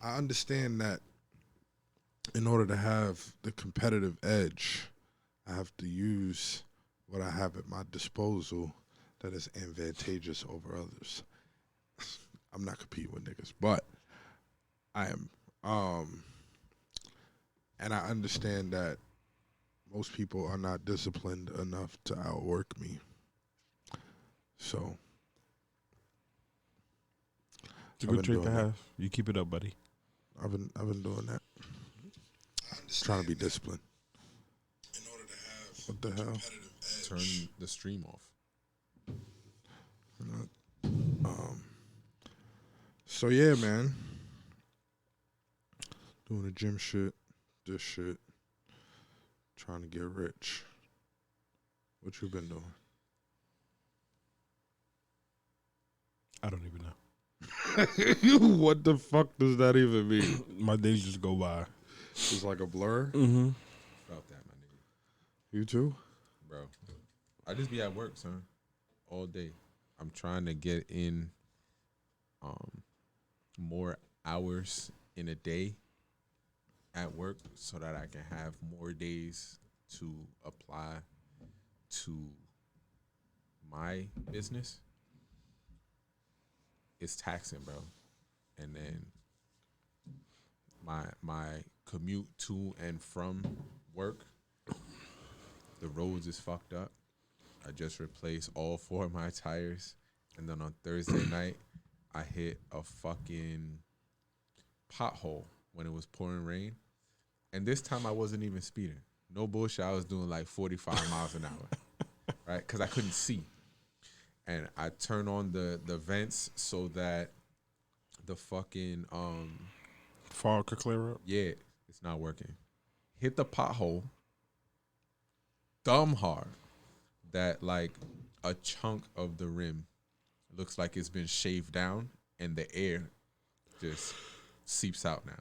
I understand that in order to have the competitive edge, I have to use what I have at my disposal that is advantageous over others. I'm not competing with niggas, but I am. And I understand that most people are not disciplined enough to outwork me. So It's a I've good been trait to doing that. have. You keep it up, buddy. I've been doing that. Trying to be disciplined. What the hell? Turn the stream off. So yeah, man. Doing the gym shit, this shit. Trying to get rich. What you been doing? I don't even know. What the fuck does that even mean? My days just go by. It's like a blur. Mm-hmm. Felt that, my nigga. You too? Bro, I just be at work, son, all day. I'm trying to get in more hours in a day at work so that I can have more days to apply to my business. It's taxing, bro. And then my commute to and from work, the roads is fucked up. I just replaced all 4 of my tires. And then on Thursday night, I hit a fucking pothole when it was pouring rain. And this time I wasn't even speeding. No bullshit. I was doing like 45 miles an hour, right? Because I couldn't see. And I turned on the vents so that the fucking, Fog could clear up. yeah, it's not working. Hit the pothole dumb hard that like a chunk of the rim looks like it's been shaved down and the air just seeps out now.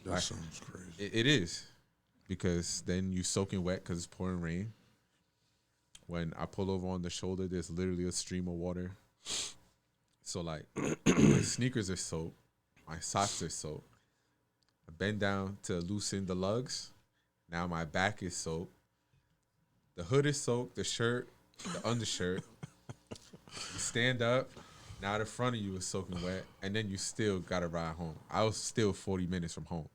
That sounds crazy. It is, because then you soaking wet because it's pouring rain. When I pull over on the shoulder, there's literally a stream of water. So like my sneakers are soaked, my socks are soaked. I bend down to loosen the lugs. Now my back is soaked. The hood is soaked, the shirt, the undershirt. You stand up, now the front of you is soaking wet, and then you still gotta ride home. I was still 40 minutes from home.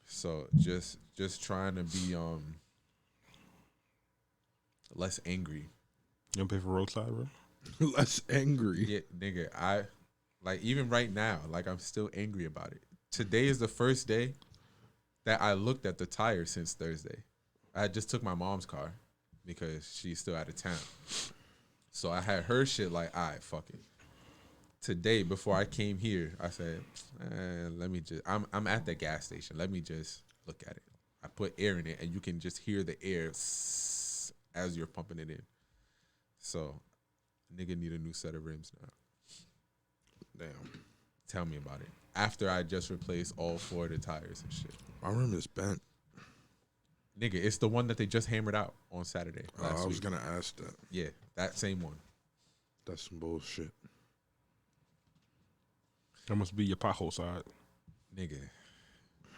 So just trying to be less angry. You don't pay for roadside, bro? Less angry. Yeah, nigga, I like even right now, like I'm still angry about it. Today is the first day that I looked at the tire since Thursday. I just took my mom's car because she's still out of town. So I had her shit like, all right, fuck it. Today, before I came here, I said, let me just, I'm at the gas station. Let me just look at it. I put air in it, and you can just hear the air as you're pumping it in. So, nigga need a new set of rims now. Damn. Tell me about it. After I just replaced all 4 of the tires and shit. My rim is bent. Nigga, it's the one that they just hammered out on Saturday. I was going to ask that. Yeah, that same one. That's some bullshit. That must be your pothole side. Nigga.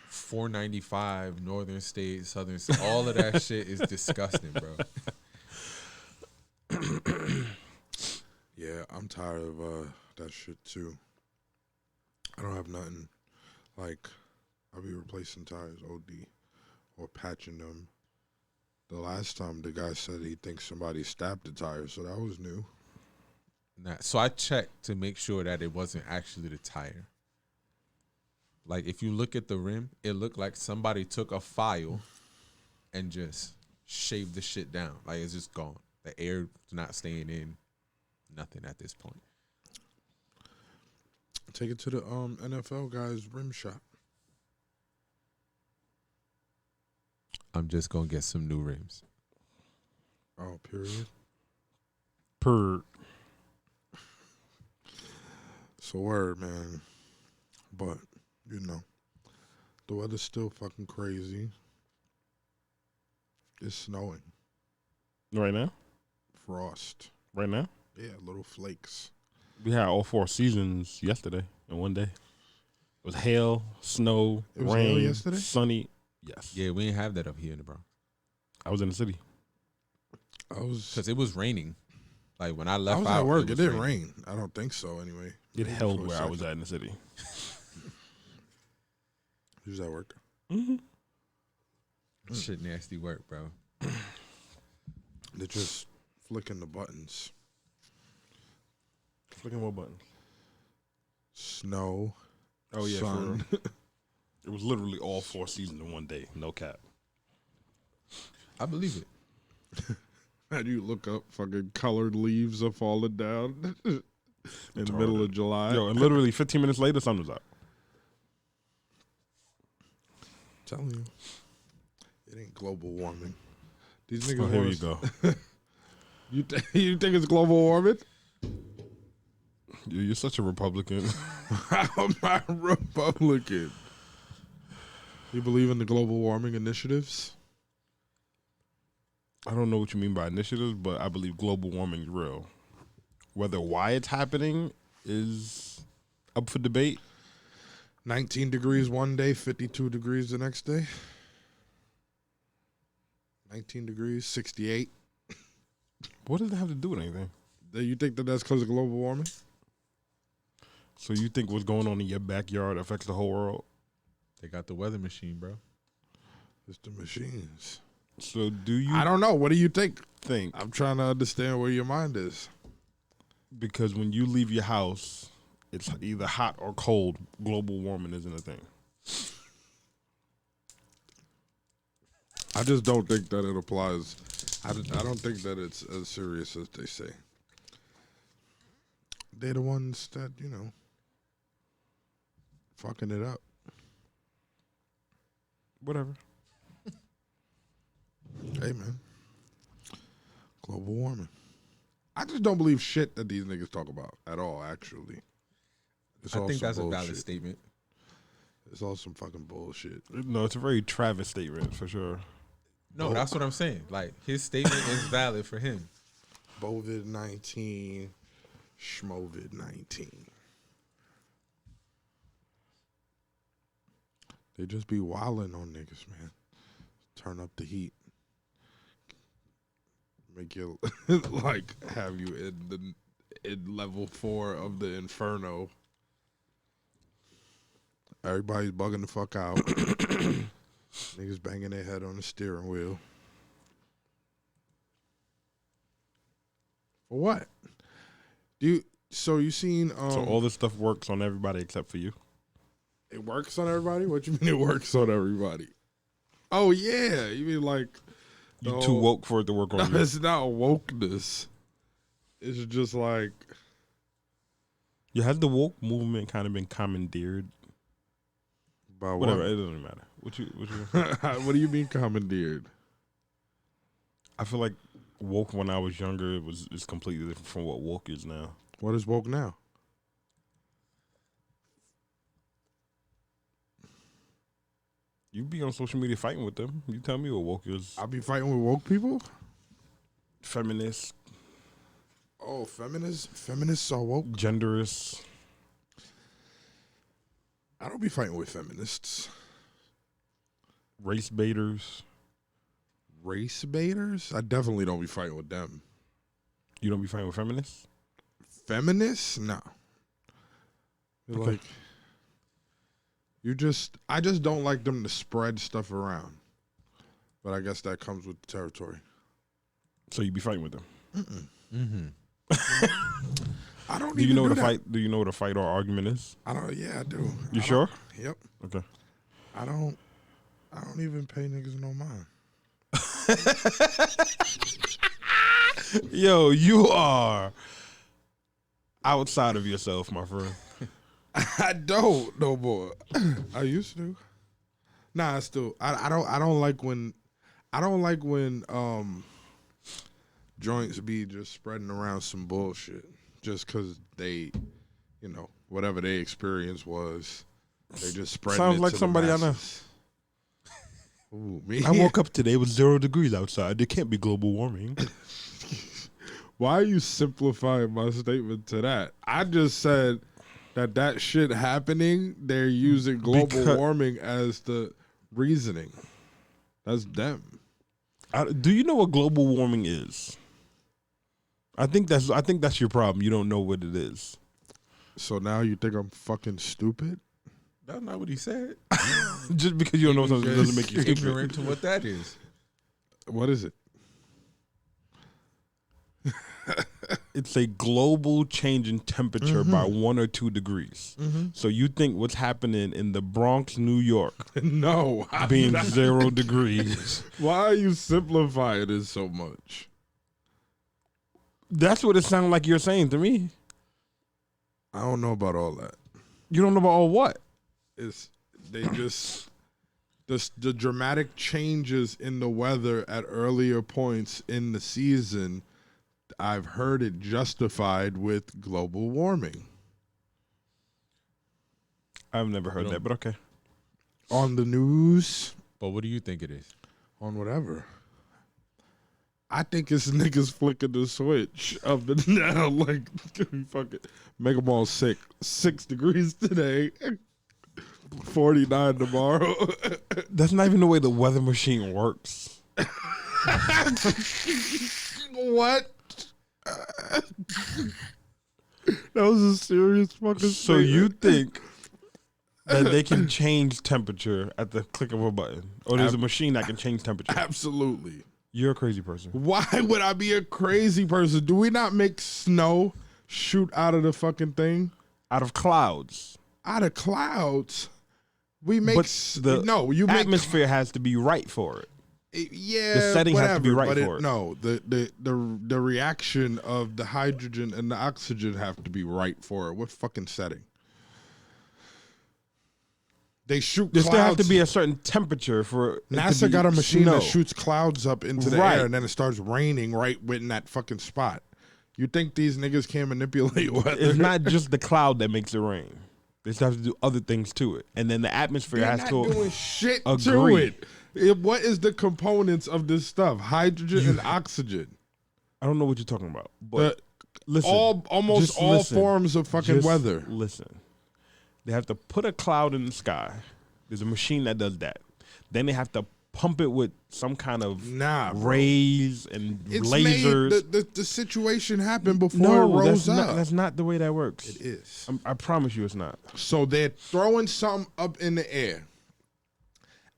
495, Northern State, Southern State. All of that shit is disgusting, bro. Yeah, I'm tired of that shit too. I don't have nothing. Like, I'll be replacing tires OD or patching them. The last time the guy said he thinks somebody stabbed the tire, so that was new. Nah, so I checked to make sure that it wasn't actually the tire. Like, if you look at the rim, it looked like somebody took a file and just shaved the shit down. Like, it's just gone. The air's not staying in. Nothing at this point. Take it to the NFL guy's rim shop. I'm just going to get some new rims. Oh, period. Per. So word, man. But, you know, the weather's still fucking crazy. It's snowing. Right now? Frost. Right now? Yeah, little flakes. We had all 4 seasons yesterday in one day. It was hail, snow, It was hail rain, yesterday? sunny. Yes. Yeah, we didn't have that up here in the Bronx I was in the city. because it was raining. Like when I I left was out, at work. It was didn't raining. rain. I don't think so. Anyway, It Maybe held for a where I was second. at in the city. You was at work. Mm-hmm. Shit, nasty work, bro. They're just flicking the buttons. Flicking what buttons? Snow. Oh, yeah. For sun. real. It was literally all 4 seasons in one day. No cap. I believe it. And you look up, fucking colored leaves are falling down in the middle of July. Yo, and literally 15 minutes later, sun was out. Telling you, it ain't global warming. These niggas. Oh, here want you go. You think it's global warming? You're such a Republican. I'm not Republican. You believe in the global warming initiatives? I don't know what you mean by initiatives, but I believe global warming is real. Whether why it's happening is up for debate. 19 degrees one day, 52 degrees the next day. 19 degrees, 68. What does it have to do with anything? Do you think that that's because of global warming? So you think what's going on in your backyard affects the whole world? They got the weather machine, bro. It's the machines. So do you I don't know. What do you think? think, I'm trying to understand where your mind is. because when you leave your house, it's either hot or cold, global warming isn't a thing? I just don't think that it applies. I don't think that it's as serious as they say. They're the ones that, fucking it up. Whatever. Hey, man. Global warming. I just don't believe shit that these niggas talk about at all, actually. It's I all think some that's a valid bullshit. statement. It's all some fucking bullshit. No, it's a very Travis statement for sure. No, that's what I'm saying. Like his statement is valid for him. COVID-19, schmovid-19. They just be wilding on niggas, man. Turn up the heat. Make you like have you in level 4 of the inferno. Everybody's bugging the fuck out. Niggas banging their head on the steering wheel. For what? So you seen So all this stuff works on everybody except for you? it works on everybody? What you mean it works on everybody? Oh yeah. You mean like You too woke for it to work on you? it's not wokeness. It's just like Yeah, has the woke movement kind of been commandeered? by Whatever, what? it doesn't matter. What you What do you mean commandeered? I feel like woke when I was younger is completely different from what woke is now. What is woke now? You be on social media fighting with them. You tell me what woke is. I be fighting with woke people? Feminist, Oh, feminists are woke. genderist. I don't be fighting with feminists. Race baiters. Race baiters? I definitely don't be fighting with them. You don't be fighting with feminists? Feminists? No. They're Okay. like I just don't like them to spread stuff around. But I guess that comes with the territory. So you be fighting with them? Mm-hmm. I don't Do you even know do what a that. fight? Do you know what a fight or argument is? I don't. Yeah, I do. You I sure? don't- Yep. Okay. I don't even pay niggas no mind. Yo, you are outside of yourself, my friend. I don't no more. I used to. Nah, I still. I don't like when joints be just spreading around some bullshit just because they, whatever their experience was, they just spread. Sounds it like to somebody I the know. masses. Ooh, me. I woke up today, it was 0 degrees outside. There can't be global warming. Why are you simplifying my statement to that? I just said that shit happening, they're using global warming as the reasoning. That's them. Do you know what global warming is? I think that's your problem. You don't know what it is. So now you think I'm fucking stupid? That's not what he said. Just because you don't know something doesn't make you stupid. Ignorant to what that is. What is it? It's a global change in temperature by 1 or 2 degrees. So you think what's happening in the Bronx, New York, No, being 0 degrees? Why are you simplifying it so much? That's what it sounds like you're saying to me. I don't know about all that. You don't know about all what? They just the dramatic changes in the weather at earlier points in the season. I've heard it justified with global warming. I've never heard that, but okay. On the news. But what do you think it is? On whatever. I think it's niggas flicking the switch up and down. Like, fuck it. Make them all sick. 6 degrees today. 49 tomorrow. That's not even the way the weather machine works. What? That was a serious fucking So statement. you think that they can change temperature at the click of a button? Or there's a machine that can change temperature? Absolutely. You're a crazy person. Why would I be a crazy person? Do we not make snow shoot out of the fucking thing? Out of clouds. Out of clouds? We make the atmosphere has to be right for it. Yeah, the setting has to be right for it. No, the reaction of the hydrogen and the oxygen have to be right for it. What fucking setting? They shoot. There clouds. still have to be a certain temperature for NASA got a machine snow. that shoots clouds up into the air and then it starts raining right within that fucking spot. You think these niggas can manipulate weather? It's not just the cloud that makes it rain. They still have to do other things to it, and then the atmosphere has to doing shit to agree. it. What is the components of this stuff? Hydrogen and oxygen. I don't know what you're talking about, but listen, almost all forms of fucking weather. Listen, they have to put a cloud in the sky. There's a machine that does that. Then they have to pump it with some kind of rays and lasers. The situation happened before it rose up. That's not the way that works. It is. I promise you it's not. So they're throwing something up in the air.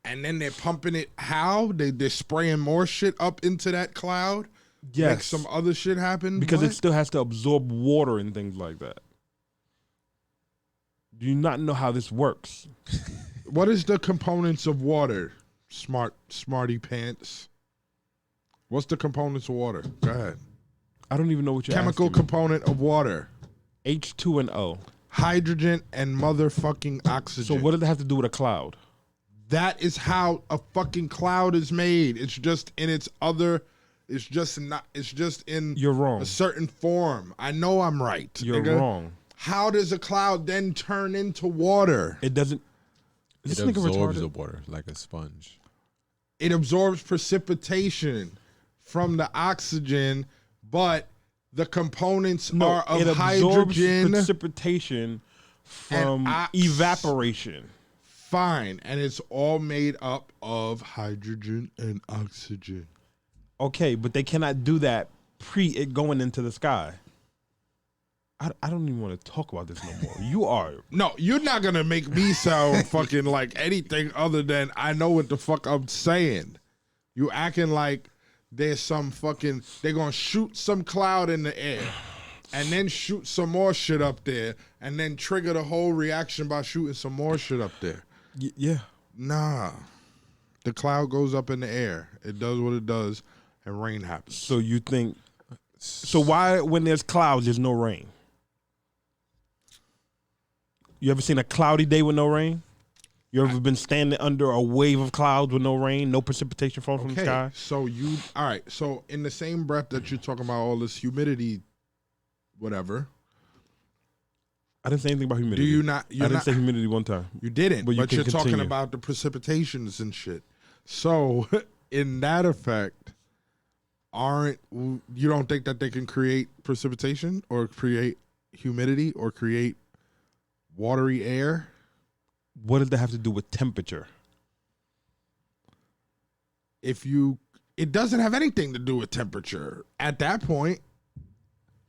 And then they're pumping it. How? They're spraying more shit up into that cloud? Yes. Make some other shit happen? Because it still has to absorb water and things like that. Do you not know how this works? What is the components of water? Smarty pants. What's the components of water? Go ahead. I don't even know what you're Chemical asking me. component of water. H2O. Hydrogen and motherfucking oxygen. So what does it have to do with a cloud? That is how a fucking cloud is made. It's just in its other. It's just not. It's just in. You're wrong. A certain form. I know I'm right. You're wrong. How does a cloud then turn into water? It doesn't. It absorbs the water like a sponge. It absorbs precipitation from the oxygen, but the components are of it hydrogen. Absorbs precipitation from evaporation. Fine, and it's all made up of hydrogen and oxygen. Okay, but they cannot do that pre it going into the sky. I don't even want to talk about this no more. You are. No, you're not going to make me sound fucking like anything other than I know what the fuck I'm saying. You acting like there's some fucking, they're going to shoot some cloud in the air and then shoot some more shit up there and then trigger the whole reaction by shooting some more shit up there. Yeah. Nah. The cloud goes up in the air. It does what it does and rain happens. So you think, so why when there's clouds there's no rain? You ever seen a cloudy day with no rain? You ever been standing under a wave of clouds with no rain, no precipitation falling from the sky? So all right. So in the same breath that you're talking about all this humidity, whatever. I didn't say anything about humidity. Do you not? I didn't say humidity one time. You didn't, but you're talking continue. about the precipitations and shit. So in that effect, you don't think that they can create precipitation or create humidity or create watery air? What does that have to do with temperature? It doesn't have anything to do with temperature at that point,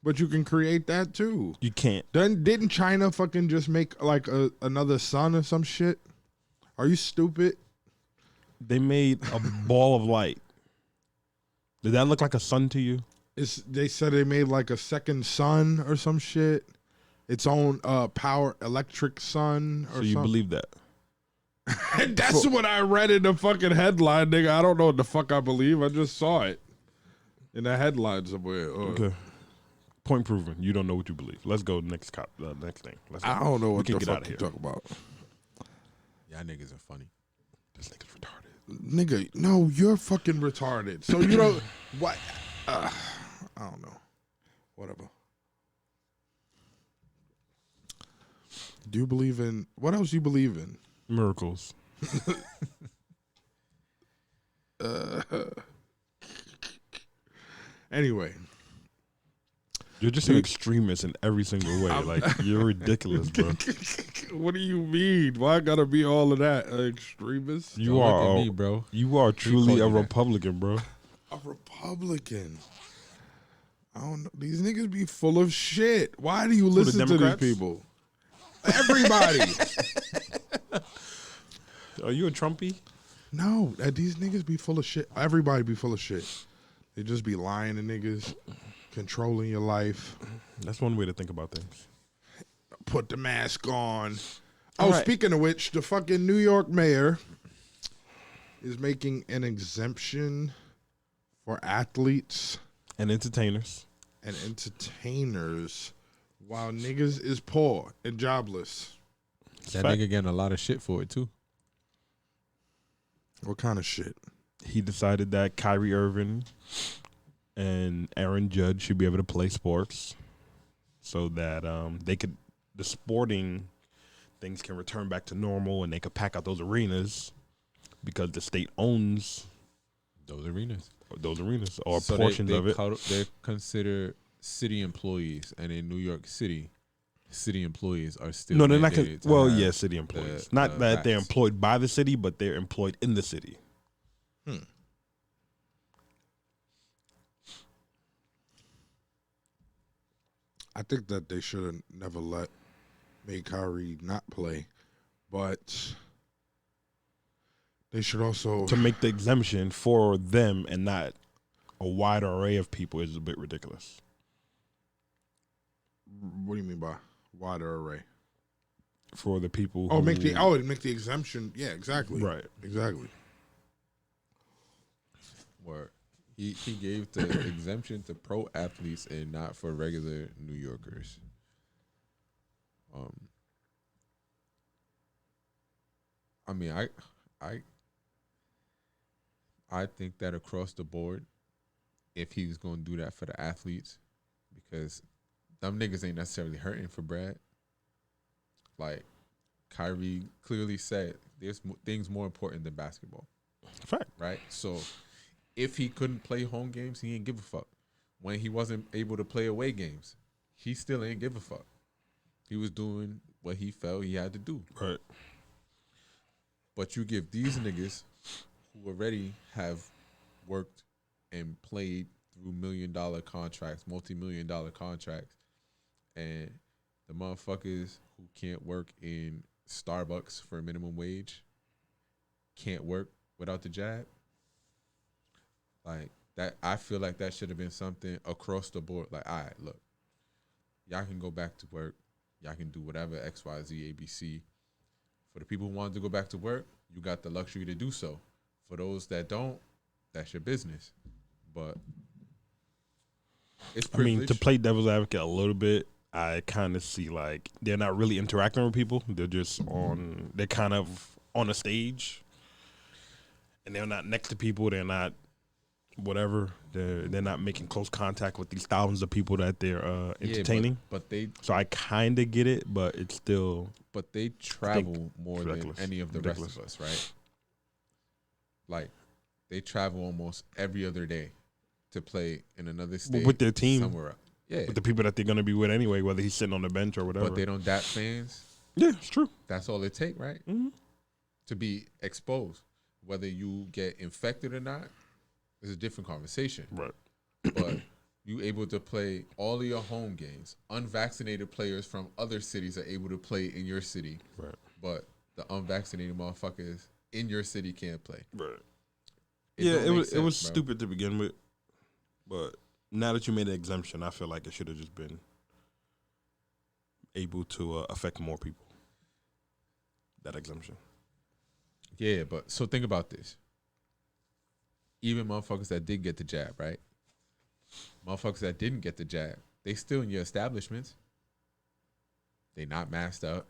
but you can create that too. You can't. Didn't China fucking just make like another sun or some shit? Are you stupid? They made a ball of light. Did that look like a sun to you? They said they made like a second sun or some shit. Its own power electric sun or something. So you believe that? That's what I read in the fucking headline, nigga. I don't know what the fuck I believe. I just saw it in the headline somewhere. Okay. Point proven. You don't know what you believe. Let's go next thing. I don't know what the fuck you talk about. Y'all niggas are funny. This nigga's retarded. Nigga, no, you're fucking retarded. So you don't what? I don't know. Whatever. Do you believe in what else? You believe in miracles? Anyway, you're just an extremist in every single way. Like you're ridiculous, bro. What do you mean? Why gotta be all of that? Extremist? You are, me, bro. You are truly a Republican, bro. A Republican. I don't know. These niggas be full of shit. Why do you listen to these people? Everybody. Are you a Trumpy? No, these niggas be full of shit. Everybody be full of shit. They just be lying to niggas, controlling your life. That's one way to think about things. Put the mask on. Oh, right. Speaking of which, the fucking New York mayor is making an exemption for athletes and entertainers. While niggas is poor and jobless. That nigga getting a lot of shit for it too. What kind of shit? He decided that Kyrie Irving and Aaron Judge should be able to play sports so that the sporting things can return back to normal and they could pack out those arenas because the state owns those arenas or so portions of it. They're considered city employees, and in New York City, city employees are still no, they're not. City employees. Not that they're employed by the city, but they're employed in the city. I think that they should have never made Kyrie not play, but they should also to make the exemption for them and not a wide array of people is a bit ridiculous. What do you mean by wider array? For the people make the exemption. Yeah, exactly. Right. Exactly. Where he gave the exemption to pro athletes and not for regular New Yorkers. I mean, I think that across the board, if he was going to do that for the athletes, because them niggas ain't necessarily hurting for bread. Like, Kyrie clearly said, there's things more important than basketball. Fact. Right? So, if he couldn't play home games, he ain't give a fuck. When he wasn't able to play away games, he still ain't give a fuck. He was doing what he felt he had to do. Right. But you give these niggas who already have worked and played through $1 million contracts, multi-million-dollar contracts, and the motherfuckers who can't work in Starbucks for a minimum wage can't work without the jab. Like that, I feel like that should have been something across the board. Like, all right, look, y'all can go back to work. Y'all can do whatever, X, Y, Z, A, B, C. For the people who wanted to go back to work, you got the luxury to do so. For those that don't, that's your business. But it's privilege. I mean, to play devil's advocate a little bit, I kind of see like they're not really interacting with people. They're just they're kind of on a stage, and they're not next to people. They're not whatever. They're not making close contact with these thousands of people that they're entertaining. But they. So I kind of get it, but it's still. But they travel more than any of the rest of us, right? Like, they travel almost every other day to play in another state with their team, somewhere else. Yeah, with the people that they're gonna be with anyway, whether he's sitting on the bench or whatever. but they don't dap fans. Yeah, it's true. That's all it take, right? Mm-hmm. To be exposed, whether you get infected or not, is a different conversation. Right. But you able to play all of your home games. Unvaccinated players from other cities are able to play in your city. Right. But the unvaccinated motherfuckers in your city can't play. Right. It it was bro. stupid to begin with, but now that you made an exemption, I feel like it should have just been able to affect more people. That exemption. Yeah, but so think about this. Even motherfuckers that did get the jab, right? Motherfuckers that didn't get the jab, they still in your establishments. They not masked up.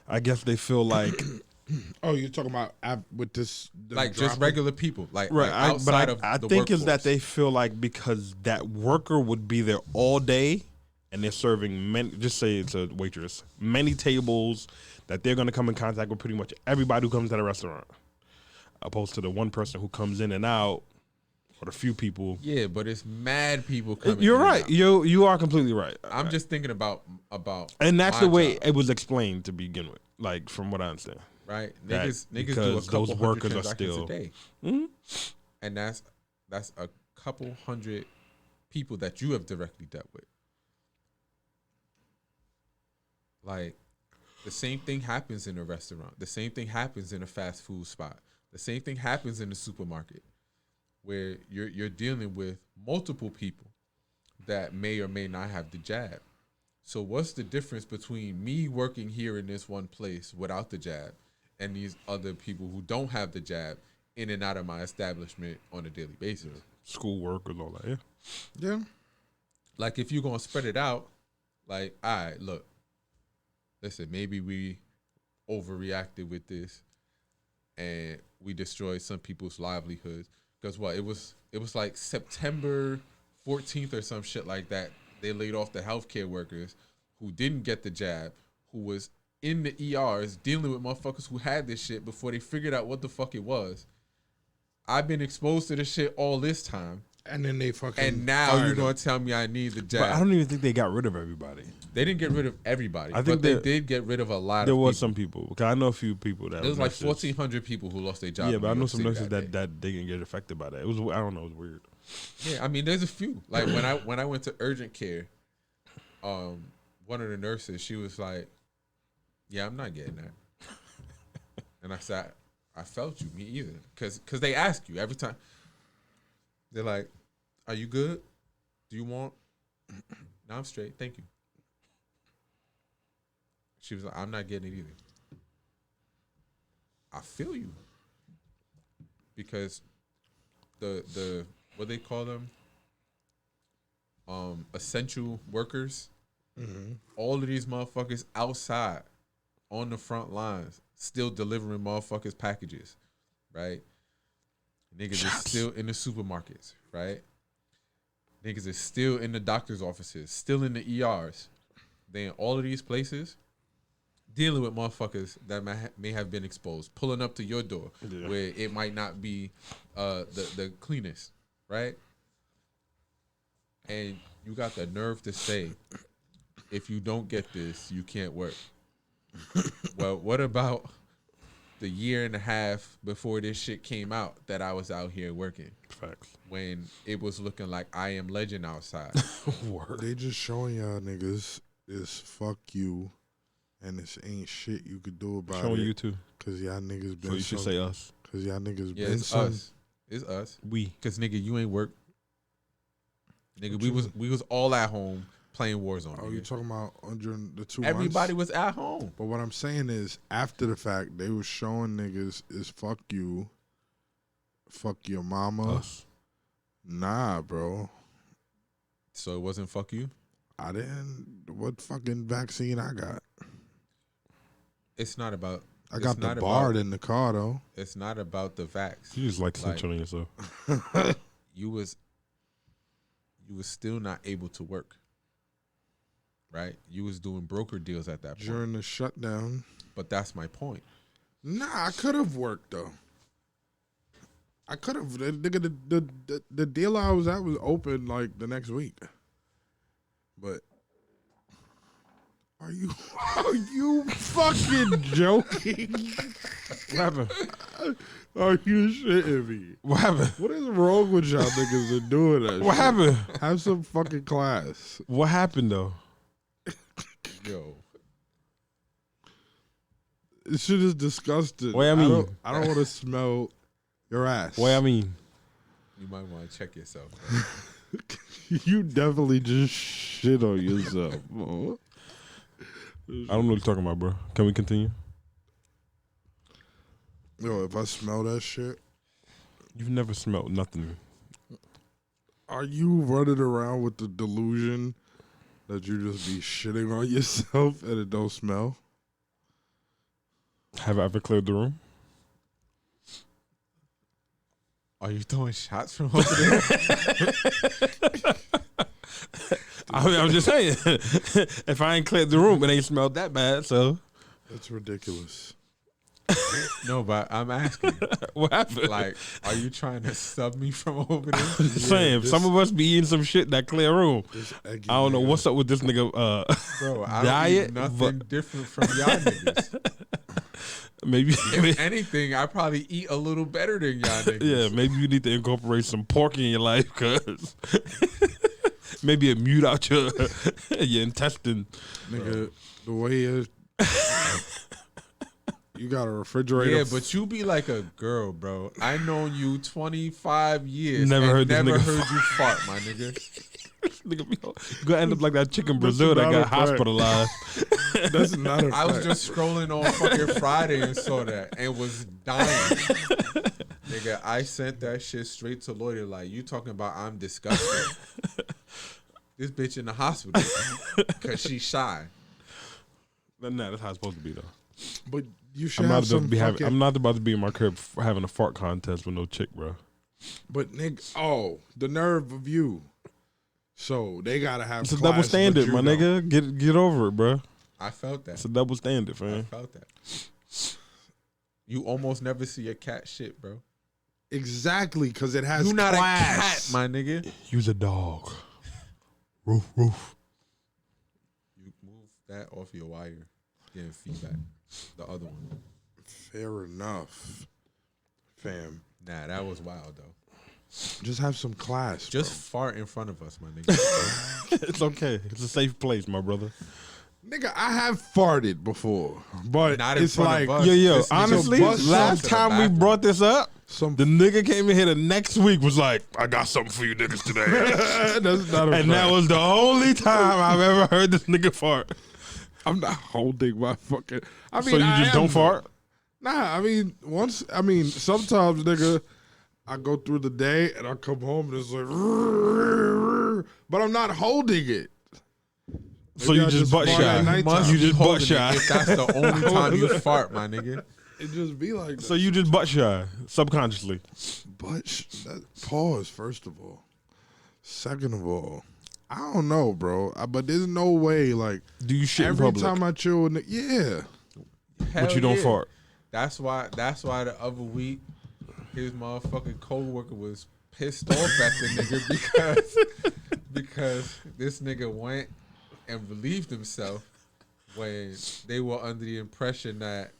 I guess they feel like Oh, you're talking about with this, like just regular people, like right. like outside of I the think workforce. is that they feel like because that worker would be there all day and they're serving many. Just say it's a waitress, many tables that they're going to come in contact with pretty much everybody who comes to the restaurant, opposed to the one person who comes in and out, or the few people. Yeah, but it's mad people coming. You're in and right. out. You are completely right. I'm just thinking about, and that's my the way job, it was explained to begin with. Like from what I understand. right? that Niggas do a because couple those hundred workers are transactions still- a day, Mhm. and that's a couple hundred people that you have directly dealt with. Like the same thing happens in a restaurant. The same thing happens in a fast food spot. The same thing happens in the supermarket, where you're dealing with multiple people that may or may not have the jab. So what's the difference between me working here in this one place without the jab and these other people who don't have the jab in and out of my establishment on a daily basis? School work and all that. Yeah. Yeah. Like if you're gonna spread it out, like, all right, look, listen, maybe we overreacted with this and we destroyed some people's livelihoods. Because what, it was like September 14th or some shit like that. They laid off the healthcare workers who didn't get the jab, who was in the ERs dealing with motherfuckers who had this shit before they figured out what the fuck it was. I've been exposed to this shit all this time. And then they fucking. And now fired you're them. going to tell me I need the jab. But I don't even think they got rid of everybody. They didn't get rid of everybody. I think but they that did get rid of a lot There of was people. some people. Because I know a few people that It was like nurses. 1,400 people who lost their job. Yeah, in but I New know York some City nurses day. that didn't get affected by that. It was I don't know. It was weird. Yeah, I mean, there's a few. Like when I went to urgent care, one of the nurses, she was like, "Yeah, I'm not getting that." And I said, "I felt you, me either." Because they ask you every time. They're like, "Are you good? Do you want?" "No, I'm straight. Thank you." She was like, "I'm not getting it either." I feel you. Because the what they call them, essential workers. Mm-hmm. All of these motherfuckers outside on the front lines still delivering motherfuckers packages, right? Niggas is still in the supermarkets, right? Niggas is still in the doctor's offices, still in the ERs. They in all of these places dealing with motherfuckers that may have been exposed, pulling up to your door where it might not be the cleanest, right? And you got the nerve to say, if you don't get this, you can't work. Well, what about the year and a half before this shit came out that I was out here working? Facts. When it was looking like I Am Legend outside. Word. They just showing y'all niggas is fuck you, and this ain't shit you could do about Showing it. you too. Cause y'all niggas been. So you should say us. Cause y'all niggas Yeah, been it's some. us. It's us. We. Cause nigga, you ain't work. Nigga, What we was all at home playing Warzone. Oh, nigga. you talking about under the 2 Everybody months? was at home. But what I'm saying is, after the fact, they was showing niggas is fuck you, fuck your mama. Us. Nah, bro. So it wasn't fuck you? I didn't. What fucking vaccine I got? It's not about I got the Bard in the car though. It's not about the vax. You just like snitching on yourself. You was still not able to work. Right? You was doing broker deals at that point. During the shutdown. But that's my point. Nah, I could have worked though. I could have. Nigga, the dealer I was at was open like the next week. But are you fucking joking? What happened? Are you shitting me? What happened? What is wrong with y'all niggas that doing that? What shit? happened? Have some fucking class. What happened though? Yo, This shit is disgusting. What I mean? I don't want to smell your ass. What I mean? you might want to check yourself. You definitely just shit on yourself. Bro. I don't know what you're talking about, bro. Can we continue? Yo, if I smell that shit, You've never smelled nothing. are you running around with the delusion that you just be shitting on yourself and it don't smell? Have I ever cleared the room? Are you throwing shots from over there? I'm just saying. If I ain't cleared the room, it ain't smelled that bad. So That's ridiculous. No, but I'm asking. what happened? Like, are you trying to sub me from over there? Saying this- some of us be eating some shit that clear room. This eggy I don't know nigga. what's up with this nigga. Bro, I don't Diet, eat nothing different from y'all niggas. Maybe, If anything, I probably eat a little better than y'all niggas. yeah, maybe you need to incorporate some pork in your life, cause maybe it mute out your intestine. Nigga, the way it you got a refrigerator. Yeah, but you be like a girl, bro. I known you 25 years. Never and heard this never nigga heard you fart, my nigga. Nigga, you gonna end up like that chick in Brazil that not got a fact. hospitalized. That's not a I was fact. just scrolling on fucking Friday and saw that and was dying. Nigga, I sent that shit straight to lawyer. Like, you talking about I'm disgusting. This bitch in the hospital because she shy. Nah, that's how it's supposed to be though. But you should I'm have not, some about to be having, fucking. I'm not about to be in my crib having a fart contest with no chick, bro. But nigga, the nerve of you. So they gotta have. It's a class, double but standard, you my don't. nigga. Get over it, bro. I felt that. It's a double standard, I fam. felt that. You almost never see a cat shit, bro. Exactly, because it has You not class. a cat, my nigga. Use a dog. Roof, roof. You move that off your wire. Getting feedback. The other one. Fair enough, fam. Nah, that was wild though. Just have some class. Just fart in front of us, my nigga. It's okay. It's a safe place, my brother. nigga, I have farted before, but Not in it's front like of us. Yo, This nigga honestly, bust last to the time we bathroom. brought this up, some. the nigga came in here the next week was like, I got something for you niggas today. That's not a And that fact. was the only time I've ever heard this nigga fart. I'm not holding my fucking. I mean, So you I just am, don't fart? Nah, sometimes, nigga, I go through the day and I come home and it's like, but I'm not holding it. So Maybe you I just butt fart at shy. nighttime. You just butt holding it shy. if that's the only time you fart, my nigga. It just be like that. So you just butt shy, subconsciously. Pause, first of all. Second of all, I don't know, bro. But there's no way, like, Do you shit in every public? time I chill with yeah. But you don't fart. That's why the other week his motherfucking coworker was pissed off at the nigga because this nigga went and relieved himself when they were under the impression that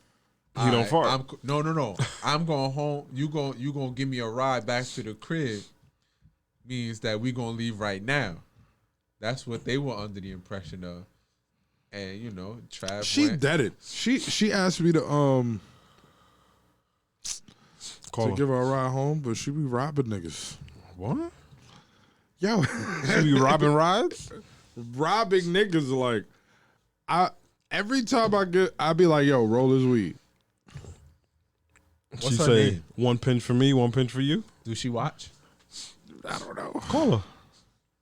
He don't fart. No. I'm going home. You gonna give me a ride back to the crib means that we gonna leave right now. That's what they were under the impression of. And you know, Trav She went. did it. She asked me to Call her. give her a ride home, but she be robbing niggas. What? Yo, You be robbing rides? robbing niggas like every time I be like, yo, roll this weed. What's She her say, name? 1 pinch for me, 1 pinch for you? Do she watch? I don't know. Call her.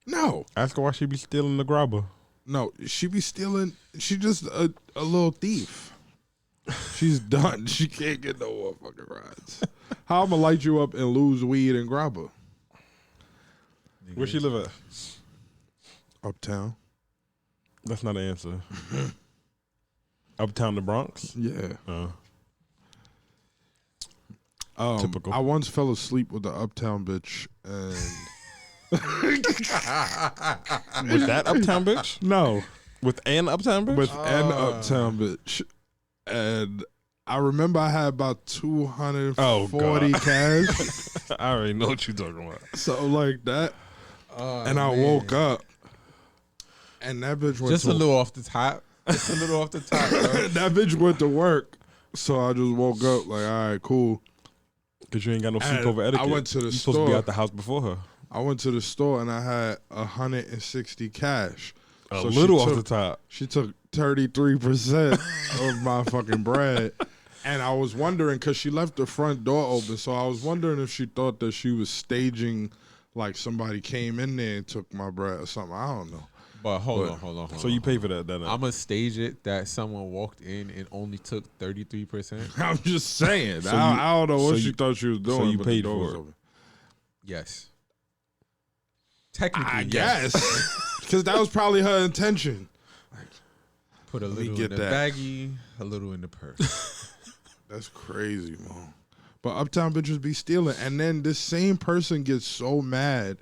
No. Ask her why she be stealing the grabber. No, she be stealing. She just a little thief. She's done. She can't get no more fucking rides. How I'm gonna light you up and lose weed and grabber? Where she live at? Uptown. That's not an answer. Uptown the Bronx? Yeah. Typical. I once fell asleep with the Uptown bitch, and With that Uptown bitch? no, With an Uptown bitch? with an Uptown bitch, and I remember I had about 240 cash. I already know what you're talking about. So like that, and I woke up, and that bitch went Just to a little off the top. Just a little off the top, bro. that bitch went to work. So I just woke up like, all right, cool. Because you ain't got no And sleepover etiquette. I went to the You're supposed to be store. out the house before her. I went to the store and I had 160 cash. A So little she off took- the top. She took 33% of my fucking bread. And I was wondering, because she left the front door open, so I was wondering if she thought that she was staging, like somebody came in there and took my bread or something. I don't know. But hold on. So you pay for that. I'm going to stage it that someone walked in and only took 33%. I'm just saying. So I don't know what so she you- thought she was doing. so you but the paid door for was it. open. Yes. Technically, I yes. guess. Because that was probably her intention. Put a me little get in the that. baggie, a little in the purse. That's crazy, man. But Uptown bitches be stealing. And then this same person gets so mad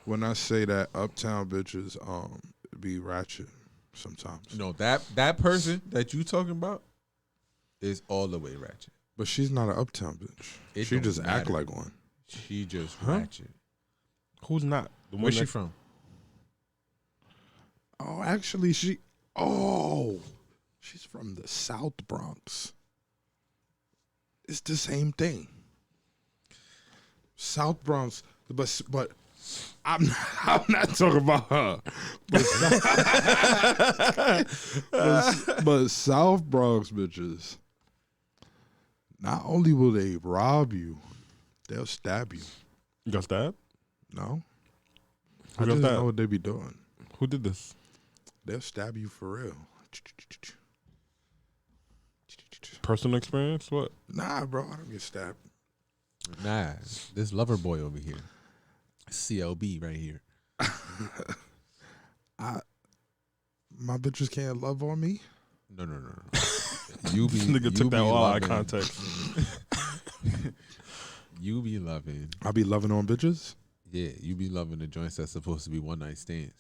when I say that Uptown bitches be ratchet sometimes. No, that person that you talking about is all the way ratchet. But she's not an Uptown bitch. It She don't just act matter. like one. She just ratchet. Who's not? The one Where's she that- from? Oh, actually, she's from the South Bronx. It's the same thing. South Bronx, but I'm not talking about her. But South Bronx bitches, not only will they rob you, they'll stab you. You got stabbed? No? Who I got just that? know what they be doing. Who did this? They'll stab you for real. Personal experience? What? Nah, bro, I don't get stabbed. Nah, this lover boy over here. CLB right here. My bitches can't love on me. No. You be Nigga you took be that all out of loving- context. You be loving. I be loving on bitches. Yeah, you be loving the joints that's supposed to be one night stands.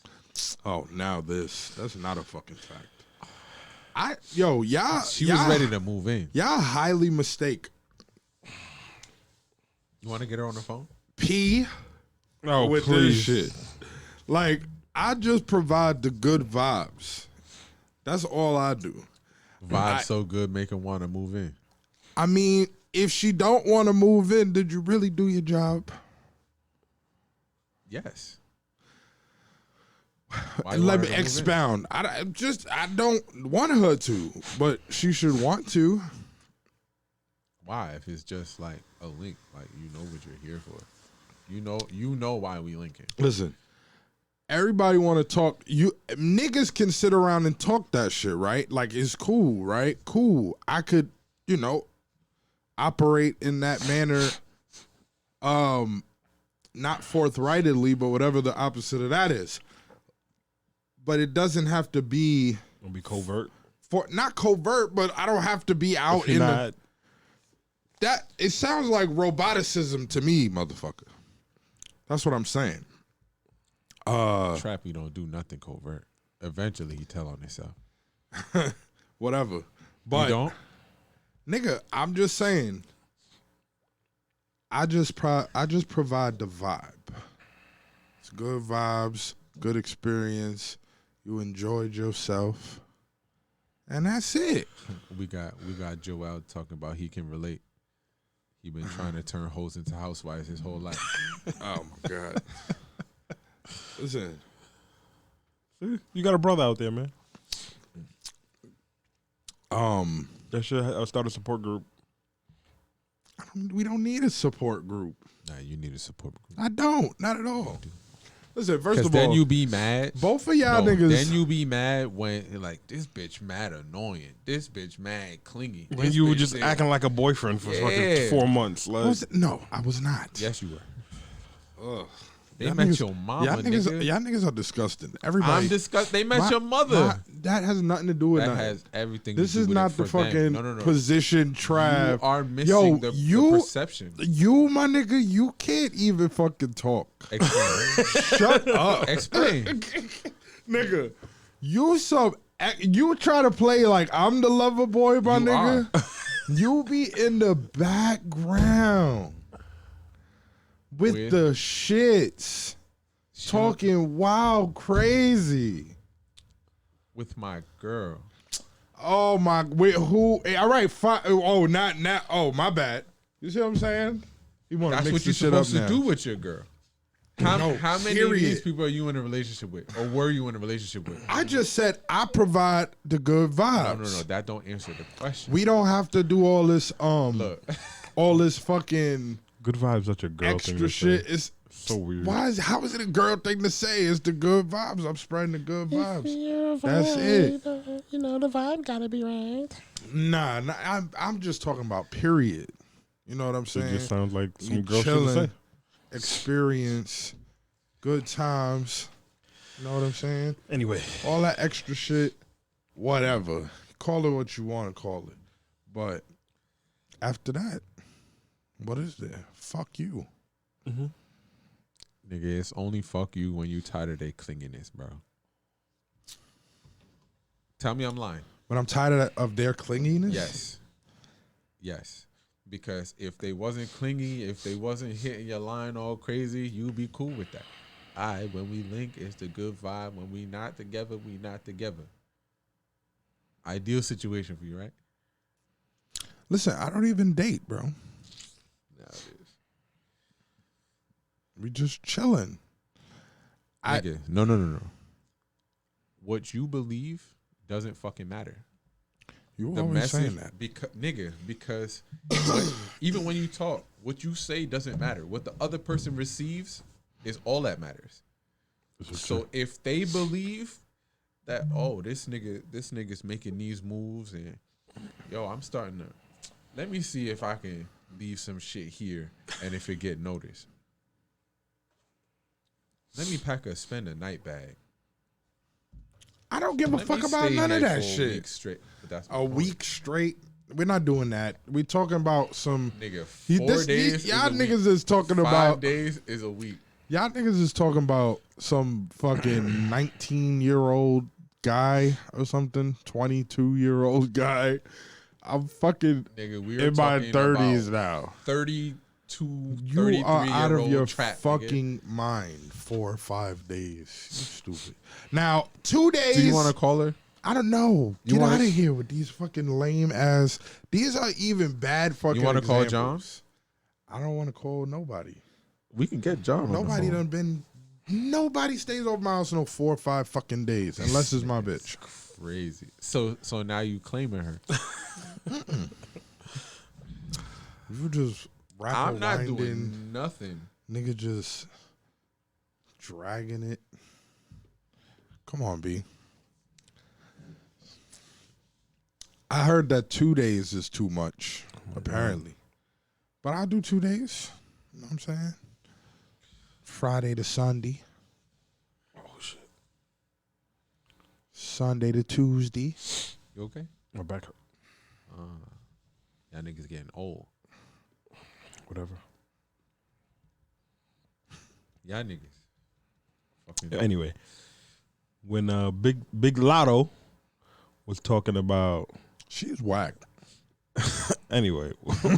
Oh, now that's not a fucking fact. Y'all. She was ready to move in. Y'all highly mistake You want to get her on the phone? P Oh, with please. this shit. Like, I just provide the good vibes. That's all I do. Vibe so good, make her want to move in. I mean, if she don't want to move in, did you really do your job? Yes. And let me expound. I don't want her to, but she should want to. Why? If it's just like a link, like you know what you're here for. You know why we linking. Listen, everybody want to talk. You niggas can sit around and talk that shit, right? Like, it's cool, right? Cool. I could, operate in that manner, not forthrightedly, but whatever the opposite of that is. But it doesn't have to be Gonna be covert. not covert, but I don't have to be out If you're in not, that. It sounds like roboticism to me, motherfucker. That's what I'm saying. Trappy don't do nothing covert. Eventually, he tell on himself. Whatever. But You don't? nigga, I'm just saying. I just provide the vibe. It's good vibes, good experience. You enjoyed yourself, and that's it. We got Joel talking about he can relate. He been trying to turn hoes into housewives his whole life. Oh my god. Listen, you got a brother out there, man. That should start a support group. we don't need a support group. Nah, you need a support group. I don't, not at all. Listen, first of then all, you be mad. both of y'all No, niggas. Then you be mad when like this bitch mad annoying. This bitch mad clingy. When This you were bitch just saying- acting like a boyfriend for fucking Yeah. 4 months. Like, No, I was not. Yes, you were. Ugh. They Y'all met niggas- your mama, y'all nigga. niggas are disgusting. Everybody. I'm disgusted. They met your mother. That has nothing to do with That nothing. has everything. This to do is with not it the for them. fucking No. position trav. You are missing the perception. You, my nigga, you can't even fucking talk. Explain. Shut up. Explain. Nigga, you try to play like I'm the lover boy, my You nigga. You be in the background with the shits. Talking wild crazy. With my girl. Oh my, wait, who? All right, fine. Oh, not. Oh, my bad. You see what I'm saying? You want to That's mix what you're this shit up supposed to now. do with your girl. How many of these people are you in a relationship with, or were you in a relationship with? I just said I provide the good vibes. No. That don't answer the question. We don't have to do all this. Look, all this fucking Good vibes, such a girl thing extra to shit. say. It's So weird. how is it a girl thing to say? It's the good vibes. I'm spreading the good vibes. That's it. You know, the vibe gotta be right. Nah, I'm just talking about period. You know what I'm It saying? just sounds like some You girl shit to say. chilling, experience, good times. You know what I'm saying? Anyway, All that extra shit, whatever. Call it what you want to call it. But after that, what is there? Fuck you. nigga, it's only fuck you when you tired of their clinginess, bro. Tell me I'm lying. When I'm tired of their clinginess? Yes. Because if they wasn't clingy, if they wasn't hitting your line all crazy, you'd be cool with that. When we link, it's the good vibe. When we not together, we not together. Ideal situation for you, right? Listen, I don't even date, bro. No, it is. We just chilling. Nigga, no. What you believe doesn't fucking matter. You The always message, saying that. because even when you talk, what you say doesn't matter. What the other person receives is all that matters. So if they believe that, oh, this nigga's making these moves, and yo, I'm starting to, let me see if I can leave some shit here, and if it get noticed. Let me spend a night bag. I don't give a fuck about none of that shit. A week straight. But that's A week straight? We're not doing that. We're talking about some nigga. 4 days. Y'all is a niggas week. is talking 5 about. days is a week. Y'all niggas is talking about some fucking 19-year-old guy or something, 22-year-old guy. I'm fucking Nigga, we in my 30s now. 32, You are out of your trap, fucking mind. 4 or 5 days. You stupid. Now, 2 days. Do you want to call her? I don't know. You Get wanna- out of here with these fucking lame ass. These are even bad fucking. You want to call examples. John? I don't want to call nobody. We can get John. on the Nobody phone. done been. Nobody stays over my house no 4 or 5 fucking days unless it's my bitch. Crazy. So now you claiming her? You just rapper I'm not winding, doing nothing. nigga just dragging it. Come on, B. I heard that 2 days is too much, apparently. But I'll do 2 days. You know what I'm saying? Friday to Sunday. oh shit, Sunday to Tuesday. You okay? my back hurt. Y'all niggas getting old. Whatever. Y'all niggas. Fucking Anyway, when Big Latto was talking about, She's whack. anyway,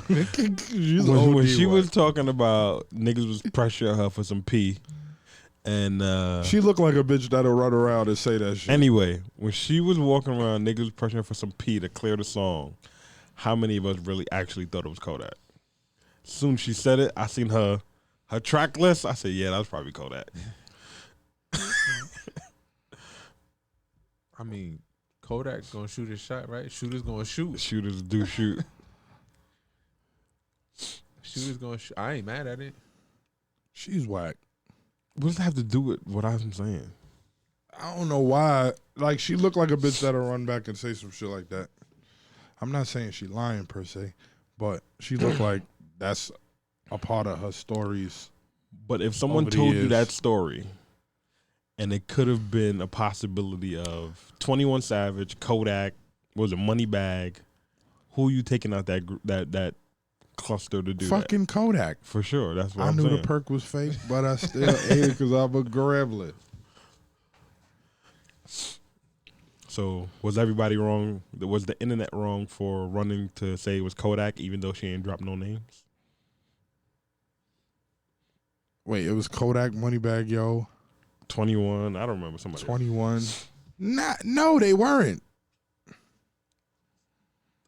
She's when OD she whack. was talking about niggas was pressuring her for some pee, and She looked like a bitch that'll run around and say that shit. anyway, when she was walking around, niggas was pressuring her for some pee to clear the song. How many of us really actually thought it was Kodak? Soon she said it, I seen her track list. I said, yeah, that was probably Kodak. I mean, Kodak gonna shoot his shot, right? Shooters gonna shoot. Shooters do shoot. Shooters gonna shoot. I ain't mad at it. She's whack. What does that have to do with what I'm saying? I don't know why. Like, she looked like a bitch that'll run back and say some shit like that. I'm not saying she lying per se, but she looked like that's a part of her stories. But if someone Over the told you years. that story and it could have been a possibility of 21 Savage, Kodak, was it Moneybag? Who you taking out that cluster to do Fucking Kodak. that? For sure, that's what I I'm knew saying. the perk was fake, but I still ate it because I'm a gremlin. So was everybody wrong? Was the internet wrong for running to say it was Kodak, even though she ain't dropped no names? Wait, it was Kodak, Moneybag Yo, 21. I don't remember somebody. 21. No, they weren't.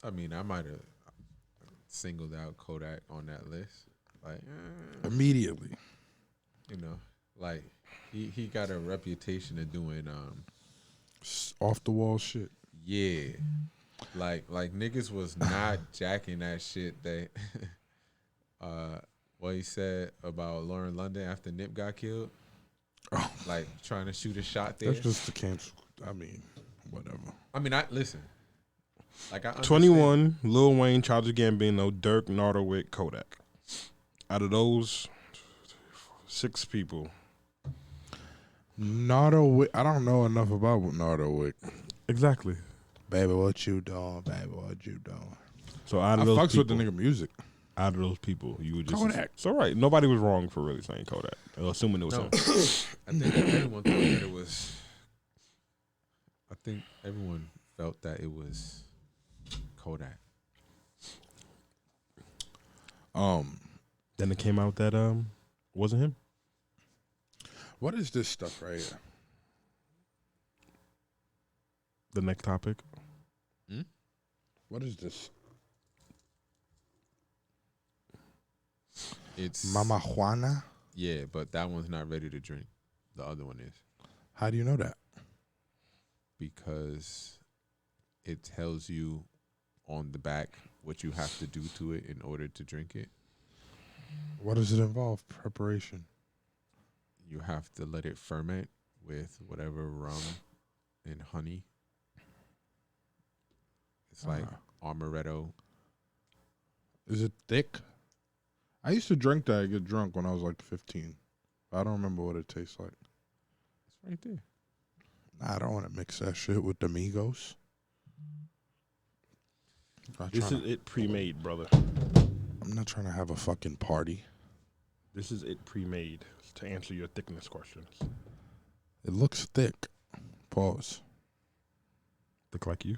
I mean, I might have singled out Kodak on that list. Like, Immediately. you know, like he got a reputation of doing Off the wall shit. yeah. Like niggas was not jacking that shit that what he said about Lauren London after Nip got killed. Oh. Like trying to shoot a shot there. That's just the cancel. I mean, whatever. I mean, I listen. Like I understand. 21, Lil Wayne, Childish Gambino, Dirk, Nardo Wick, Kodak. Out of those 6 people. Nardo Wick. I don't know enough about Nardo Wick. Exactly. Baby, what you doing? Baby, what you doing? So out I of those fucks people, with the nigga music. out of those people, you would just Kodak. It's all right. Nobody was wrong for really saying Kodak. Assuming it was No. him. I think everyone thought that it was. I think everyone felt that it was Kodak. Then it came out that wasn't him. What is this stuff right here? The next topic. What is this? It's Mama Juana? Yeah, but that one's not ready to drink. The other one is How do you know that? because it tells you on the back what you have to do to it in order to drink it. What does it involve? Preparation. You have to let it ferment with whatever rum and honey. It's like amaretto. Is it thick? I used to drink that and get drunk when I was like 15. I don't remember what it tastes like. It's right there. Nah, I don't want to mix that shit with the Migos. This is it pre-made, brother. I'm not trying to have a fucking party. This is it pre-made to answer your thickness questions. It looks thick. Pause. Look like you.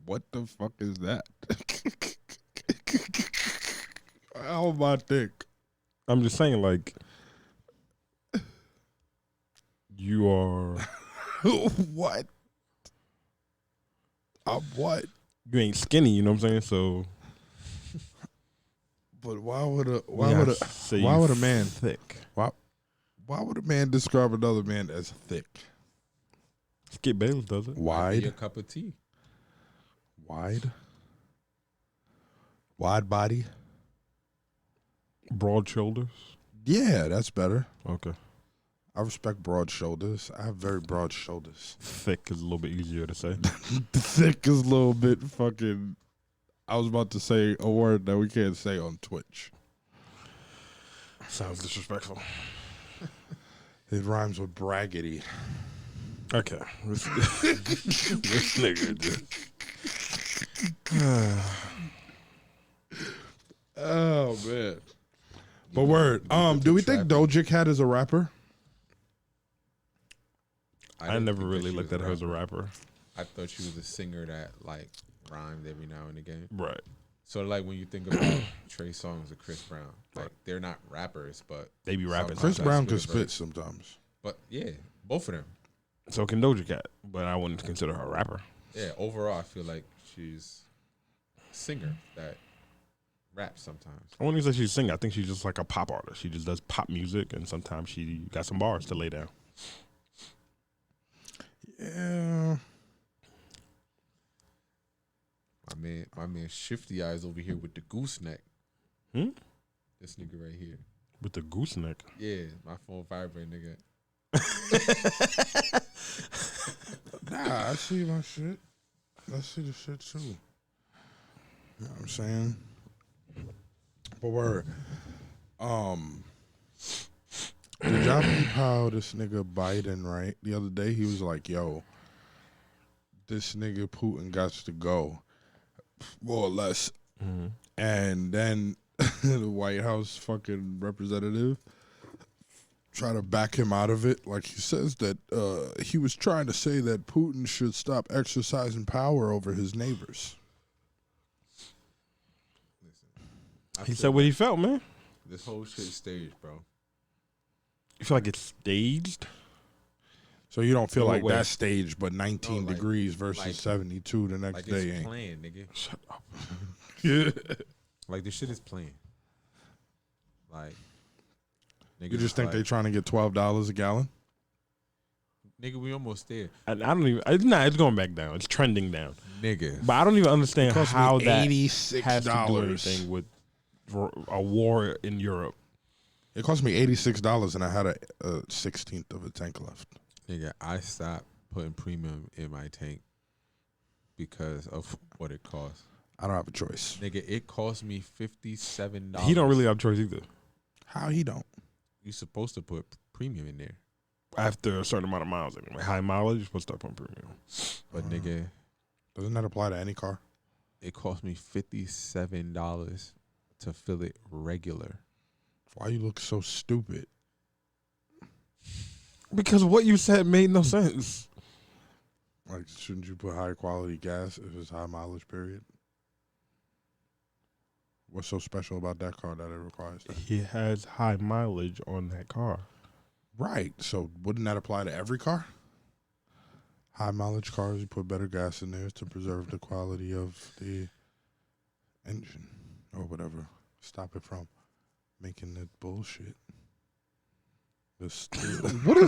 What the fuck is that? How am I thick? I'm just saying, like, you are. What? I'm what? You ain't skinny, you know what I'm saying? So But why would a man thick? why would a man describe another man as thick? Skip Bayless does it. Might be a Wide, cup of tea. wide body. Broad shoulders. Yeah, that's better. Okay. I respect broad shoulders. I have very broad shoulders. Thick is a little bit easier to say. Thick is a little bit fucking. I was about to say a word that we can't say on Twitch. Sounds disrespectful. It rhymes with braggity. Okay. This nigga just. Oh man. But word. Do we think Doja Cat is a rapper? I didn't never think that really she looked was at a her as a rapper. rapper. I thought she was a singer that like rhymed every now and again. Right. So like when you think about Trey Songz or Chris Brown, like they're not rappers, but They be rapping. sometimes Chris Brown they can spit a spit verse. sometimes. But yeah, both of them. So can Doja Cat, but I wouldn't consider her a rapper. Yeah, overall I feel like she's a singer that raps sometimes. I wouldn't even say she's a singer. I think she's just like a pop artist. She just does pop music, and sometimes she got some bars to lay down. Yeah. My man Shifty Eyes over here with the gooseneck. This nigga right here. With the gooseneck. Yeah, my phone vibrate, nigga. Nah, I see my shit. I see the shit too. You know what I'm saying? But word. Did y'all peep how this nigga Biden, right? The other day he was like, "Yo, this nigga Putin got to go, more or less." Mhm. And then the White House fucking representative try to back him out of it. Like he says that he was trying to say that Putin should stop exercising power over his neighbors. He said what he felt, man. This whole shit staged, bro. You feel like it's staged? So you don't feel In what like way? that's staged, but 19 No, like- degrees versus like- 72 the next Like day it's ain't. playing, nigga. Shut up. Yeah. Like this shit is playing. Like, nigga, You just think they trying to get $12 a gallon? nigga, we almost there, I don't even. It's going back down. It's trending down. nigga. But I don't even understand Cost me how that $86. has to do anything with a war in Europe. It cost me $86 and I had a 16th of a tank left. Nigga, I stopped putting premium in my tank because of what it costs. I don't have a choice. Nigga, it cost me $57. He don't really have a choice either. How he don't? You supposed to put premium in there, After a certain amount of miles, anyway. High mileage, you're supposed to start on premium. but nigga, Doesn't that apply to any car? it cost me $57 to fill it regular. Why you look so stupid? Because what you said made no sense. Like, shouldn't you put high quality gas if it's high mileage period? What's so special about that car that it requires that? He has high mileage on that car. Right. So wouldn't that apply to every car? High mileage cars, you put better gas in there to preserve the quality of the engine or whatever. Stop it from making that bullshit. What is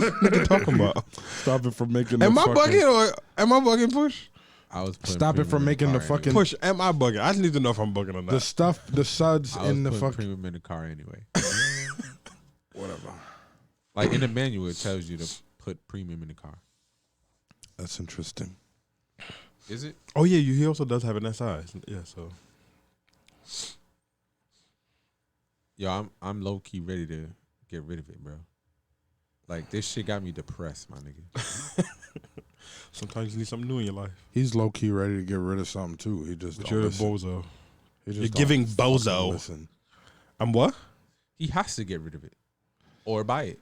this nigga talking about? Stop it from making. Am the I fucking, bugging or am I bugging push? I was putting Stop it from premium in making the car fucking- anyway. Push, am I bugging? I just need to know if I'm bugging or the not. stuff, the suds I was in the putting fucking premium in the car anyway. whatever. Like in the manual, it tells you to put premium in the car. That's interesting. Is it? Oh yeah, he also does have an SI. Yeah, so Yo, I'm low key ready to get rid of it, bro. Like this shit got me depressed, my nigga. sometimes you need something new in your life. He's low key ready to get rid of something too. He just But don't you're a listen. bozo. He just You're don't giving fucking bozo. Listen. I'm what? He has to get rid of it or buy it.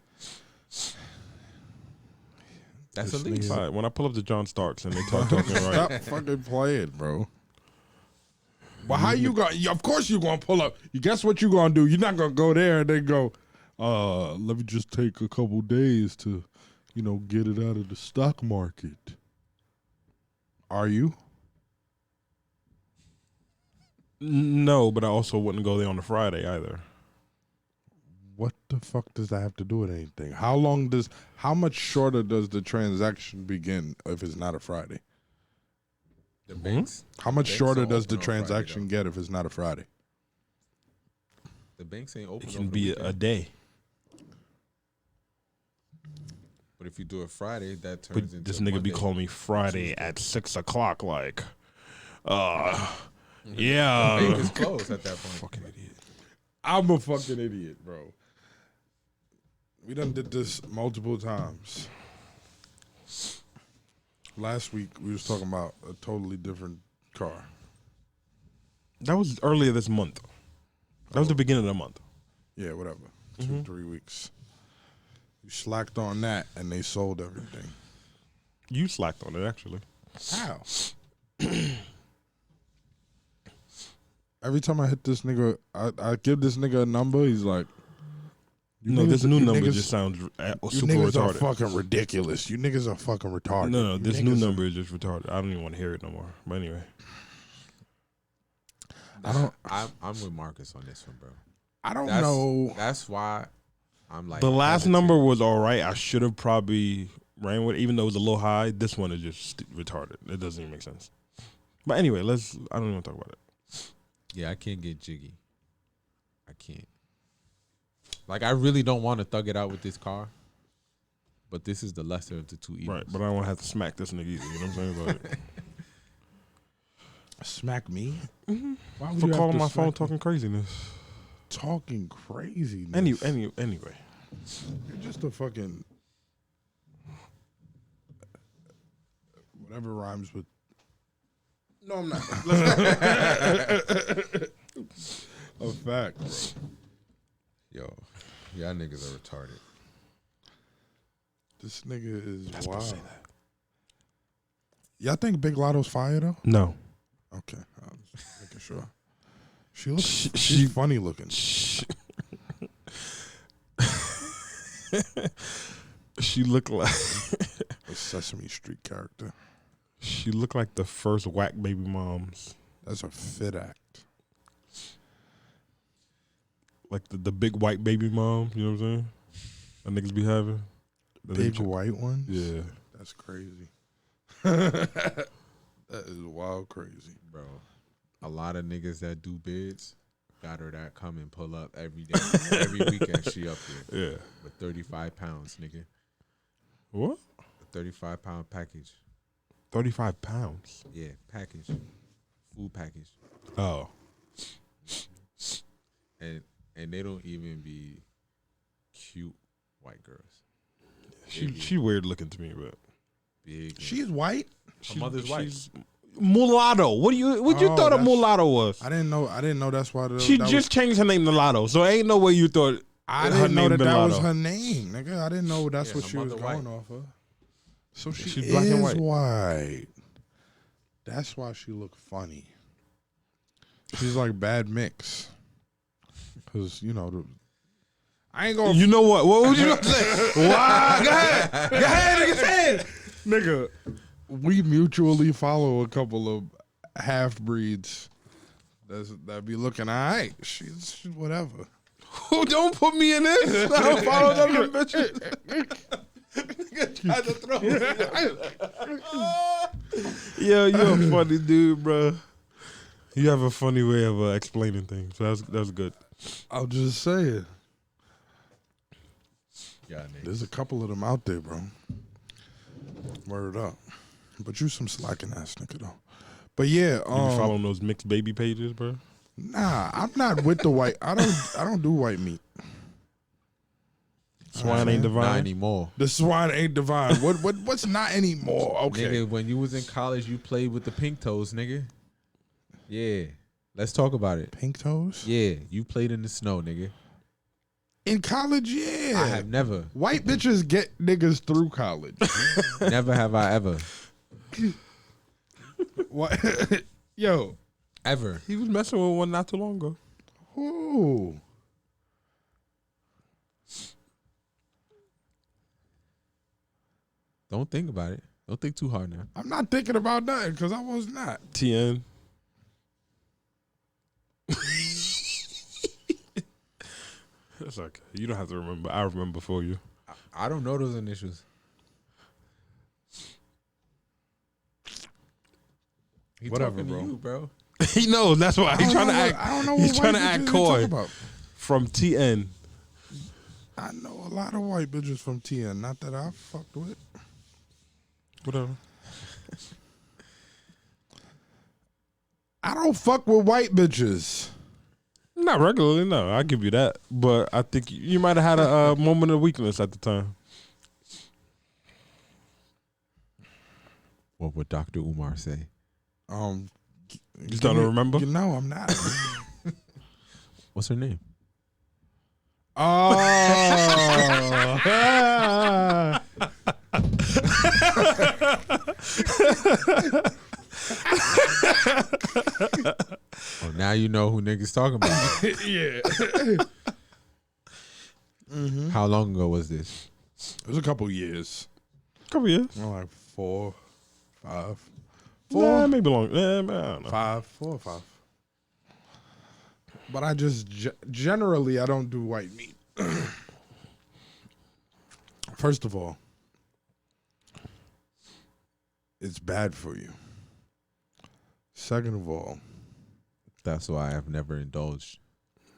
That's This a lease. nigga- All right, when I pull up to John Starks and they start talking right, Stop fucking playing, bro. Well, how you going? Of course you gonna pull up. You guess what you gonna do? You're not gonna go there and then go. Let me just take a couple days to, get it out of the stock market. Are you? no, but I also wouldn't go there on a Friday either. What the fuck does that have to do with anything? How much shorter does the transaction begin if it's not a Friday? The banks. How much Banks shorter don't does the open on Friday, transaction get if it's not a Friday? The banks ain't open. It over can the be weekend. a day. But if you do it Friday, that But turns into this nigga be Monday. calling me Friday Tuesday. at 6:00. Like, The yeah. bank is closed at that point. Fucking idiot. I'm a fucking idiot, bro. We done did this multiple times. Last week we was talking about a totally different car. That was earlier this month. That was the beginning of the month. Yeah, whatever. 2-3 weeks. You slacked on that and they sold everything. You slacked on it, actually. How? Every time I hit this nigga, I give this nigga a number. He's like, No, niggas- this new you number niggas- just sounds you super niggas are retarded. fucking ridiculous. You niggas are fucking retarded. No, You this new niggas- number is just retarded. I don't even want to hear it no more. But anyway, I'm with Marcus on this one, bro. I don't That's, know. That's why I'm like the last hesitant. number was all right. I should have probably ran with it, even though it was a little high. This one is just retarded. It doesn't even make sense. But anyway, I don't even want to talk about it. Yeah, I can't get jiggy. I can't. Like, I really don't want to thug it out with this car, but this is the lesser of the two evils. Right, but I don't want to have to smack this nigga either. You know what I'm saying? Like, Smack me? Why would for you have calling to my smack phone me? talking craziness. Talking crazy. Anyway, You're just a fucking whatever rhymes with. No, I'm not. A fact, bro. Yo, y'all niggas are retarded. This nigga is That's supposed to wild. say that. Y'all think Big Lotto's fire though? No. Okay, I was just making sure. She looks. She- She's funny looking. She looked like A Sesame Street character. she looked like the first whack baby moms, That's a fit act. like the big white baby moms. You know what I'm saying? That niggas be having. That they Big tr- white ones. Yeah. That's crazy. That is wild crazy. Bro, a lot of niggas that do bids got her that come and pull up every day. Every weekend she up there Yeah. with 35 pounds, nigga. What? A 35-pound package. 35 pounds. Yeah, package. Food package. Oh. And they don't even be cute white girls. She weird looking to me, but Big. She's white. Her mother's white. she's mulatto. What you Oh, thought a that's- mulatto was? I didn't know that's why. She that just changed her name to Latto, so ain't no way you thought I her didn't know name that been that was Latto. her name, nigga. I didn't know that's Yeah, what her she was mother going white. off of. So she She's is black and white. white. That's why she look funny. She's like bad mix. Cause you know I ain't gonna. You know what? What would you gonna say? Wow, go ahead, nigga, say it. Nigga, we mutually follow a couple of half breeds that be looking all right. She's whatever. Who don't put me in this? I don't follow them bitches. Nigga tried to throw me. Yo, you're a funny dude, bro. You have a funny way of explaining things. So that's good. I'll just say it. Yeah, nigga. There's a couple of them out there, bro. Word up. But you some slacking ass nigga though. But yeah, You be following those mixed baby pages, bro? nah, I'm not with the white. I don't do white meat. Swine ain't Not divine. anymore. The swine ain't divine. What's not anymore? Okay. Nigga, when you was in college, you played with the pink toes, nigga. Yeah. Let's talk about it. Pink toes? Yeah, you played in the snow, nigga. In college, yeah. I have never. White bitches get niggas through college. Never have I ever. What? Yo. Ever. He was messing with one not too long ago. Who? Don't think about it. Don't think too hard now. I'm not thinking about nothing because I was not. TN. That's okay. You don't have to remember. I remember for you. I don't know those initials. He Whatever, talking to bro. you, bro. He knows. That's why he's trying to act. I don't know He's what trying to white act bitches you coy. talking about. From TN. I know a lot of white bitches from TN. Not that I fucked with. Whatever. I don't fuck with white bitches. Not regularly, no. I'll give you that. But I think you might have had a moment of weakness at the time. What would Dr. Umar say? You starting to remember? No, I'm not. What's her name? Oh. Oh, now you know who niggas talking about. Yeah. How long ago was this? It was a couple years. Couple years. Like 4, 5. Nah, maybe long. I don't know. 4 or 5. But I just generally I don't do white meat. First of all, it's bad for you. Second of all, That's why I've never indulged.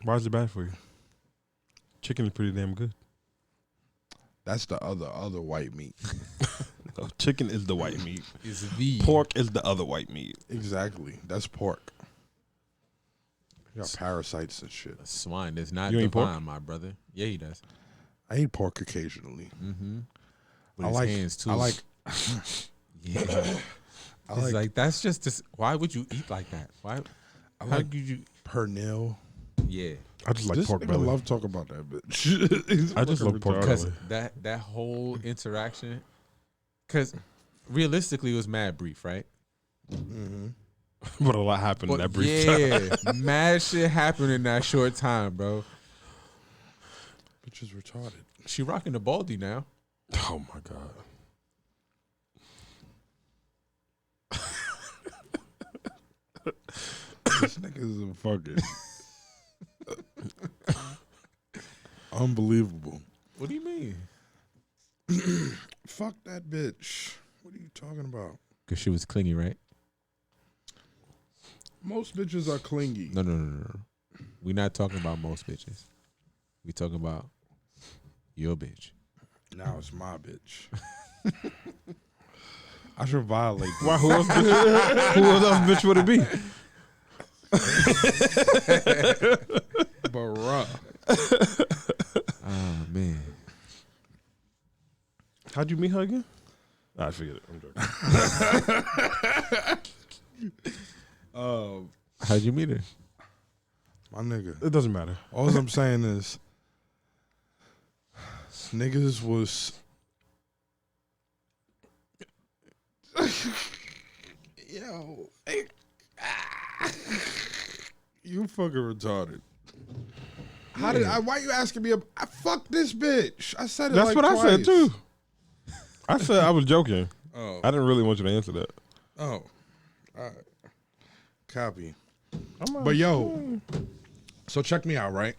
Why is it bad for you? Chicken is pretty damn good. that's the other white meat. No, chicken is the white meat. Is the Pork is the other white meat. Exactly. That's pork. You got parasites and shit. swine is not You ain't pork? divine, my brother. Yeah, he does. I eat pork occasionally. Mm-hmm. With I his like hands too. I like Yeah. I It's like like that's just this. Why would you eat like that? Why? I How like could you? pernil. Yeah. I just like This pork nigga belly. love talking about that bitch. He's I just fucking love pork retarded. Because belly. that whole interaction, because realistically it was mad brief, right? But a lot happened in But that brief time. yeah, mad shit happened in that short time, bro. Bitch is retarded. She rocking the baldy now. Oh my god. This nigga is a fucking unbelievable. What do you mean? Fuck that bitch. What are you talking about? Because she was clingy, right? Most bitches are clingy. No. We're not talking about most bitches. We talking about your bitch. Now it's my bitch. I should violate. Why? Who else bitch would it be? Bruh. Oh man. How'd you meet her again? I forget it. I'm joking. How'd you meet her? My nigga. It doesn't matter. All I'm saying is niggas was yo, hey, you fucking retarded. How did I? Why you asking me? I fuck this bitch. I said it. That's like what twice. I said too. I said I was joking. Oh, I didn't really want you to answer that. oh, all right. Copy. I'm But yo, so check me out, right?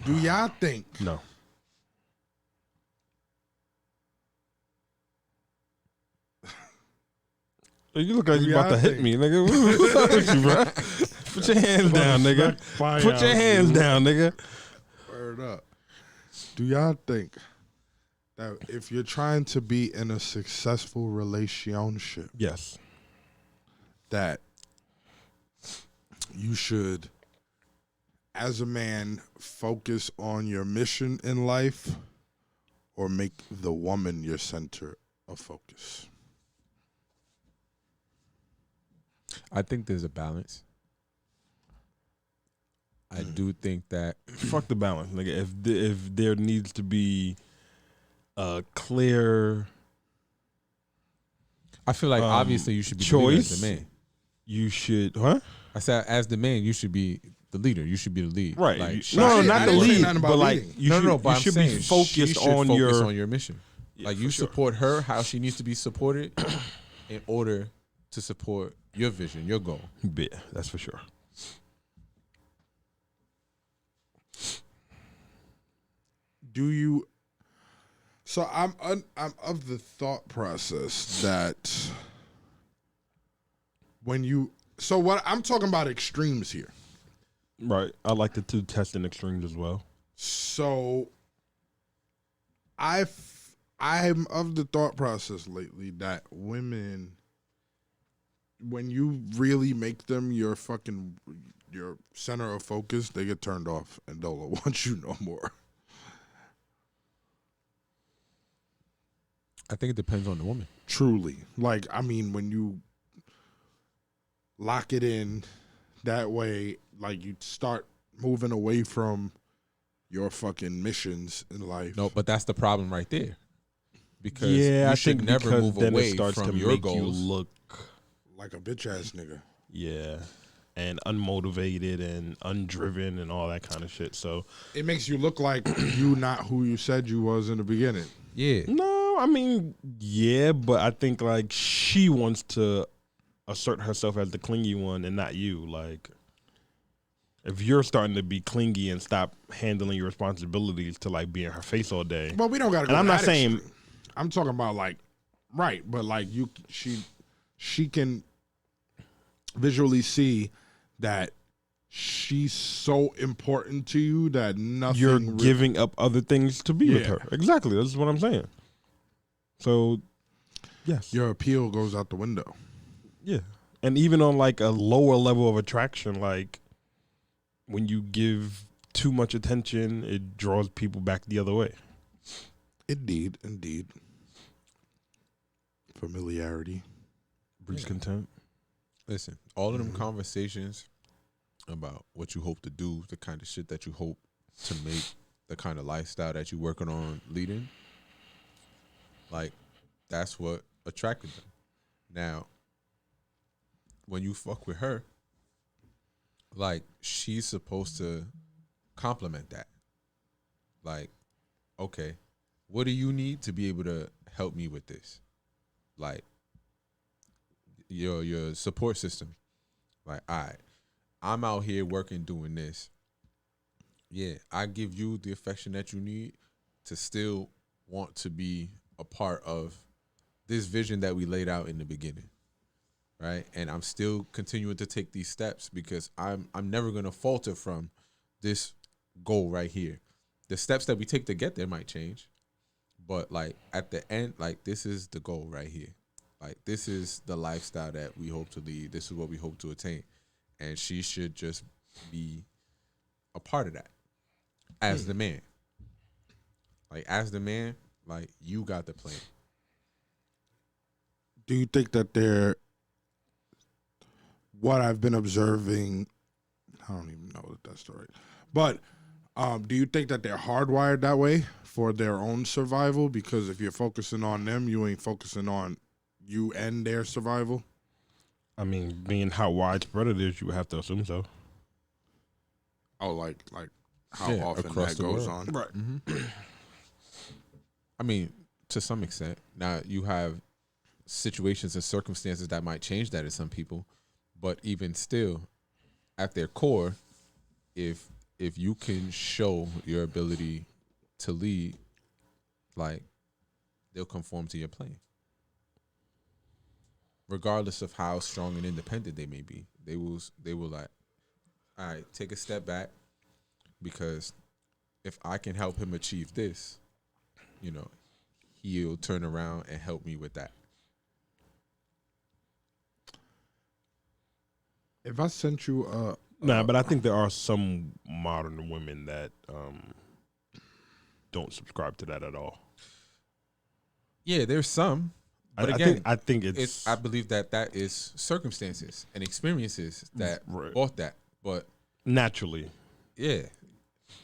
Do y'all think? no. You look like you about to hit me, nigga. What's up with you, bro? Put your hands down, nigga. Put your hands down, nigga. Word up. Do y'all think that if you're trying to be in a successful relationship, Yes. that you should, as a man, focus on your mission in life or make the woman your center of focus? I think there's a balance. I do think that Fuck the balance, nigga. If there needs to be a clear I feel like obviously you should be the leader choice, as the man. you should, huh? I said as the man, you should be the leader. You should be the lead. Right. Like, No, I not the didn't say lead, nothing about but like leading. you but I'm should saying be focused she should on focus your mission. Yeah, Like for you sure. support her how she needs to be supported in order to support your vision, your goal. Yeah, that's for sure. Do you? So I'm of the thought process that when you, so what I'm talking about extremes here. Right. I like the two testing extremes as well. So I'm of the thought process lately that women, when you really make them your center of focus, they get turned off and don't want you no more. I think it depends on the woman. Truly. Like, I mean, when you lock it in that way, like you start moving away from your fucking missions in life. No, but that's the problem right there. Because Yeah, you I should think never because move then away it starts from to your make goals. you look, Like a bitch ass nigga. yeah, and unmotivated and undriven and all that kind of shit. So It makes you look like you not who you said you was in the beginning. Yeah. no, I mean, yeah, but I think like she wants to assert herself as the clingy one and not you. Like, if you're starting to be clingy and stop handling your responsibilities to like be in her face all day. Well, we don't gotta go. And I'm to not that saying- extreme. I'm talking about like, right, but like she can visually see that she's so important to you that nothing. You're giving up other things to be with Yeah. her. Exactly. That's what I'm saying. So, yes. your appeal goes out the window. Yeah. And even on like a lower level of attraction, like when you give too much attention, it draws people back the other way. Indeed. Familiarity. Breeds contempt. Listen, all of them conversations about what you hope to do, the kind of shit that you hope to make, the kind of lifestyle that you're working on leading, like, that's what attracted them. Now, when you fuck with her, like, she's supposed to complement that. Like, okay, what do you need to be able to help me with this? Like, your support system. Like, all right, I'm out here working doing this. Yeah, I give you the affection that you need to still want to be a part of this vision that we laid out in the beginning, right? And I'm still continuing to take these steps because I'm never gonna falter from this goal right here. The steps that we take to get there might change, but like at the end, like this is the goal right here. Like this is the lifestyle that we hope to lead. This is what we hope to attain, and she should just be a part of that as the man. Like as the man, like you got the plan. Do you think that what I've been observing, I don't even know that that's the right, but do you think that they're hardwired that way for their own survival? Because if you're focusing on them, you ain't focusing on you and their survival. I mean, being how widespread it is, you would have to assume so. Oh, like how often across that the goes world. on. Right. Mm-hmm. I mean, to some extent. Now you have situations and circumstances that might change that in some people, but even still, at their core, if you can show your ability to lead, like they'll conform to your plan, regardless of how strong and independent they may be. They will like, all right, take a step back, because if I can help him achieve this, you know, he'll turn around and help me with that. If I sent you But I think there are some modern women that don't subscribe to that at all. Yeah, there's some, but again, I think it's I believe that is circumstances and experiences that brought that. But naturally, yeah,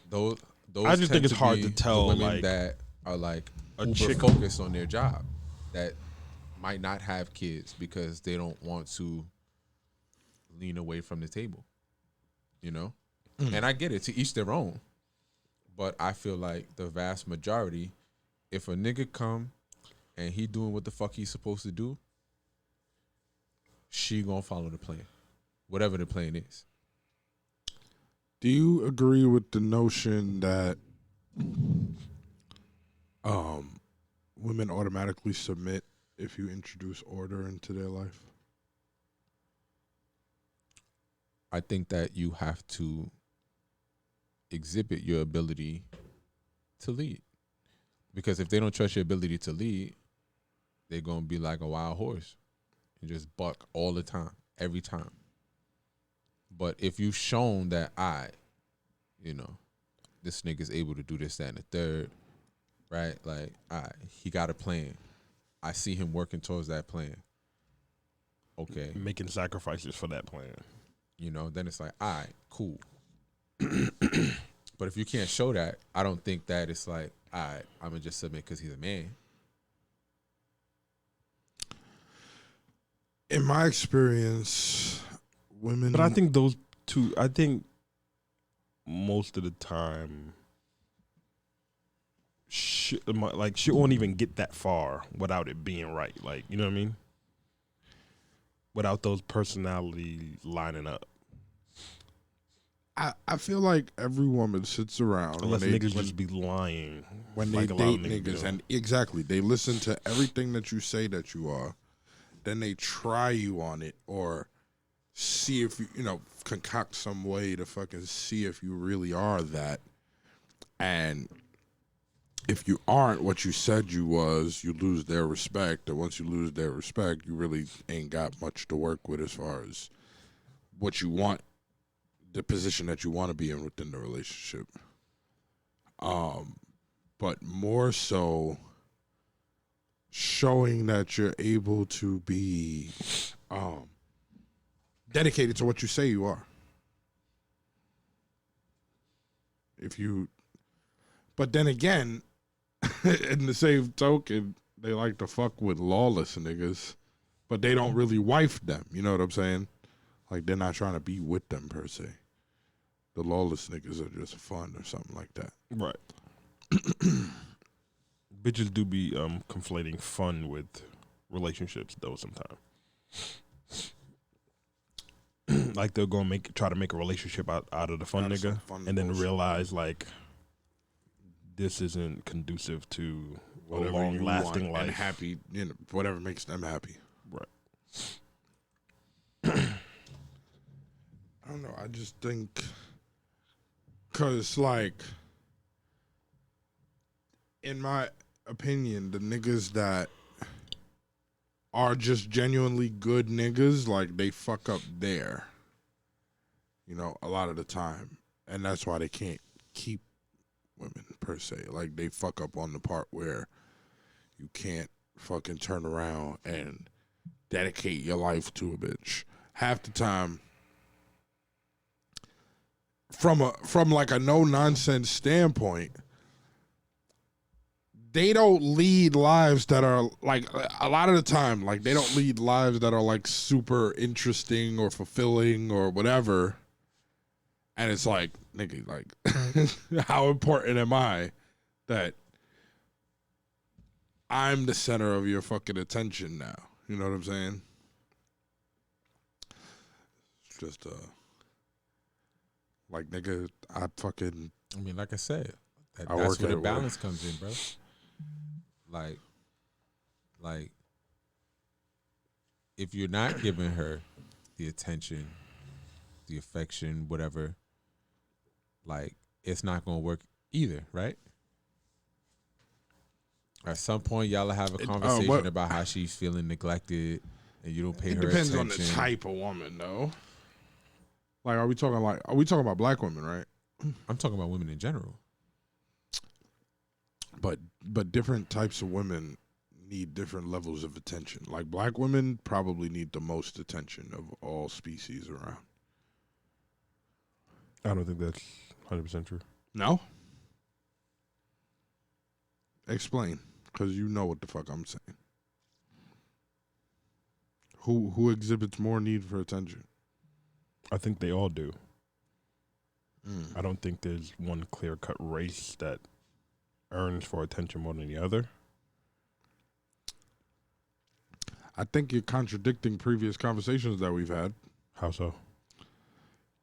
those I just think tend it's to hard be to tell, the women like, that are like a uber chick focused on their job, that might not have kids because they don't want to lean away from the table, you know. And I get it, to each their own, but I feel like the vast majority, if a nigga come and he doing what the fuck he's supposed to do, she gonna follow the plan, whatever the plan is. Do you agree with the notion that women automatically submit if you introduce order into their life? I think that you have to exhibit your ability to lead, because if they don't trust your ability to lead, they're gonna be like a wild horse and just buck all the time, every time. But if you've shown that this nigga's able to do this, that, and the third, right? Like, he got a plan. I see him working towards that plan. Okay. making sacrifices for that plan. Then it's like, all right, cool. But if you can't show that, I don't think that it's like, all right, I'm going to just submit because he's a man. In my experience, women... But I think those two, most of the time, she won't even get that far without it being right. Like, you know what I mean? Without those personalities lining up. I feel like every woman sits around Unless niggas just be lying. When like they a lot of date niggas, do. and exactly, they listen to everything that you say that you are, then they try you on it, or see if you concoct some way to fucking see if you really are that. And if you aren't what you said you was, you lose their respect. And once you lose their respect, you really ain't got much to work with as far as what you want the position that you want to be in within the relationship. But more so showing that you're able to be dedicated to what you say you are. But then again, in the same token, they like to fuck with lawless niggas, but they don't really wife them. You know what I'm saying? Like, they're not trying to be with them per se. The lawless niggas are just fun or something like that. Right. Bitches do be conflating fun with relationships though sometimes. Like they'll go try to make a relationship out of the fun nigga, and then realize like this isn't conducive to a long lasting life and happy, whatever makes them happy. Right. I don't know. I just think, cause like, in my opinion, the niggas that are just genuinely good niggas, like they fuck up there, a lot of the time, and that's why they can't keep women per se. Like they fuck up on the part where you can't fucking turn around and dedicate your life to a bitch. Half the time, from like a no nonsense standpoint, they don't lead lives that are like, a lot of the time, like they don't lead lives that are like super interesting or fulfilling or whatever. And it's like, nigga, like how important am I that I'm the center of your fucking attention now? You know what I'm saying? It's just like, nigga, I mean, like I said, that's work where the at balance comes in, bro. Like, if you're not giving her the attention, the affection, whatever, like, it's not gonna work either, right? At some point, y'all have a conversation about how she's feeling neglected, and you don't pay her attention. It depends on the type of woman, though. Like, are we talking about black women, right? I'm talking about women in general. But different types of women need different levels of attention. Like, black women probably need the most attention of all species around. I don't think that's 100% true. No? Explain, because you know what the fuck I'm saying. Who exhibits more need for attention? I think they all do. I don't think there's one clear-cut race that earns for attention more than the other. I think you're contradicting previous conversations that we've had. How so?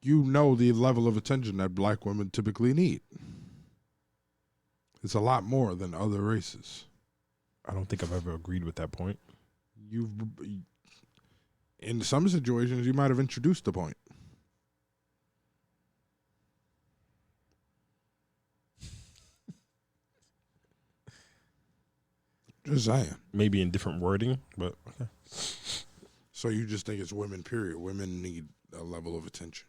You know the level of attention that black women typically need. It's a lot more than other races. I don't think I've ever agreed with that point. In some situations, you might have introduced the point. Just saying. Maybe in different wording, but okay. So you just think it's women, period. Women need a level of attention.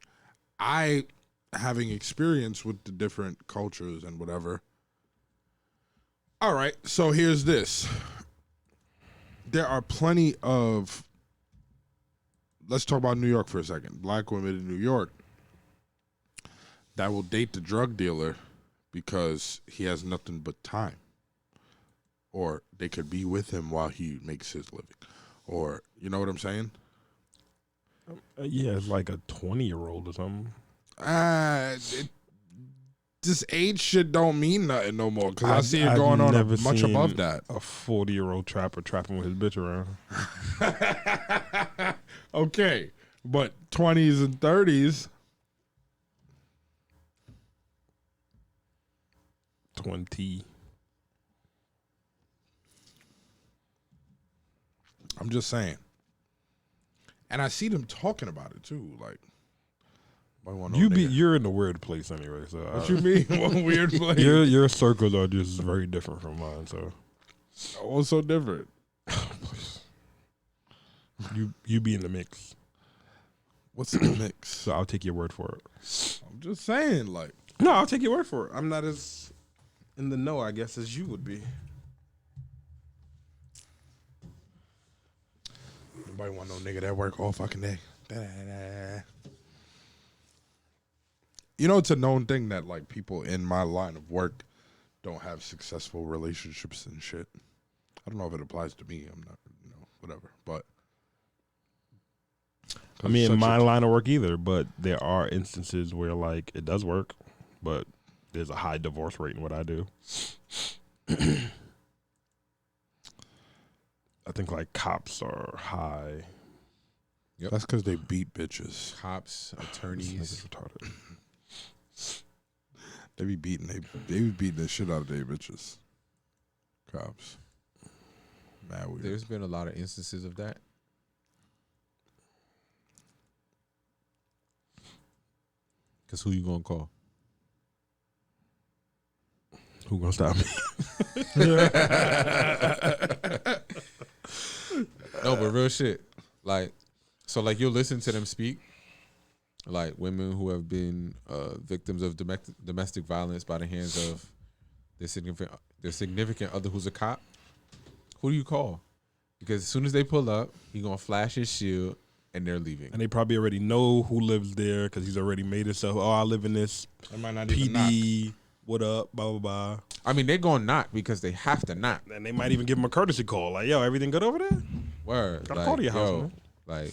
I, having experience with the different cultures and whatever. All right, so here's this. There are plenty of, let's talk about New York for a second. Black women in New York that will date the drug dealer because he has nothing but time. Or they could be with him while he makes his living. Or, you know what I'm saying? Yeah, it's like a 20-year-old or something. This age shit don't mean nothing no more. Because I see it going on much above that. A 40-year-old trapper trapping with his bitch around. Okay, but 20s and 30s. 20. I'm just saying. And I see them talking about it too. Like, you're in a weird place anyway. So what you mean? What weird place? Your circles are just very different from mine. So what's so different? you be in the mix. What's the mix? So I'll take your word for it. I'm just saying, like, No, I'll take your word for it. I'm not as in the know, I guess, as you would be. nobody want no nigga that work all fucking day. Da-da-da. You know, it's a known thing that like people in my line of work don't have successful relationships and shit. I don't know if it applies to me. I'm not, whatever. But I mean, in my line of work either, but there are instances where like it does work, but there's a high divorce rate in what I do. I think like cops are high. Yep. That's because they beat bitches. Cops, This attorneys. nigga's retarded. They be beating the shit out of their bitches. Cops. Mad weird. There's been a lot of instances of that. Cause who you gonna call? Who gonna stop me? No, but real shit. Like, so like you'll listen to them speak, like women who have been victims of domestic violence by the hands of their significant other who's a cop. Who do you call? Because as soon as they pull up, he gonna flash his shield and they're leaving. And they probably already know who lives there because he's already made it so. Oh, I live in this I might not even knock. PD. What up? Blah blah blah. I mean, they're gonna knock because they have to knock. And they might even give him a courtesy call. Like, yo, everything good over there? Word. Gotta call to your house, man. Like,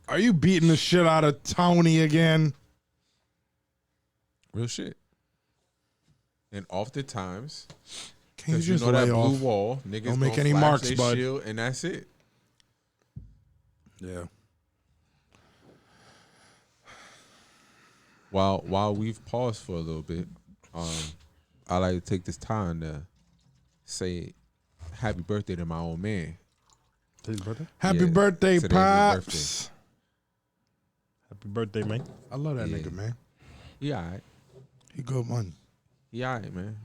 Are you beating the shit out of Tony again? real shit. And oftentimes, Can you because you just know that lay blue off? wall, niggas Don't make gonna any flash marks, their bud. shield, and that's it. Yeah. While we've paused for a little bit, I like to take this time to say happy birthday to my old man. Today's birthday? Happy Yeah, birthday, today's his Pops. Happy birthday, man. I love that Yeah. nigga, man. He alright. He good money. He alright, man.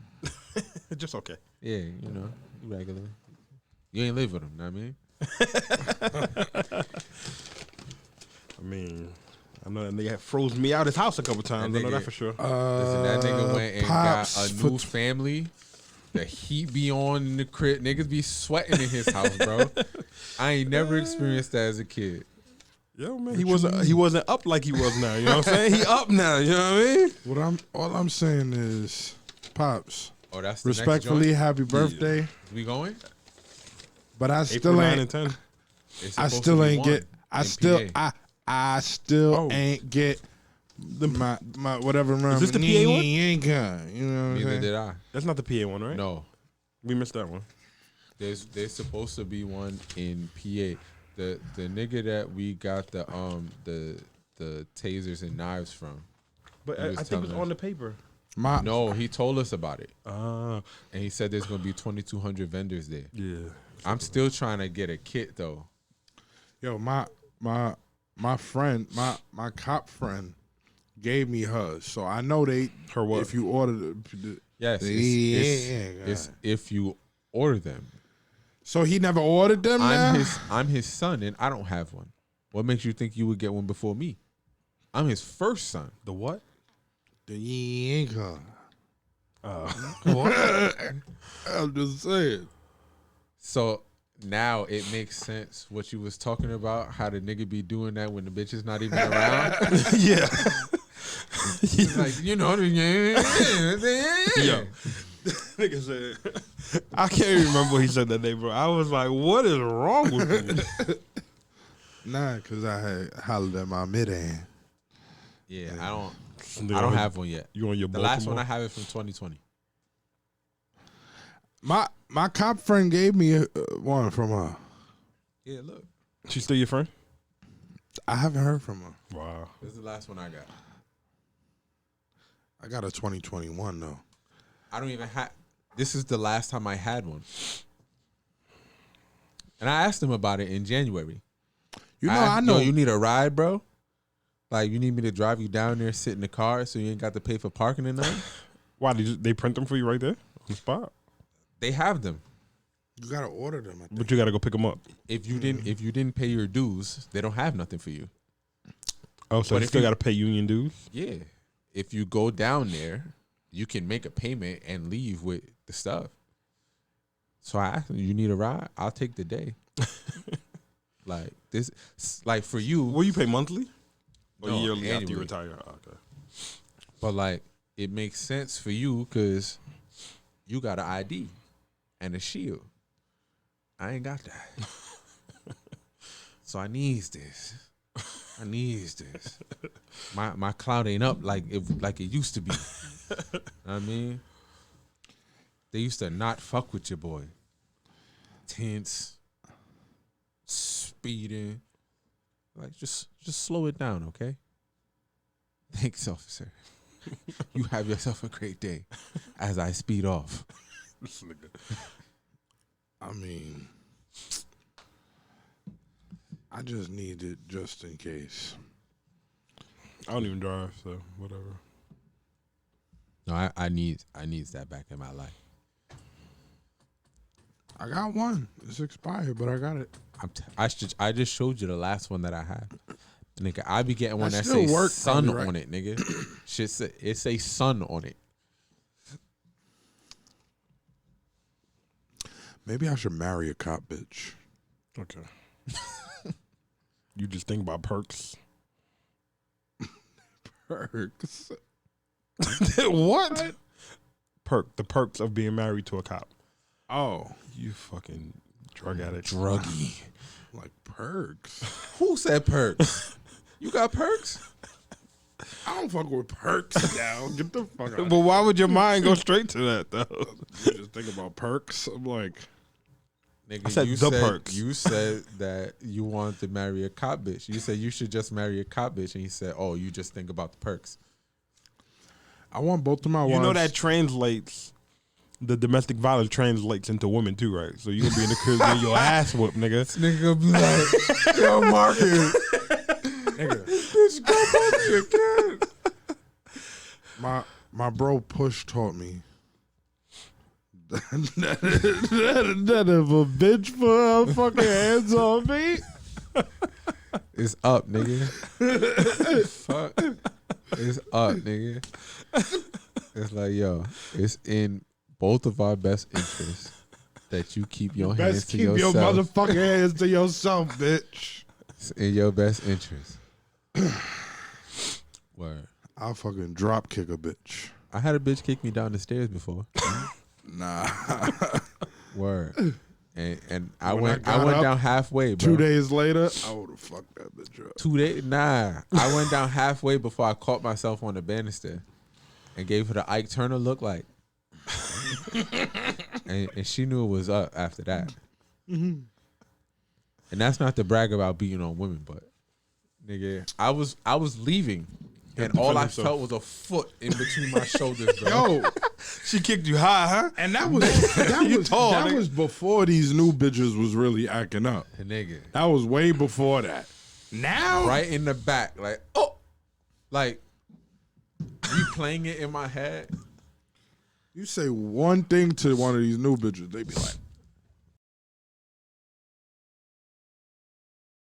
Just okay. Yeah, you know, he regular. You ain't live with him, know what I mean? I mean, I know that nigga froze me out his house a couple times. I know that for sure. Listen, that nigga went and Pops got a for new family. The heat be on in the crib. Niggas be sweating in his house, bro. I ain't never experienced that as a kid. Yo, man, he wasn't up like he was now. You know what I'm saying? He up now. You know what I mean? All I'm saying is, Pops, Oh, that's the respectfully, next happy birthday. joint? We going? But I April still 9 and ain't. 10. It's I supposed still to be ain't one get. I still Oh. ain't get my whatever. Is this the PA one? You ain't got. You know what I'm Neither saying? did I. That's not the PA one, right? No. We missed that one. There's supposed to be one in PA. The nigga that we got the tasers and knives from. But He was I think it was telling on us. the paper. No, he told us about it. Ah, And he said there's gonna be 2,200 vendors there. yeah. I'm still trying to get a kit though. Yo, my friend, my cop friend, gave me hers, so I know they. Her what? If you order Yes, Yeah, it's if you order them. so he never ordered them. now? I'm his son and I don't have one. What makes you think you would get one before me? I'm his first son. The what? The yanka. What? I'm just saying. So now it makes sense what you was talking about, how the nigga be doing that when the bitch is not even around. Yeah. He's like, you know, Yo. Nigga said, I can't even remember what he said that day, bro. I was like, what is wrong with you? Nah, cause I had hollered at my mid hand. yeah, I don't have one yet. You on your The last one Baltimore? I have is from 2020. My cop friend gave me one from her. Yeah, look. She still your friend? I haven't heard from her. Wow. This is the last one I got. I got a 2021 though. I don't even have. This is the last time I had one. And I asked him about it in January. You know, I know. Yo, you need a ride, bro? Like, you need me to drive you down there, sit in the car so you ain't got to pay for parking and nothing? Why did they print them for you right there on the spot? They have them. You gotta order them. I think. But you got to go pick them up. If you didn't pay your dues, they don't have nothing for you. Oh, so But you if still you- got to pay union dues? Yeah. If you go down there, you can make a payment and leave with the stuff. So I asked him, you need a ride? I'll take the day. Like this, like for you, Will you pay monthly? Or No, yearly after annually. you retire? Oh, okay. but like it makes sense for you because you got an ID and a shield. I ain't got that. So I needs this. I needs this. My cloud ain't up like it used to be. Know what I mean? They used to not fuck with your boy. Tense, speeding. Like just slow it down, okay? Thanks, officer. You have yourself a great day as I speed off. This nigga. I mean, I just need it just in case. I don't even drive, so whatever. No, I need that back in my life. I got one. It's expired, but I got it. I just showed you the last one that I had. Nigga, I be getting one that still say work, sun probably, right? on it, nigga. Shit say, it say sun on it. Maybe I should marry a cop bitch. Okay. You just think about perks. Perks. What? The perks of being married to a cop. Oh, You fucking drug addict. Druggy. like perks. Who said perks? You got perks? I don't fuck with perks now. Get the fuck out. But why would your mind go straight to that though? You just think about perks. I'm like, Nigga, I said the perks. You said that you wanted to marry a cop bitch. You said you should just marry a cop bitch, and he said, "Oh, you just think about the perks." I want both of my wives. You know that translates. The domestic violence translates into women too, right? So you gonna be in the crib getting your ass whooped, nigga. Nigga gonna be like, "Yo, Marcus, nigga. bitch, go fuck your kid." My bro Push taught me that if a bitch put her fucking hands on me, It's up, nigga. Fuck. It's up, nigga. It's like, yo, it's in both of our best interests that you keep your hands best to keep your yourself. motherfucking hands to yourself, bitch. It's in your best interest. Word. I'll fucking drop kick a bitch. I had a bitch kick me down the stairs before. Nah. Word. And I When went I got up down halfway, bro. 2 days later, I would have fucked that bitch up. 2 days? Nah. I went down halfway before I caught myself on the banister and gave her the Ike Turner look like. and she knew it was up after that. Mm-hmm. And that's not to brag about beating on women, but nigga, I was leaving. And all I felt was a foot in between my shoulders, bro. Yo, She kicked you high, huh? and that was before these new bitches was really acting up. Nigga. That was way before that. Now, Right in the back, like, oh, like replaying it in my head. you say one thing to one of these new bitches, they be like,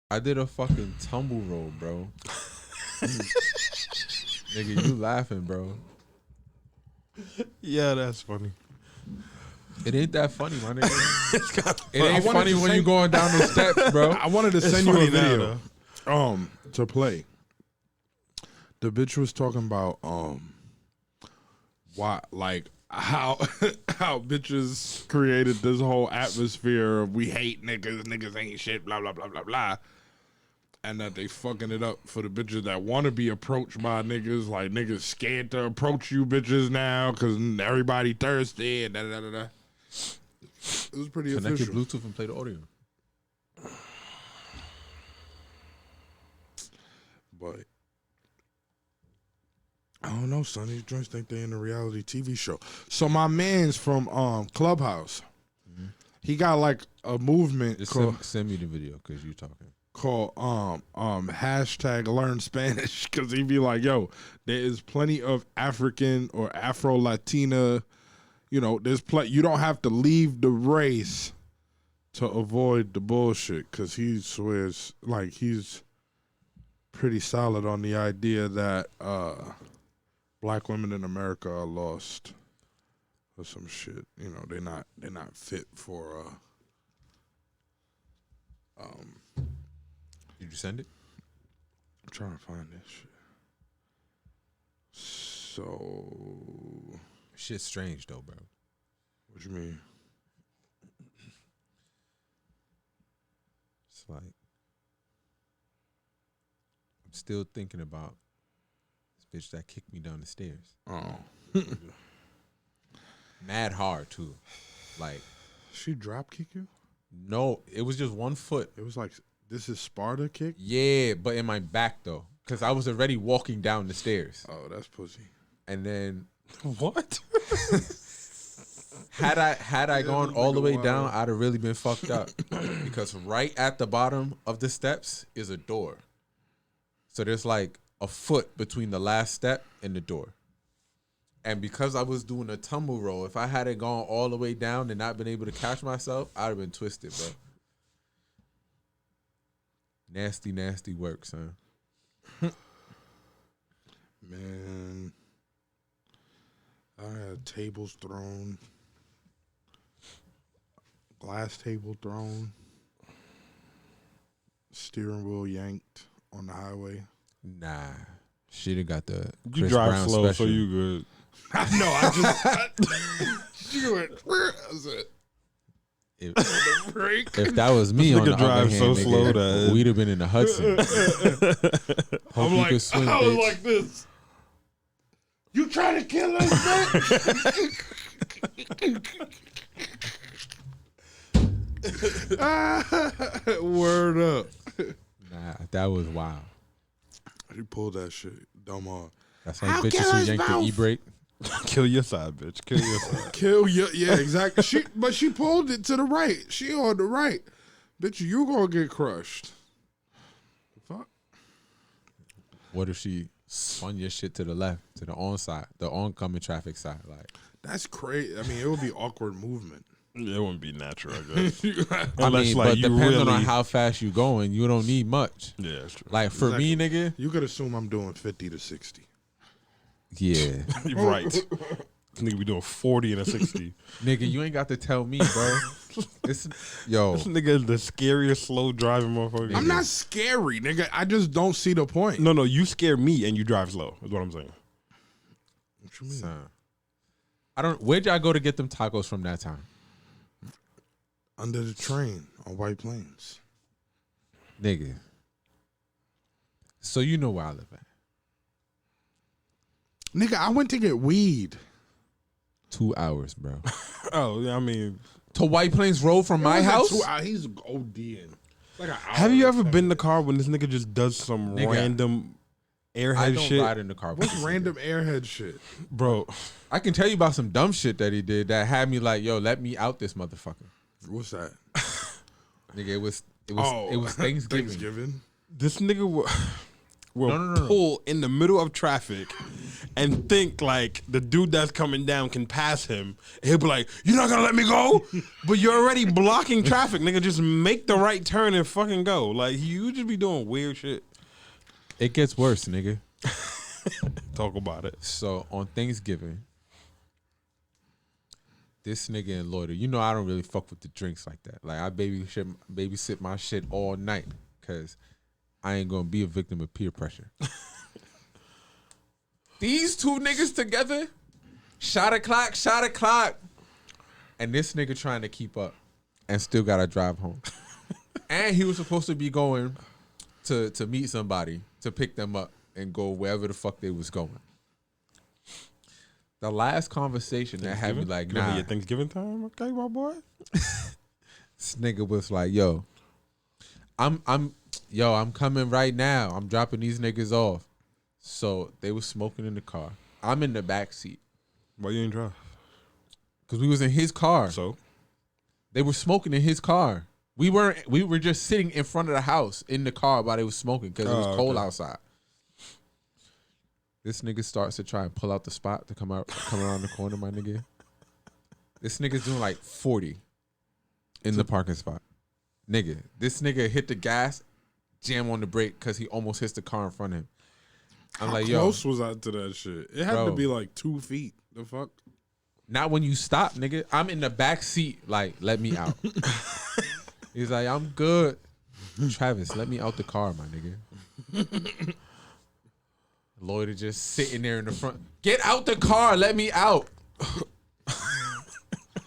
I did a fucking tumble roll, bro. Nigga, you laughing, bro. Yeah, that's funny. It ain't that funny, my nigga. It I ain't wanted funny to when say- you going down the steps, bro. I wanted to It's send you a funny now, video to play. The bitch was talking about why, like, how how bitches created this whole atmosphere of we hate niggas ain't shit, blah blah blah blah blah, and that they fucking it up for the bitches that want to be approached by niggas, like niggas scared to approach you bitches now because everybody thirsty and da da da da. It was pretty Connect your official. Bluetooth and play the audio. But I don't know, son. These joints think they in a reality TV show. So my man's from Clubhouse. He got like a movement Just called send me the video because you talking. hashtag learn Spanish, because he be like, yo, there is plenty of African or Afro Latina, you know, you don't have to leave the race to avoid the bullshit, because he swears like he's pretty solid on the idea that black women in America are lost or some shit. You know, they're not fit for. Did you send it? I'm trying to find this shit. So, Shit's strange though, bro. what you mean? It's like I'm still thinking about this bitch that kicked me down the stairs. Oh, Mad hard too. Like, she drop kick you? no, it was just 1 foot. It was like, this is Sparta kick? Yeah, but in my back though, because I was already walking down the stairs, Oh, that's pussy. and then What? had I gone this all the nigga way wild. down, I'd have really been fucked up. Because right at the bottom of the steps is a door, so there's like a foot between the last step and the door. And because I was doing a tumble roll, if I hadn't gone all the way down and not been able to catch myself, I'd have been twisted, bro. Nasty, nasty work, son. Man, I had tables thrown, glass table thrown, steering wheel yanked on the highway. Nah. She'd have got the You Chris drive Brown slow, special. so you good. I know. She went. That's it. If, Break. if that was me This on the nigga other drives hand, so nigga, slow that- we'd have been in the Hudson. Hope you could swim, I was bitch. like this. You trying to kill us, bitch? Word up. Nah, that was wild. He pulled that shit. Dumb hard. That's like I'll bitches kill who his yank the mouth. e-brake. Kill your side, bitch. Kill your side. Kill you. Yeah, exactly. But she pulled it to the right. She on the right. Bitch, you gonna get crushed. Fuck. What if she spun your shit to the left, to the the oncoming traffic side? Like, That's crazy. I mean, it would be awkward movement. It wouldn't be natural, I guess. I Unless, mean, like, but you depending really... on how fast you going, you don't need much. Yeah, that's true. Like for me, nigga. You could assume I'm doing 50 to 60. Yeah, You're right. This nigga be doing 40 and a 60. nigga, you ain't got to tell me, bro. Yo, This nigga is the scariest slow driving motherfucker. I'm not scary, nigga. I just don't see the point. No, you scare me and you drive slow. Is what I'm saying. What you mean? son. I don't. Where'd y'all go to get them tacos from that time, Under the train on White Plains. nigga? So you know where I live at. Nigga, I went to get weed. 2 hours, bro. Oh, yeah, I mean, To White Plains Road from my house. He's ODing. Like an hour have you ever and been in the 10 car when this nigga just does some Nigga, random I airhead don't shit? ride in the car. with What's this nigga. random airhead shit? Bro, I can tell you about some dumb shit that he did that had me like, yo, let me out this motherfucker. What's that? Nigga, it was Thanksgiving. Thanksgiving. this nigga will No. pull in the middle of traffic and think like the dude that's coming down can pass him. He'll be like, "You're not gonna let me go," but you're already blocking traffic, nigga. Just make the right turn and fucking go. Like you just be doing weird shit. It gets worse, nigga. Talk about it. So on Thanksgiving, this nigga and Loiter, you know I don't really fuck with the drinks like that. Like I babysit my shit all night because I ain't gonna be a victim of peer pressure. These two niggas together, shot o'clock, and this nigga trying to keep up and still gotta drive home. And he was supposed to be going to meet somebody to pick them up and go wherever the fuck they was going. The last conversation that had me like, Gonna be nah, your Thanksgiving time, okay, my boy. this nigga was like, yo, I'm coming right now. I'm dropping these niggas off. So they was smoking in the car. I'm in the back seat Why you ain't drive? because we was in his car. So They were smoking in his car. We were just sitting in front of the house in the car while they was smoking because it was cold okay. outside. This nigga starts to try and pull out the spot to come around the corner, my nigga. This nigga's doing like 40 in the parking spot. Nigga, this nigga hit the gas, jam on the brake because he almost hits the car in front of him. I'm How like, yo, close was I to that shit? It had to Bro. be like 2 feet. The fuck? not when you stop, nigga. I'm in the back seat, like, let me out. He's like, I'm good. Travis, let me out the car, my nigga. Lloyd is just sitting there in the front. Get out the car, let me out.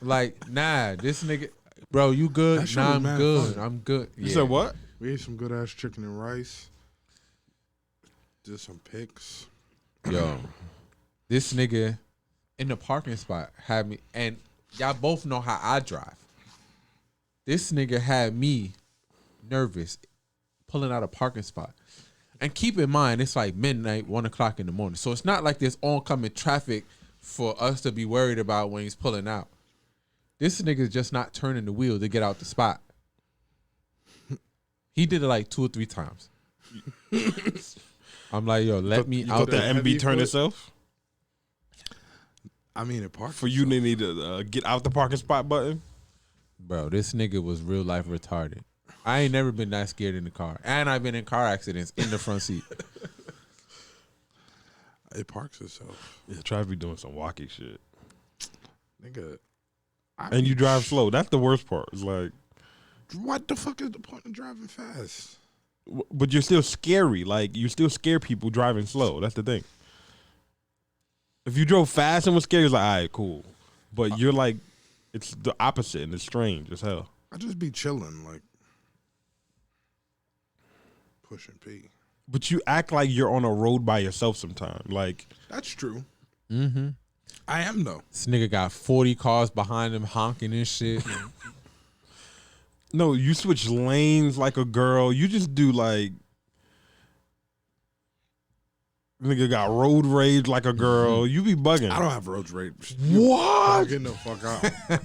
Like, nah, this nigga, bro, you That good? shit Nah, was I'm mad good. fun. I'm good. You said what? We ate some good ass chicken and rice. Did some pics. Yo, this nigga in the parking spot had me, and y'all both know how I drive. This nigga had me nervous pulling out a parking spot. And keep in mind, it's like midnight, 1 o'clock in the morning. So it's not like there's oncoming traffic for us to be worried about when he's pulling out. This nigga's just not turning the wheel to get out the spot. He did it like 2 or 3 times. I'm like, yo, let me You out thought the the heavy MB turn foot? itself? I mean, it parked For you, they need to get out the parking spot button. Bro, this nigga was real life retarded. I ain't never been that scared in the car. And I've been in car accidents in the front seat. It parks itself, Yeah, try to be doing some walkie shit. nigga. And you drive slow. That's the worst part. It's like, What the fuck is the point of driving fast? but you're still scary. Like, you still scare people driving slow. That's the thing. If you drove fast and was scary, it's like, all right, cool. But you're like, it's the opposite, and it's strange as hell. I just be chilling, like pushing P. But you act like you're on a road by yourself sometimes. Like, That's true. Mm-hmm. I am though. This nigga got 40 cars behind him honking and shit. no, you switch lanes like a girl. You just do like, nigga got road rage like a girl. You be bugging. I don't have road rage. What? Getting the fuck out.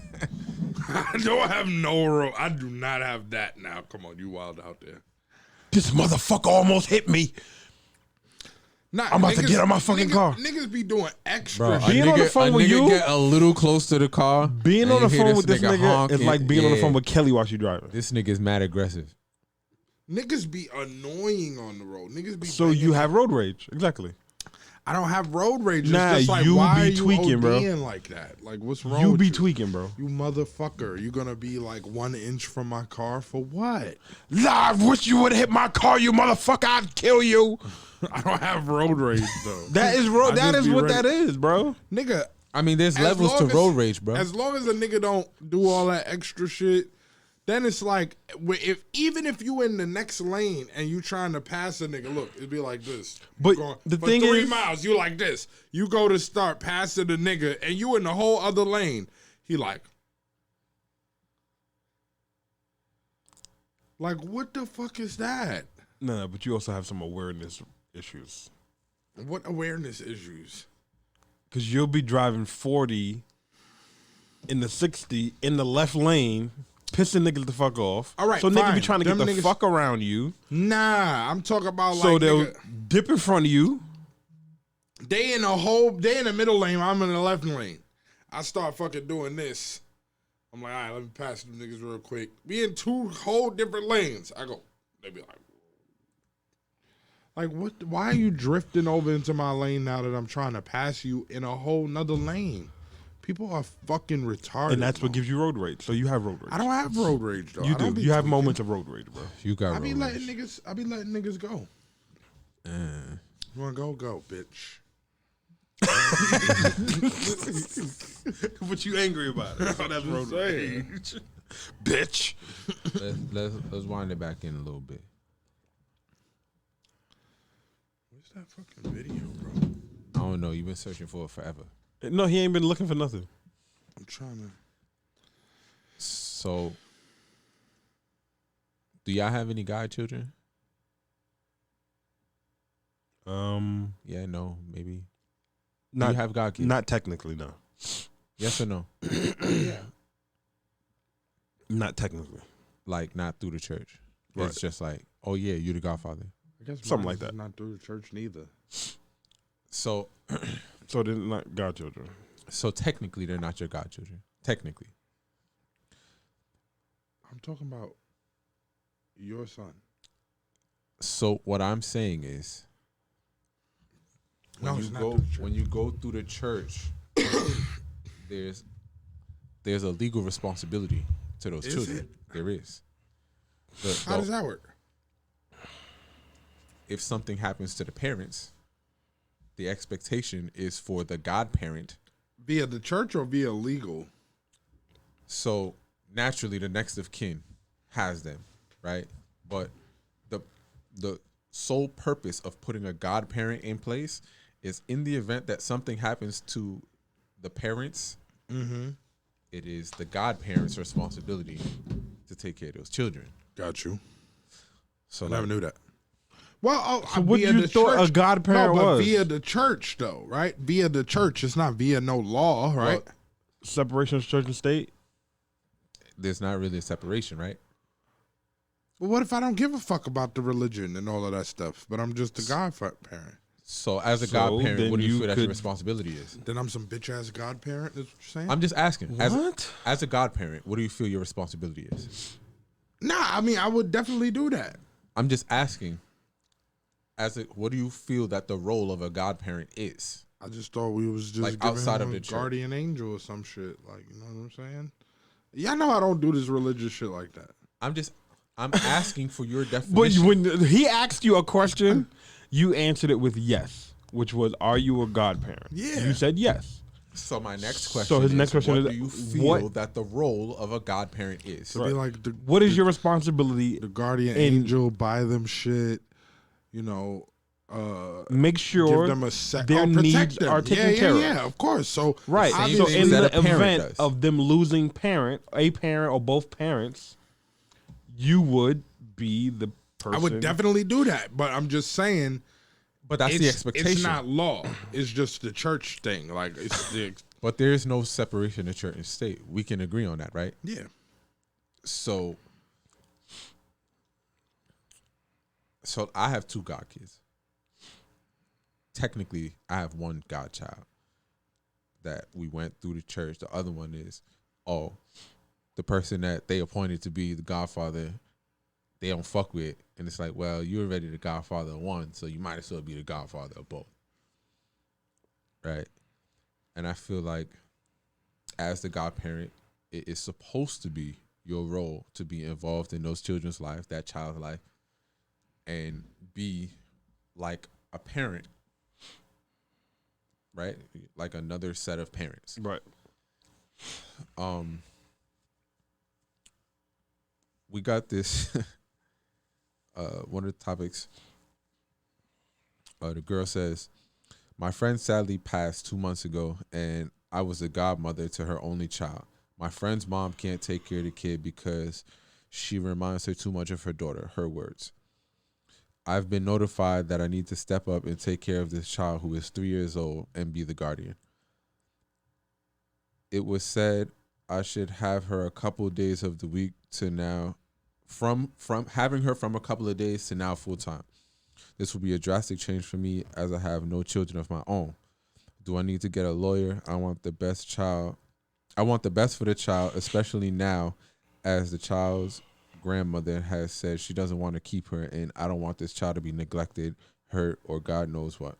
I don't have no road. I do not have that now. Come on, you wild out there. This motherfucker almost hit me. Nah, I'm about to get on my fucking car. Niggas be doing extra Bro, shit. Being on the phone with you? get a little close to the car. Being and on the you hear phone with this nigga is honking. like being on the Yeah. phone with Kelly while she driving. This nigga's mad aggressive. Niggas be annoying on the road. Niggas be So banging you up. have road rage. Exactly. I don't have road rage. It's Nah, just like, you why be are you tweaking, bro. ODing like that? Like, what's wrong You with be you? tweaking, bro. You motherfucker. You gonna be like 1 inch from my car for what? I wish you would have hit my car, you motherfucker. I'd kill you. I don't have road rage though. That is road. I That just is be what ready- that is, bro. Nigga, I mean, there's as levels to long as- road rage, bro. As long as a nigga don't do all that extra shit, then it's like, even if you in the next lane and you trying to pass a nigga, look, it'd be like this. You But going, the for thing 3 is- miles, you like this. You go to start passing the nigga, and you in the whole other lane. He like, what the fuck is that? No, but you also have some awareness issues. What awareness issues? Because you'll be driving 40 in the 60 in the left lane, pissing niggas the fuck off. All right, so niggas fine. be trying to get Them the niggas- fuck around you. Nah, I'm talking about So like they'll nigga, dip in front of you. they in the middle lane, I'm in the left lane. I start fucking doing this. I'm like, all right, let me pass them niggas real quick. We in 2 whole different lanes. I go, they be like, what? Why are you drifting over into my lane now that I'm trying to pass you in a whole nother lane? People are fucking retarded. And that's what bro. gives you road rage. So you have road rage. I don't have road rage though. You I don't do. be You have tweaking. moments of road rage, bro. You got I be road letting rage. niggas. I be letting niggas go. You wanna go? Go, bitch. But you angry about it. So that's road rage. Bitch. Let's wind it back in a little bit. Where's that fucking video, bro? I don't know. You've been searching for it forever. No, he ain't been looking for nothing. I'm trying to. So, do y'all have any godchildren? Yeah, no, maybe. Do Not you have god kids? Not technically, no. Yes or no? Yeah. Not technically. Like not through the church. Right. It's just like, oh yeah, you the godfather. I guess Something mine like that. is Not through the church neither. So, So they're not godchildren. so technically, they're not your godchildren. Technically, I'm talking about your son. So what I'm saying is, No, it's not through the church. when you go through the church, there's a legal responsibility to those Is children. it? There is. How does that work? If something happens to the parents, the expectation is for the godparent. Via the church or via legal? So naturally, the next of kin has them, right? But the sole purpose of putting a godparent in place is in the event that something happens to the parents, it is the godparent's responsibility to take care of those children. Got you. So I never knew that. Well, So what via you the thought church, a godparent no, but was? via the church though, right? Via the church, it's not via no law, right? Well, Separation of church and state. there's not really a separation, right? But what if I don't give a fuck about the religion and all of that stuff, but I'm just a godparent? So as a So godparent, then what do you you feel that your could- responsibility is? Then I'm some bitch ass godparent. That's what you're saying? I'm just asking. What? As a godparent, what do you feel your responsibility is? Nah, I mean I would definitely do that. I'm just asking. What do you feel that the role of a godparent is? I just thought we was just Like, giving outside him of a the church. guardian angel or some shit. Like, you know what I'm saying? Yeah, I know I don't do this religious shit like that. I'm asking for your But definition. when he asked you a question, you answered it with yes, which was, "Are you a godparent?" Yeah. You said yes. So my next question So his is, next question what is, do you feel what- that the role of a godparent is? To be like What is your responsibility? the guardian in- angel, buy them shit, you know, Make sure give them a their protect needs them. are taken care of. Yeah, of course. So Right. Same So thing in that the a parent event does. of them losing a parent or both parents, you would be the person. I would definitely do that, but I'm just saying. But that's the expectation. It's not law. It's just the church thing. Like it's the But there is no separation of church and state. We can agree on that, right? yeah. So I have 2 god kids. Technically, I have 1 godchild that we went through the church. The other one is, the person that they appointed to be the godfather, they don't fuck with. And it's like, well, you're already the godfather of one, so you might as well be the godfather of both. Right? And I feel like as the godparent, it is supposed to be your role to be involved in those children's life, that child's life, and be like a parent, right? Like another set of parents. Right. We got this. One of the topics. The girl says, "My friend sadly passed 2 months ago, and I was a godmother to her only child. My friend's mom can't take care of the kid because she reminds her too much of her daughter." Her words. "I've been notified that I need to step up and take care of this child who is 3 years old and be the guardian. It was said I should have her a couple of days of the week to now, from having her from a couple of days to now full time. This will be a drastic change for me as I have no children of my own. Do I need to get a lawyer? I want the best for the child, especially now as the child's grandmother has said she doesn't want to keep her, and I don't want this child to be neglected, hurt, or God knows what.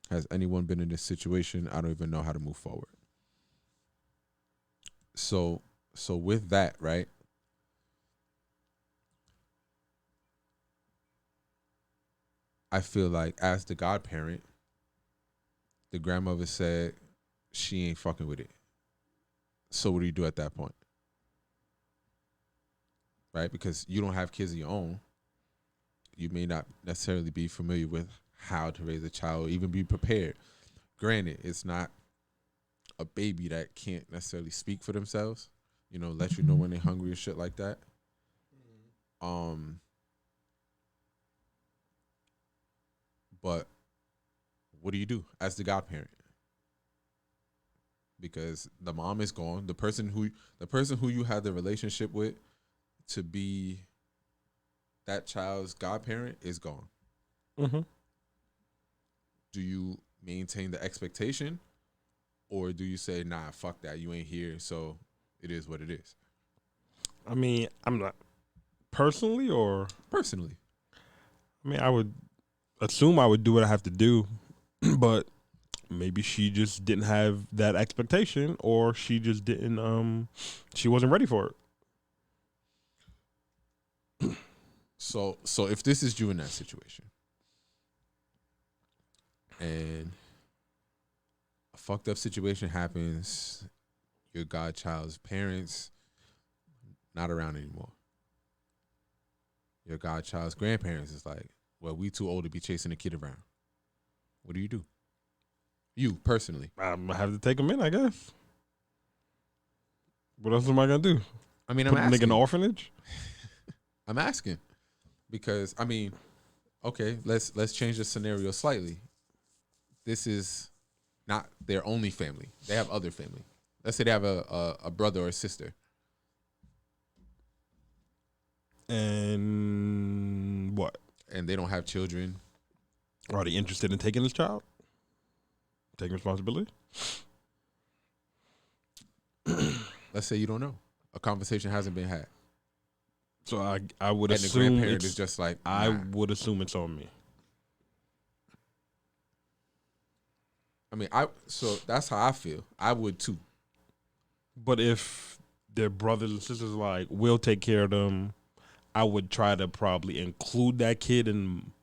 Has anyone been in this situation? I don't even know how to move forward." So with that, right? I feel like as the godparent, the grandmother said she ain't fucking with it. So what do you do at that point? Right? Because you don't have kids of your own. You may not necessarily be familiar with how to raise a child or even be prepared. Granted, it's not a baby that can't necessarily speak for themselves, let you know when they're hungry or shit like that. But what do you do as the godparent? Because the mom is gone. The person who you had the relationship with to be that child's godparent is gone. Mm-hmm. Do you maintain the expectation, or do you say, "Nah, fuck that, you ain't here, so it is what it is"? I mean, I'm not personally or Personally. I mean, I would assume I would do what I have to do, but maybe she just didn't have that expectation, or she just didn't. She wasn't ready for it. So if this is you in that situation, and a fucked up situation happens, your godchild's parents not around anymore. Your godchild's grandparents is like, well, we too old to be chasing a kid around. What do you do? You personally. I'm gonna have to take them in, I guess. What else am I gonna do? I mean, Put a nigga in the orphanage? I'm asking because I mean, okay, let's change the scenario slightly. This is not their only family. They have other family. Let's say they have a brother or a sister. And what? And they don't have children. Are they interested in taking this child? Taking responsibility? Let's say you don't know. A conversation hasn't been had. So I would and assume the grandparent is just like, nah. I would assume it's on me. I mean, so that's how I feel. I would too. But if their brothers and sisters are like, we'll take care of them, I would try to probably include that kid in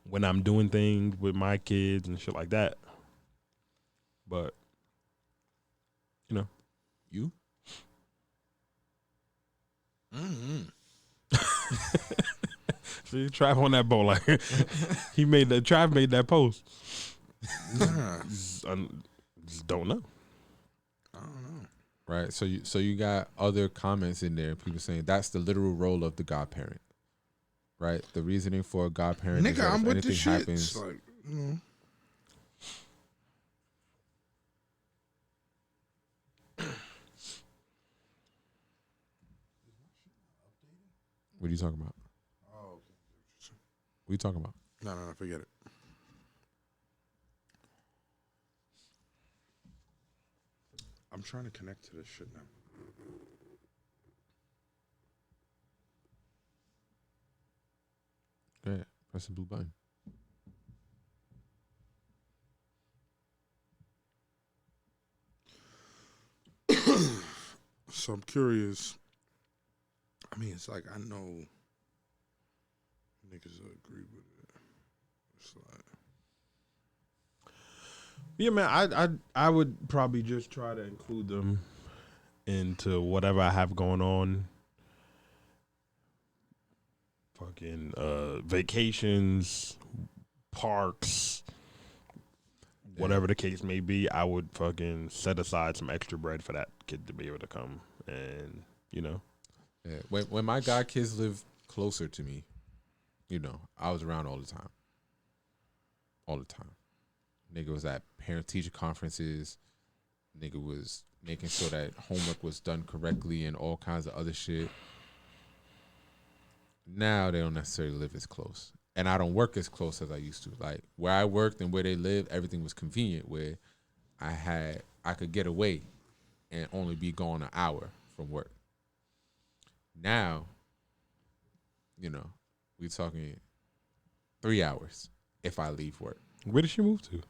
when I'm doing things with my kids and shit like that. But, you know. You? Mm-hmm. See, Trav on that boat, like Trav made that post. Nah. Just don't know. I don't know. Right. So you got other comments in there. People saying that's the literal role of the godparent. Right. The reasoning for a godparent is Nigga, that I'm if with anything the shit. happens, Like, you know. what are you talking about? Oh, okay. What are you talking about? No, forget it. I'm trying to connect to this shit now. Go ahead. Press the blue button. So I'm curious. I mean, it's like I know niggas agree with it. It's like, Yeah, man, I would probably just try to include them into whatever I have going on. Fucking vacations, parks, whatever the case may be. I would fucking set aside some extra bread for that kid to be able to come, and you know. Yeah. When my god kids lived closer to me, you know, I was around all the time. All the time. Nigga was at parent-teacher conferences. Nigga was making sure that homework was done correctly and all kinds of other shit. Now they don't necessarily live as close. And I don't work as close as I used to. Like, where I worked and where they lived, everything was convenient, where I could get away and only be gone an hour from work. Now, you know, we're talking 3 hours if I leave work. Where did she move to?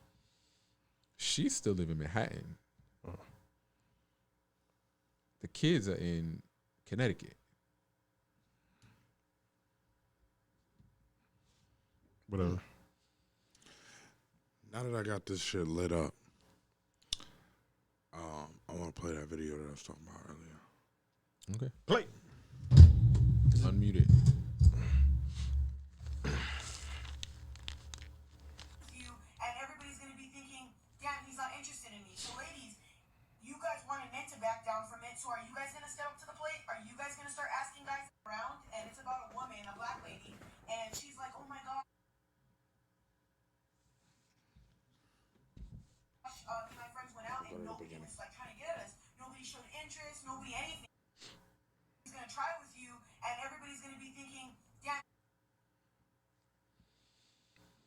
She still live in Manhattan. Oh. The kids are in Connecticut. Whatever. now that I got this shit lit up, I want to play that video that I was talking about earlier. Okay. Play. Unmute it. And everybody's going to be thinking, damn, he's not interested in me. So ladies, you guys wanted men to back down from it. So are you guys going to step up to the plate? Are you guys going to start asking guys around? And it's about a woman, a black lady. And she's like, oh my God. Me and my friends went out and nobody was like trying to get at us. Nobody showed interest, nobody anything. He's going to try with you and everybody's going to be thinking, damn.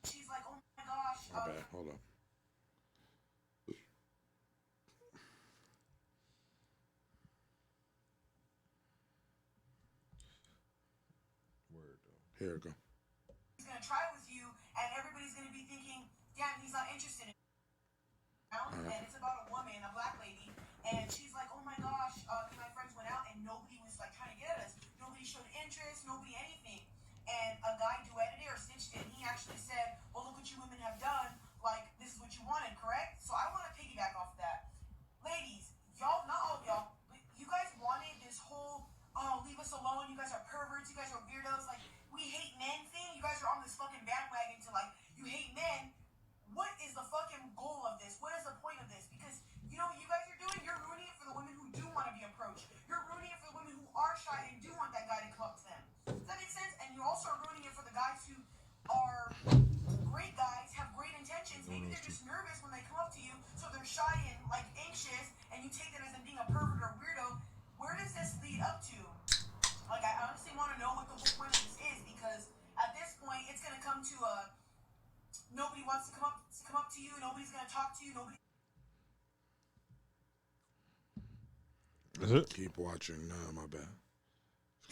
She's like, oh my gosh. My bad. Hold up. Here we go. He's going to try interested in and it's about a woman, a black lady, and she's like, oh my gosh, me and my friends went out and nobody was like trying to get at us. Nobody showed interest, nobody anything. And a guy duetted it or stitched it, and he actually said, well, look what you women have done. Like, this is what you wanted, correct? So I want to piggyback off of that. Ladies, y'all, not all of y'all, but you guys wanted this whole, oh, leave us alone, you guys are perverts, you guys are weirdos, like, we hate men thing. You guys are on this fucking bandwagon to, like, you hate men. What is the fucking goal of this? What is the point of this? Because you know what you guys are doing? You're ruining it for the women who do want to be approached. You're ruining it for the women who are shy and do want that guy to come up to them. Does that make sense? And you're also ruining it for the guys who are great guys, have great intentions. Maybe they're just nervous when they come up to you, so they're shy and like anxious, and you take that as them being a pervert or weirdo. Where does this lead up to? Like, I honestly want to know what the whole point of this is, because at this point, it's gonna come to a nobody wants to come up to you. Nobody's gonna talk to you. Nobody. Is it? Keep watching. Nah, my bad.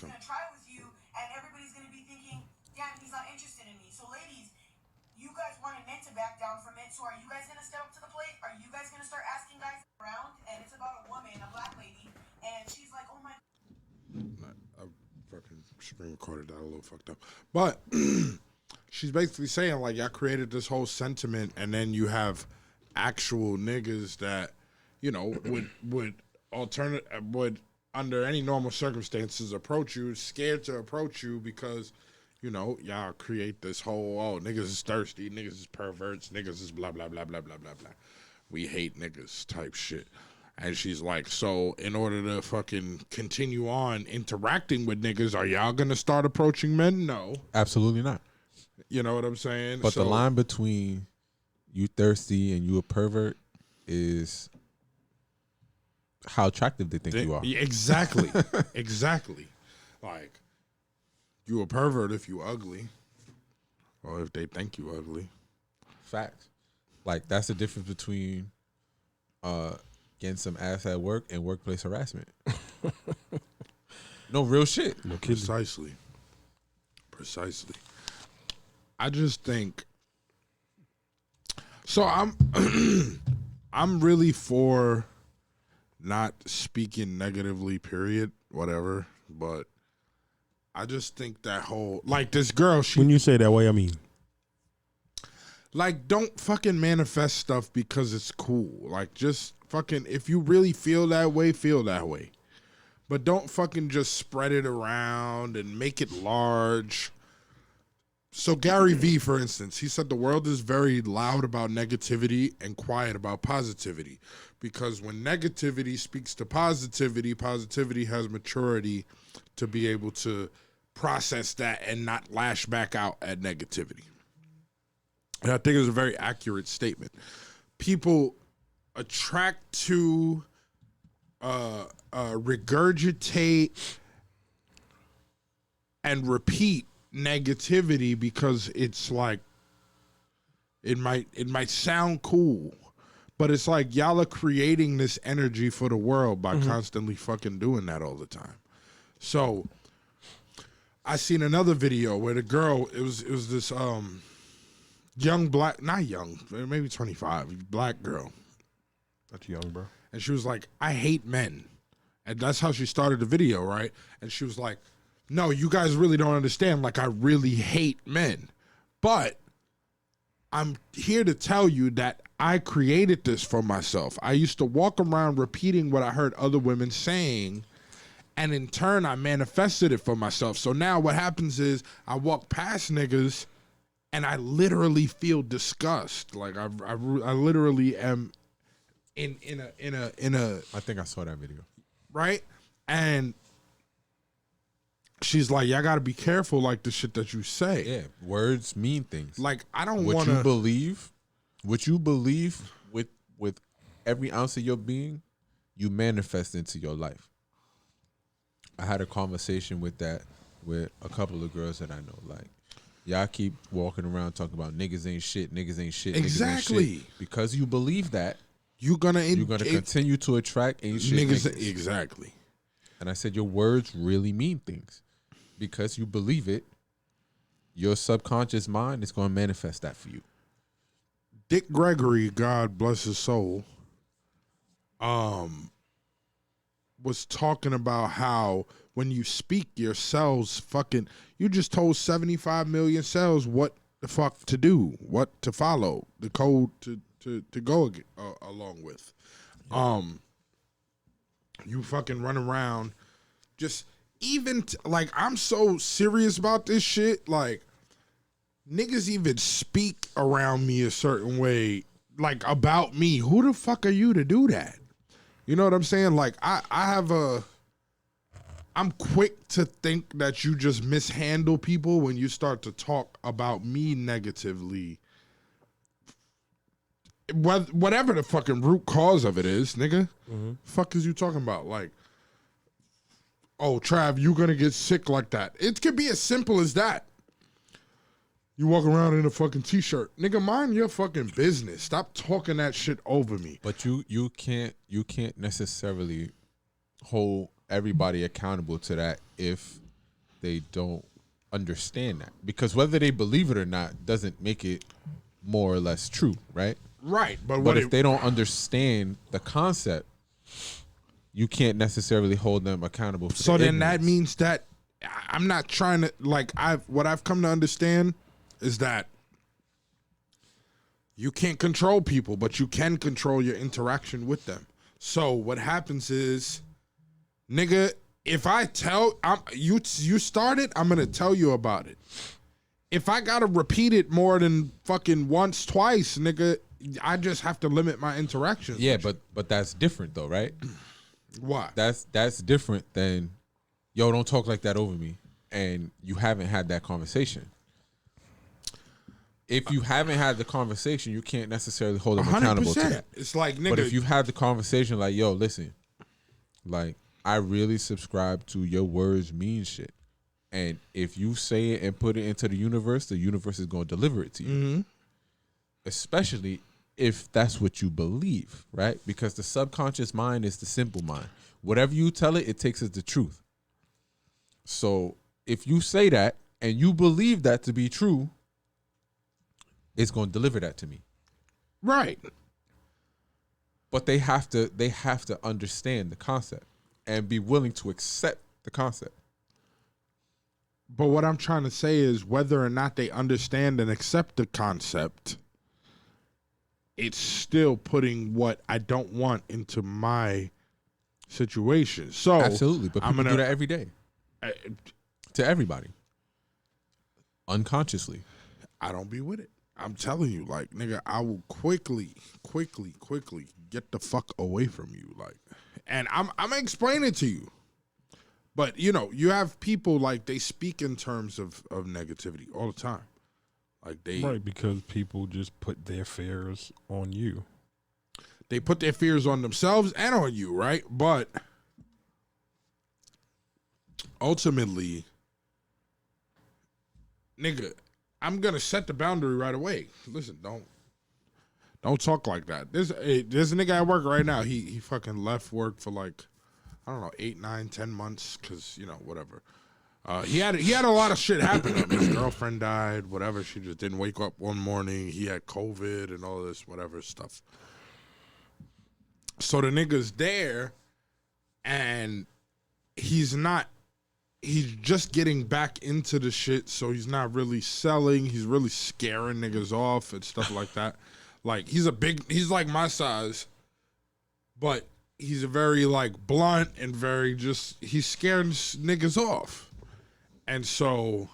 Gonna try with you, and everybody's gonna be thinking, damn, he's not interested in me. So, ladies, you guys wanted men to back down from it. So, are you guys gonna step up to the plate? Are you guys gonna start asking guys around? And it's about a woman, a black lady, and she's like, oh my. I fucking screen recorded that a little fucked up, but she's basically saying like y'all created this whole sentiment, and then you have actual niggas that you know would under any normal circumstances approach you, scared to approach you because you know y'all create this whole niggas is thirsty, niggas is perverts, niggas is blah blah blah blah blah blah blah. We hate niggas type shit. And she's like, so in order to fucking continue on interacting with niggas, are y'all gonna start approaching men? No. Absolutely not. You know what I'm saying? But the line between you thirsty and you a pervert is how attractive they think you are. Exactly. Exactly. Like, you a pervert if you ugly. Or if they think you ugly. Facts. Like, that's the difference between getting some ass at work and workplace harassment. No, real shit. No, precisely. I just think so. I'm really for not speaking negatively. Period. Whatever. But I just think that whole like this girl. When you say that way, I mean. Like, don't fucking manifest stuff because it's cool. Like, just fucking, if you really feel that way, feel that way. But don't fucking just spread it around and make it large. So Gary Vee, for instance, he said the world is very loud about negativity and quiet about positivity. Because when negativity speaks to positivity, positivity has maturity to be able to process that and not lash back out at negativity. And I think it's a very accurate statement. People attract to regurgitate and repeat negativity because it's like it might sound cool, but it's like y'all are creating this energy for the world by constantly fucking doing that all the time. So I seen another video where the girl, it was this young black, not young, maybe 25, black girl. That's young, bro. And she was like, I hate men. And that's how she started the video, right? And she was like, no, you guys really don't understand. Like, I really hate men. But I'm here to tell you that I created this for myself. I used to walk around repeating what I heard other women saying, and in turn, I manifested it for myself. So now what happens is I walk past niggas and I literally feel disgust. Like I literally am in a. I think I saw that video. Right, and she's like, "Y'all gotta be careful, like the shit that you say." Yeah, words mean things. Like I don't what want to what you believe with every ounce of your being, you manifest into your life. I had a conversation with a couple of girls that I know. Like, y'all keep walking around talking about niggas ain't shit, niggas ain't shit. Exactly. Niggas ain't shit. Because you believe that, you're gonna continue to attract ain't shit niggas. Exactly. And I said, your words really mean things. Because you believe it, your subconscious mind is going to manifest that for you. Dick Gregory, God bless his soul, was talking about how when you speak, your cells fucking. You just told 75 million cells what the fuck to do, what to follow, the code to go along with. You fucking run around, just even like I'm so serious about this shit. Like niggas even speak around me a certain way, like about me. Who the fuck are you to do that? You know what I'm saying? Like I'm quick to think that you just mishandle people when you start to talk about me negatively. Whatever the fucking root cause of it is, nigga. Fuck is you talking about? Like, oh, Trav, you gonna get sick like that. It could be as simple as that. You walk around in a fucking t-shirt. Nigga, mind your fucking business. Stop talking that shit over me. But you can't necessarily hold everybody accountable to that if they don't understand that. Because whether they believe it or not doesn't make it more or less true, right? Right. But if they don't understand the concept, you can't necessarily hold them accountable for so their then that ignorance. means that I'm not trying to, like, what I've come to understand is that you can't control people, but you can control your interaction with them. So what happens is, nigga, if I tell you started, I'm gonna tell you about it. If I gotta repeat it more than fucking once, twice, nigga, I just have to limit my interactions. Yeah, but that's different though, right? Why? That's different than, yo, don't talk like that over me, and you haven't had that conversation. If you haven't had the conversation, you can't necessarily hold them accountable to that. It's like, nigga. But if you've had the conversation, like, yo, listen, like, I really subscribe to your words mean shit. And if you say it and put it into the universe is going to deliver it to you. Especially if that's what you believe, right? Because the subconscious mind is the simple mind. Whatever you tell it, it takes as the truth. So if you say that and you believe that to be true, it's going to deliver that to me. Right. But they have to understand the concept and be willing to accept the concept. But what I'm trying to say is whether or not they understand and accept the concept, it's still putting what I don't want into my situation. So Absolutely, but people do that every day to everybody, unconsciously. I don't be with it. I'm telling you, like, nigga, I will quickly get the fuck away from you, like, and I'm gonna explain it to you. But you know, you have people like they speak in terms of negativity all the time, like they Right, because people just put their fears on you. They put their fears on themselves and on you, right? But ultimately, nigga, I'm gonna set the boundary right away. Listen, don't talk like that. There's a nigga at work right now. He fucking left work for like, I don't know, 8, 9, 10 months because, you know, whatever. He had a lot of shit happen to him. His girlfriend died, whatever. She just didn't wake up one morning. He had COVID and all this whatever stuff. So the nigga's there, and he's just getting back into the shit, so he's not really selling. He's really scaring niggas off and stuff like that. Like, he's like my size, but he's a very, like, blunt and very he's scaring niggas off. And so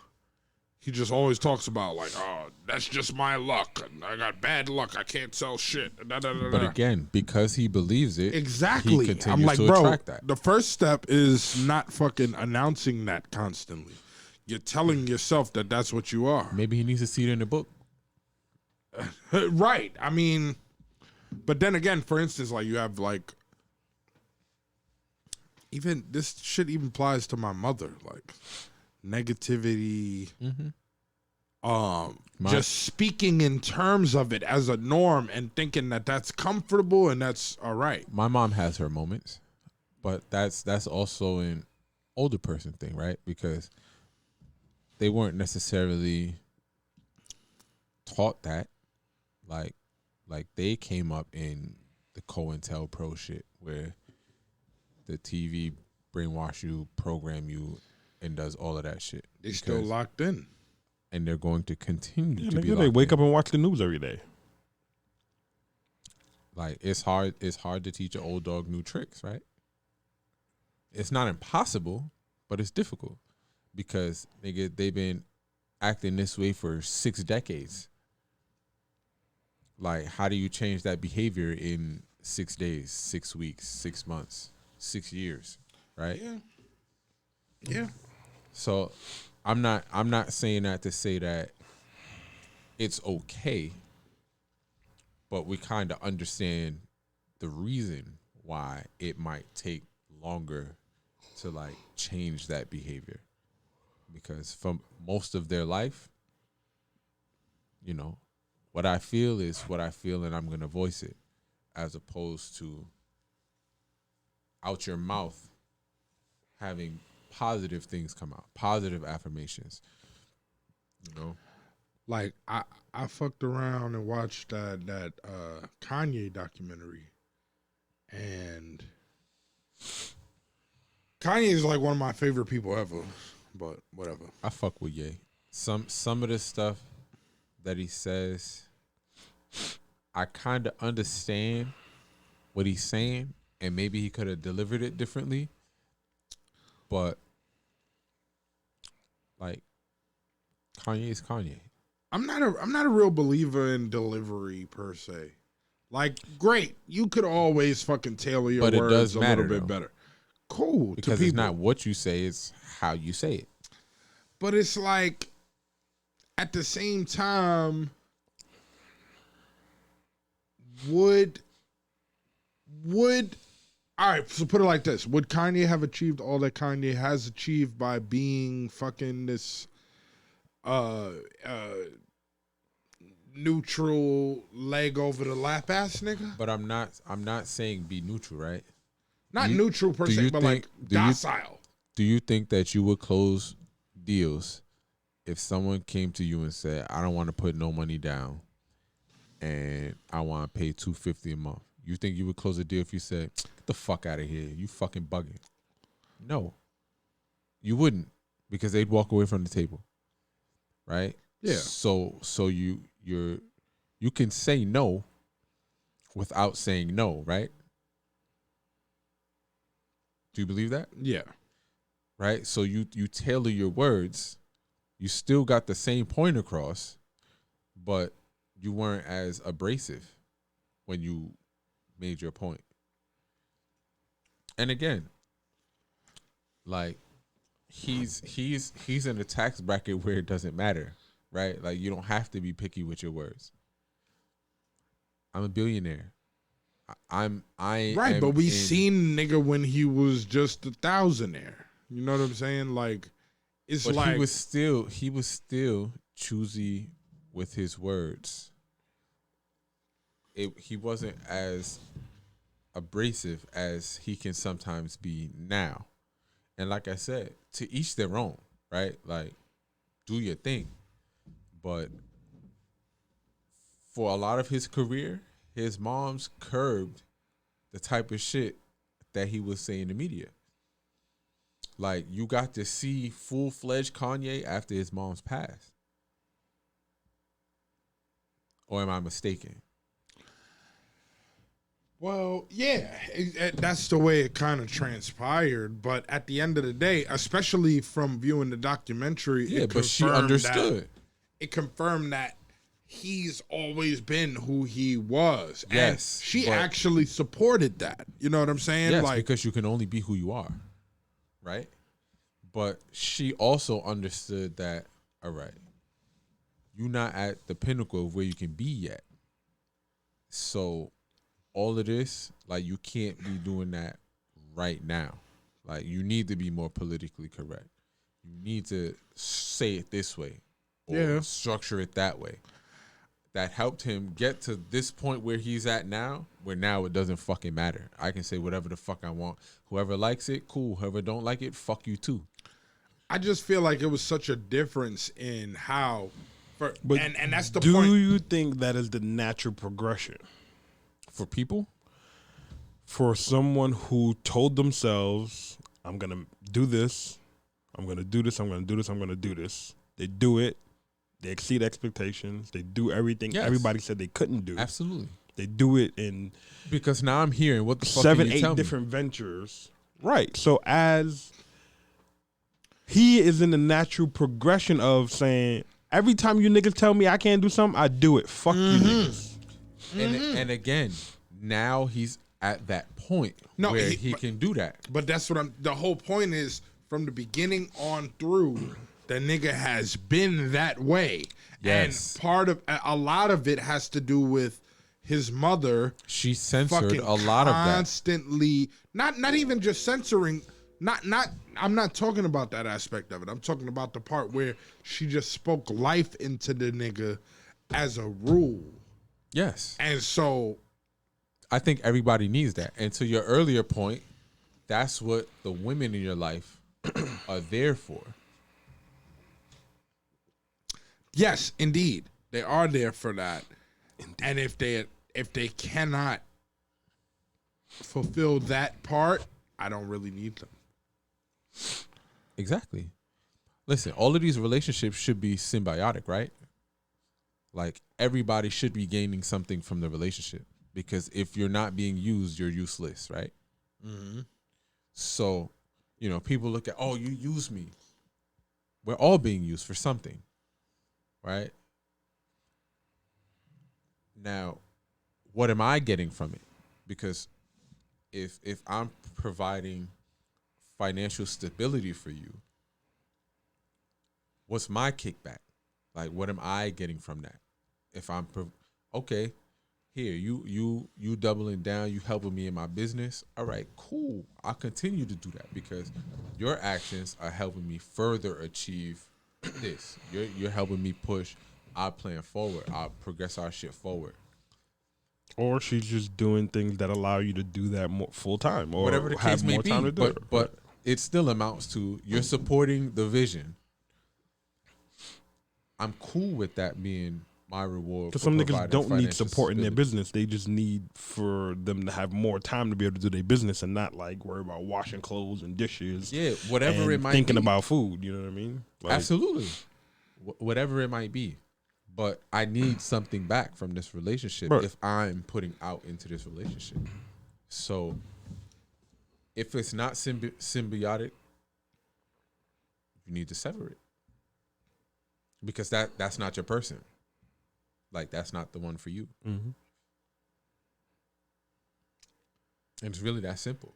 he just always talks about, like, oh, that's just my luck. I got bad luck. I can't sell shit. Da, da, da, da. But again, because he believes it, Exactly. he continues I'm like, to bro, attract that. the first step is not fucking announcing that constantly. You're telling yourself that that's what you are. Maybe he needs to see it in the book. Right. I mean, but then again, for instance, like, you have, like, even this shit even applies to my mother, like negativity, just speaking in terms of it as a norm and thinking that that's comfortable and that's all right. My mom has her moments, but that's also an older person thing, right? Because they weren't necessarily taught that. Like, like they came up in the COINTELPRO shit where the TV brainwash you, program you, and does all of that shit. They still locked in. And they're going to continue to be Nigga, they locked wake in. up and watch the news every day. Like it's hard to teach an old dog new tricks, right? It's not impossible, but it's difficult because they've been acting this way for 6 decades. Like, how do you change that behavior in 6 days, 6 weeks, 6 months, 6 years, right? Yeah. So I'm not saying that to say that it's okay, but we kind of understand the reason why it might take longer to like change that behavior, because for most of their life, you know, what I feel is what I feel and I'm going to voice it, as opposed to out your mouth having positive things come out, positive affirmations, you know? Like I fucked around and watched that Kanye documentary, and Kanye is like one of my favorite people ever, but whatever. I fuck with Ye. Some of the stuff that he says, I kind of understand what he's saying, and maybe he could have delivered it differently, but like Kanye is Kanye. I'm not a real believer in delivery per se. Like, great, you could always fucking tailor your But it words does a matter, little bit though. better. Cool, Because to it's people. not what you say, it's how you say it. But it's like, at the same time, would all right, so put it like this. Would Kanye have achieved all that Kanye has achieved by being fucking this neutral leg over the lap ass nigga? But I'm not saying be neutral, right? Not neutral per se, but like docile. Do you think that you would close deals if someone came to you and said, I don't want to put no money down and I want to pay $250 a month? You think you would close a deal if you said, get the fuck out of here, you fucking bugging? No. You wouldn't, because they'd walk away from the table. Right? Yeah. So you can say no without saying no, right? Do you believe that? Yeah. Right? So you tailor your words. You still got the same point across, but you weren't as abrasive when you made your point. And again, like he's in a tax bracket where it doesn't matter, right? Like you don't have to be picky with your words. I'm a billionaire. Right, but we seen nigga when he was just a thousandaire. You know what I'm saying? Like, it's but like he was still choosy with his words. He wasn't as abrasive as he can sometimes be now. And like I said, to each their own, right? Like, do your thing. But for a lot of his career, his mom's curbed the type of shit that he was saying in the media. Like, you got to see full-fledged Kanye after his mom's passed. Or am I mistaken? Well, yeah, that's the way it kind of transpired. But at the end of the day, especially from viewing the documentary, Yeah, but she understood. It confirmed that he's always been who he was. Yes, and she actually supported that. You know what I'm saying? Yes, like, because you can only be who you are, right? But she also understood that, all right, you're not at the pinnacle of where you can be yet. So all of this, like, you can't be doing that right now. Like, you need to be more politically correct. You need to say it this way or structure it that way. That helped him get to this point where he's at now, where now it doesn't fucking matter. I can say whatever the fuck I want. Whoever likes it, cool. Whoever don't like it, fuck you too. I just feel like it was such a difference in how But and that's the do point. you think that is the natural progression For people, for someone who told themselves, I'm going to do this, I'm going to do this, I'm going to do this, I'm going to do this. They do it. They exceed expectations. They do everything Yes. everybody said they couldn't do. absolutely. They do it in Because now I'm hearing what the fuck 7, can you 8 tell me? different ventures. Right. So as he is in the natural progression of saying, every time you niggas tell me I can't do something, I do it. Fuck you niggas. And again, now he's at that point No, where he- he but- can do that. But that's what the whole point is, from the beginning on through, the nigga has been that way. Yes. And part of a lot of it has to do with his mother She censored fucking a lot of that. constantly, not even just censoring, not I'm not talking about that aspect of it. I'm talking about the part where she just spoke life into the nigga as a rule. Yes. And so I think everybody needs that. And to your earlier point, that's what the women in your life are there for. yes, indeed, they are there for that. And if they cannot fulfill that part, I don't really need them. Exactly. Listen, all of these relationships should be symbiotic, right? Like everybody should be gaining something from the relationship, because if you're not being used, you're useless, right? So, people look at, oh, you use me. We're all being used for something, right? Now, what am I getting from it? Because if I'm providing financial stability for you, what's my kickback? Like, what am I getting from that? If I'm okay, here you doubling down, you helping me in my business. All right, cool. I'll continue to do that because your actions are helping me further achieve this. You're helping me push our plan forward. I'll progress our shit forward. Or she's just doing things that allow you to do that more full time, or Whatever the have case may more be, time to do it. but it still amounts to you're supporting the vision. I'm cool with that being my reward. Because for some niggas providing don't need financial support in their stability. business. They just need for them to have more time to be able to do their business and not like worry about washing clothes and dishes. Yeah, whatever and it might thinking be. about food. You know what I mean? Like, Absolutely. Whatever it might be. But I need something back from this relationship Right. if I'm putting out into this relationship. So if it's not symbiotic, you need to sever it. Because that's not your person. Like, that's not the one for you. mhm. And it's really that simple.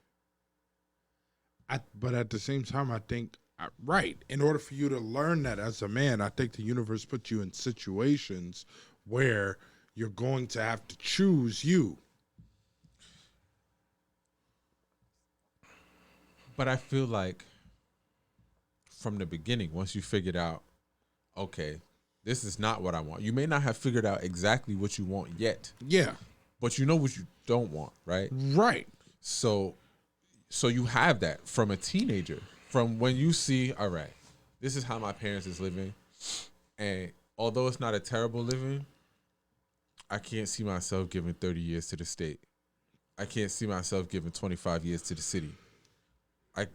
But at the same time, I think, right, in order for you to learn that as a man, I think the universe puts you in situations where you're going to have to choose you. But I feel like from the beginning, once you figured out, okay, this is not what I want. You may not have figured out exactly what you want yet, Yeah, but you know what you don't want, right? right. So you have that from a teenager, from when you see, all right, this is how my parents is living, and although it's not a terrible living, I can't see myself giving 30 years to the state. I can't see myself giving 25 years to the city. I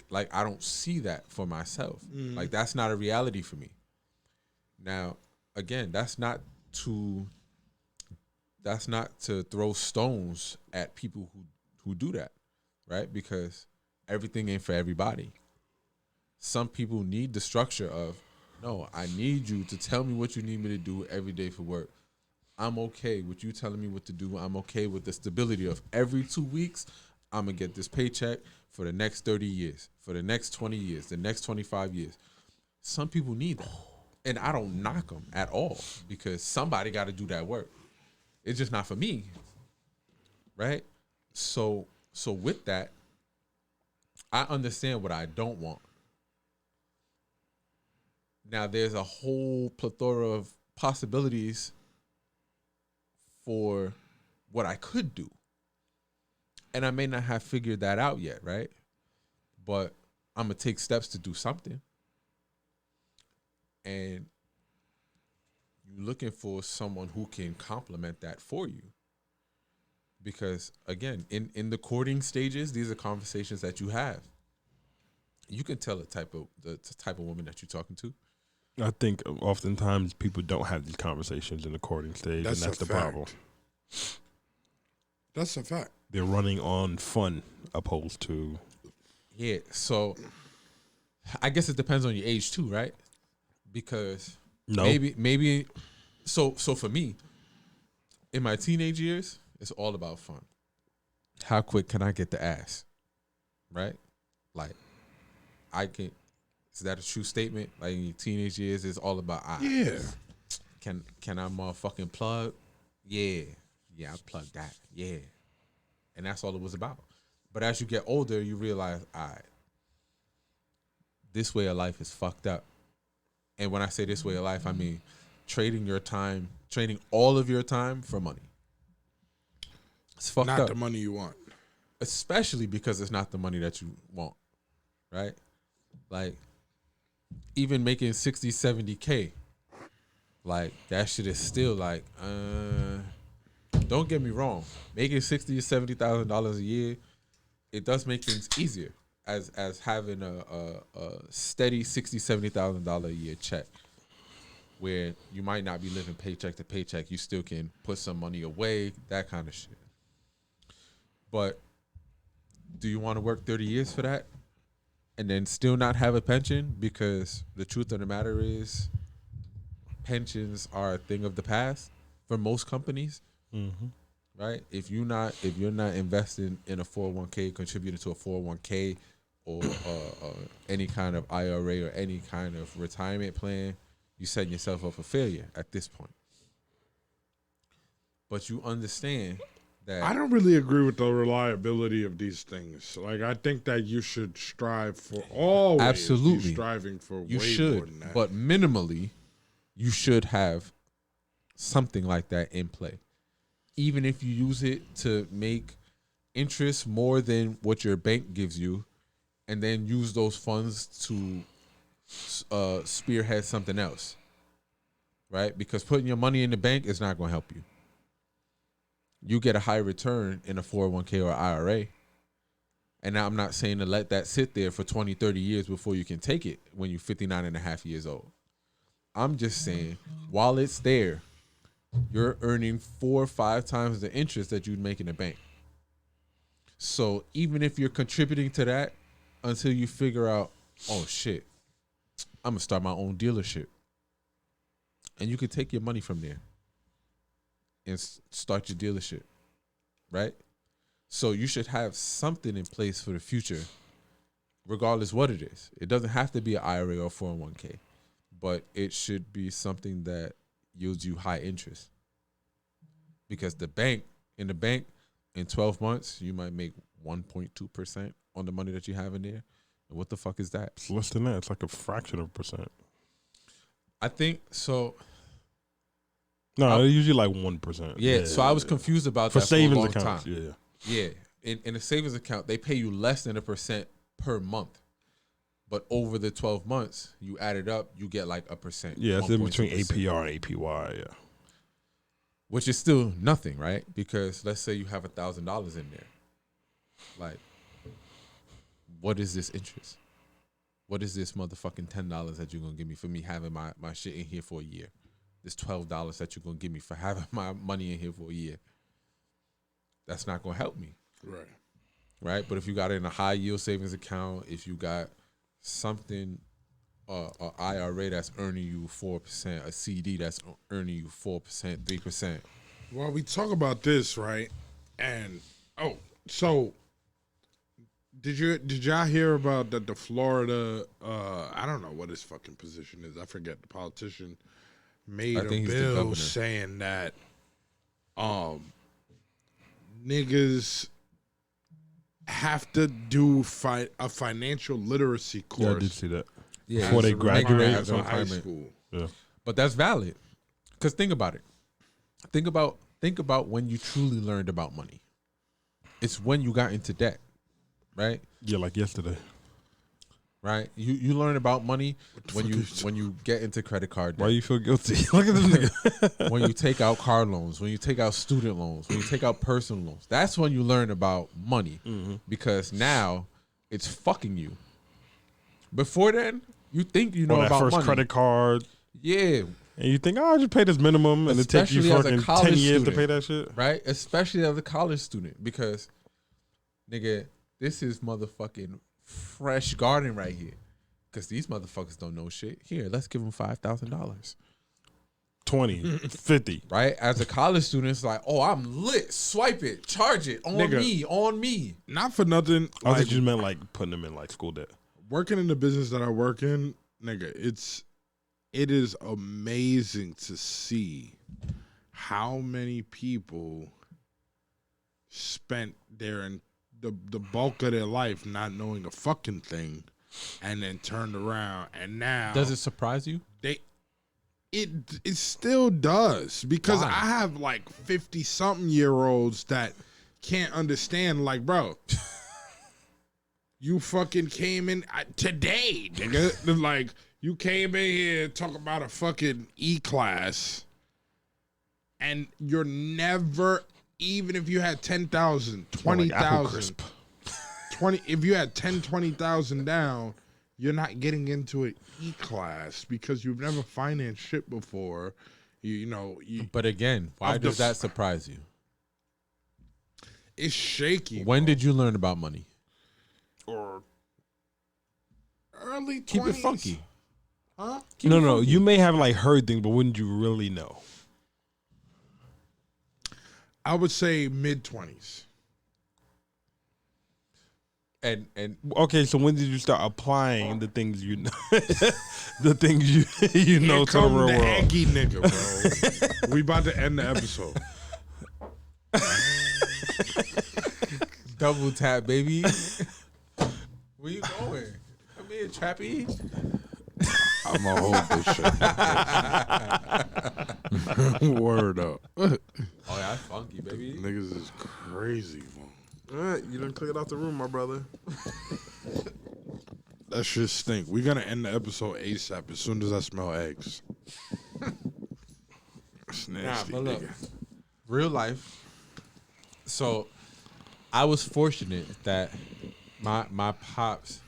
don't see that for myself. Like, that's not a reality for me. Now, again, that's not to throw stones at people who do that, right? Because everything ain't for everybody. Some people need the structure of, no, I need you to tell me what you need me to do every day for work. I'm okay with you telling me what to do. I'm okay with the stability of every 2 weeks, I'm going to get this paycheck for the next 30 years, for the next 20 years, the next 25 years. Some people need that. And I don't knock them at all because somebody got to do that work. It's just not for me, right? So with that, I understand what I don't want. Now, there's a whole plethora of possibilities for what I could do. And I may not have figured that out yet, right? But I'm going to take steps to do something. And you You're looking for someone who can complement that for you. Because again, in the courting stages, these are conversations that you have. You can tell the type of woman that you're talking to. I think oftentimes people don't have these conversations in the courting stage, and that's the problem. That's a fact. They're running on fun opposed to. Yeah, so I guess it depends on your age too, right? Because maybe so for me, in my teenage years, it's all about fun. How quick can I get the ass? Right? Like, I can. Is that a true statement? Like in your teenage years, it's all about yeah. Can I motherfucking plug? Yeah, I plug that. Yeah, and that's all it was about. But as you get older, you realize, this way of life is fucked up. And when I say this way of life, I mean trading all of your time for money. It's fucked up. Not the money you want. Especially because it's not the money that you want, right? Like, even making 60, 70K, like, that shit is still like, don't get me wrong. Making $60,000 to $70,000 a year, it does make things easier as having a steady $60,000, $70,000 a year check, where you might not be living paycheck to paycheck. You still can put some money away, that kind of shit. But do you want to work 30 years for that and then still not have a pension? Because the truth of the matter is, pensions are a thing of the past for most companies. Mm-hmm. Right? If you're not investing in a 401k, contributing to a 401k or any kind of IRA or any kind of retirement plan, you're setting yourself up for failure at this point. But you understand that I don't really agree with the reliability of these things. Like, I think that you should strive for always absolutely be striving for you way should, more than that. but minimally, you should have something like that in play. Even if you use it to make interest more than what your bank gives you, and then use those funds to spearhead something else, right? Because putting your money in the bank is not going to help you. You get a high return in a 401k or IRA. And now I'm not saying to let that sit there for 20, 30 years before you can take it when you're 59 and a half years old. I'm just saying, while it's there, you're earning 4 or 5 times the interest that you'd make in a bank. So even if you're contributing to that until you figure out, oh shit, I'm going to start my own dealership. And you can take your money from there and start your dealership, right? So you should have something in place for the future, regardless what it is. It doesn't have to be an IRA or 401k, but it should be something that yields you high interest. Because in the bank, in 12 months, you might make 1.2% on the money that you have in there. And what the fuck is that? It's less than that. It's like a fraction of a percent. I think so. No, they're usually like 1%. Yeah, so I was confused about for that savings for a long accounts. time. Yeah. In a savings account, they pay you less than 1% per month. But over the 12 months, you add it up, you get like 1%. Yeah, it's in between 1.2%. APR and APY, yeah. Which is still nothing, right? Because let's say you have $1,000 in there. Like, what is this interest? What is this motherfucking $10 that you're going to give me for me having my shit in here for a year? This $12 that you're going to give me for having my money in here for a year. That's not going to help me. Right. Right? But if you got it in a high yield savings account, if you got something, an IRA that's earning you 4%, a CD that's earning you 4%, 3%. Well, we talk about this, right? And, so did y'all hear about that the Florida, I don't know what his fucking position is. I forget. The politician made a bill saying that niggas have to do a financial literacy course. Yeah, I did see that. Yeah, before they graduate from high school. Yeah. But that's valid. Because think about it. Think about when you truly learned about money. It's when you got into debt, right? Yeah, like yesterday. right? You learn about money when you get into credit card debt. Why you feel guilty? Look at this nigga. When you take out car loans, when you take out student loans, when you take out personal loans. That's when you learn about money because now it's fucking you. Before then, you think you know that about first money. credit card. Yeah. And you think, oh, I just pay this minimum, and it takes you Especially as a fucking 10 college years student, to pay that shit. Right? Especially as a college student because, nigga, this is motherfucking fresh garden right here. Because these motherfuckers don't know shit. Here, let's give them $5,000. 20, 50. Right? As a college student, it's like, oh, I'm lit. Swipe it. Charge it. On me. Not for nothing. I Like, think you meant like putting them in like school debt. working in the business that I work in, nigga, it is amazing to see how many people spent the bulk of their life not knowing a fucking thing, and then turned around and now Does it surprise you? it still does because Why? I have like 50-something-year-olds that can't understand. Like, bro, you fucking came in today, nigga. Like, you came in here talking about a fucking E-class, and you're never, even if you had 10,000, 20,000, 20, if you had 10, 20,000 down, you're not getting into an E-class because you've never financed shit before. You know. But again, why does that surprise you? It's shaky. When did you learn about money? Or early 20s. Keep it funky. Huh? No. You may have like heard things, but wouldn't you really know? I would say mid-20s. And Okay, so when did you start applying the things you know, the things you know Here to the come real the world? Aggie nigga, bro. We about to end the episode. double tap, baby. Where you going? Come here, Trappy. I'm gonna hold this shit. Word up. Oh, that's funky, baby. Niggas is crazy, man. All right, you done cleared out the room, my brother. That shit stink. We're gonna end the episode ASAP as soon as I smell eggs. It's nasty, but look, nigga. real life. So, I was fortunate that my pops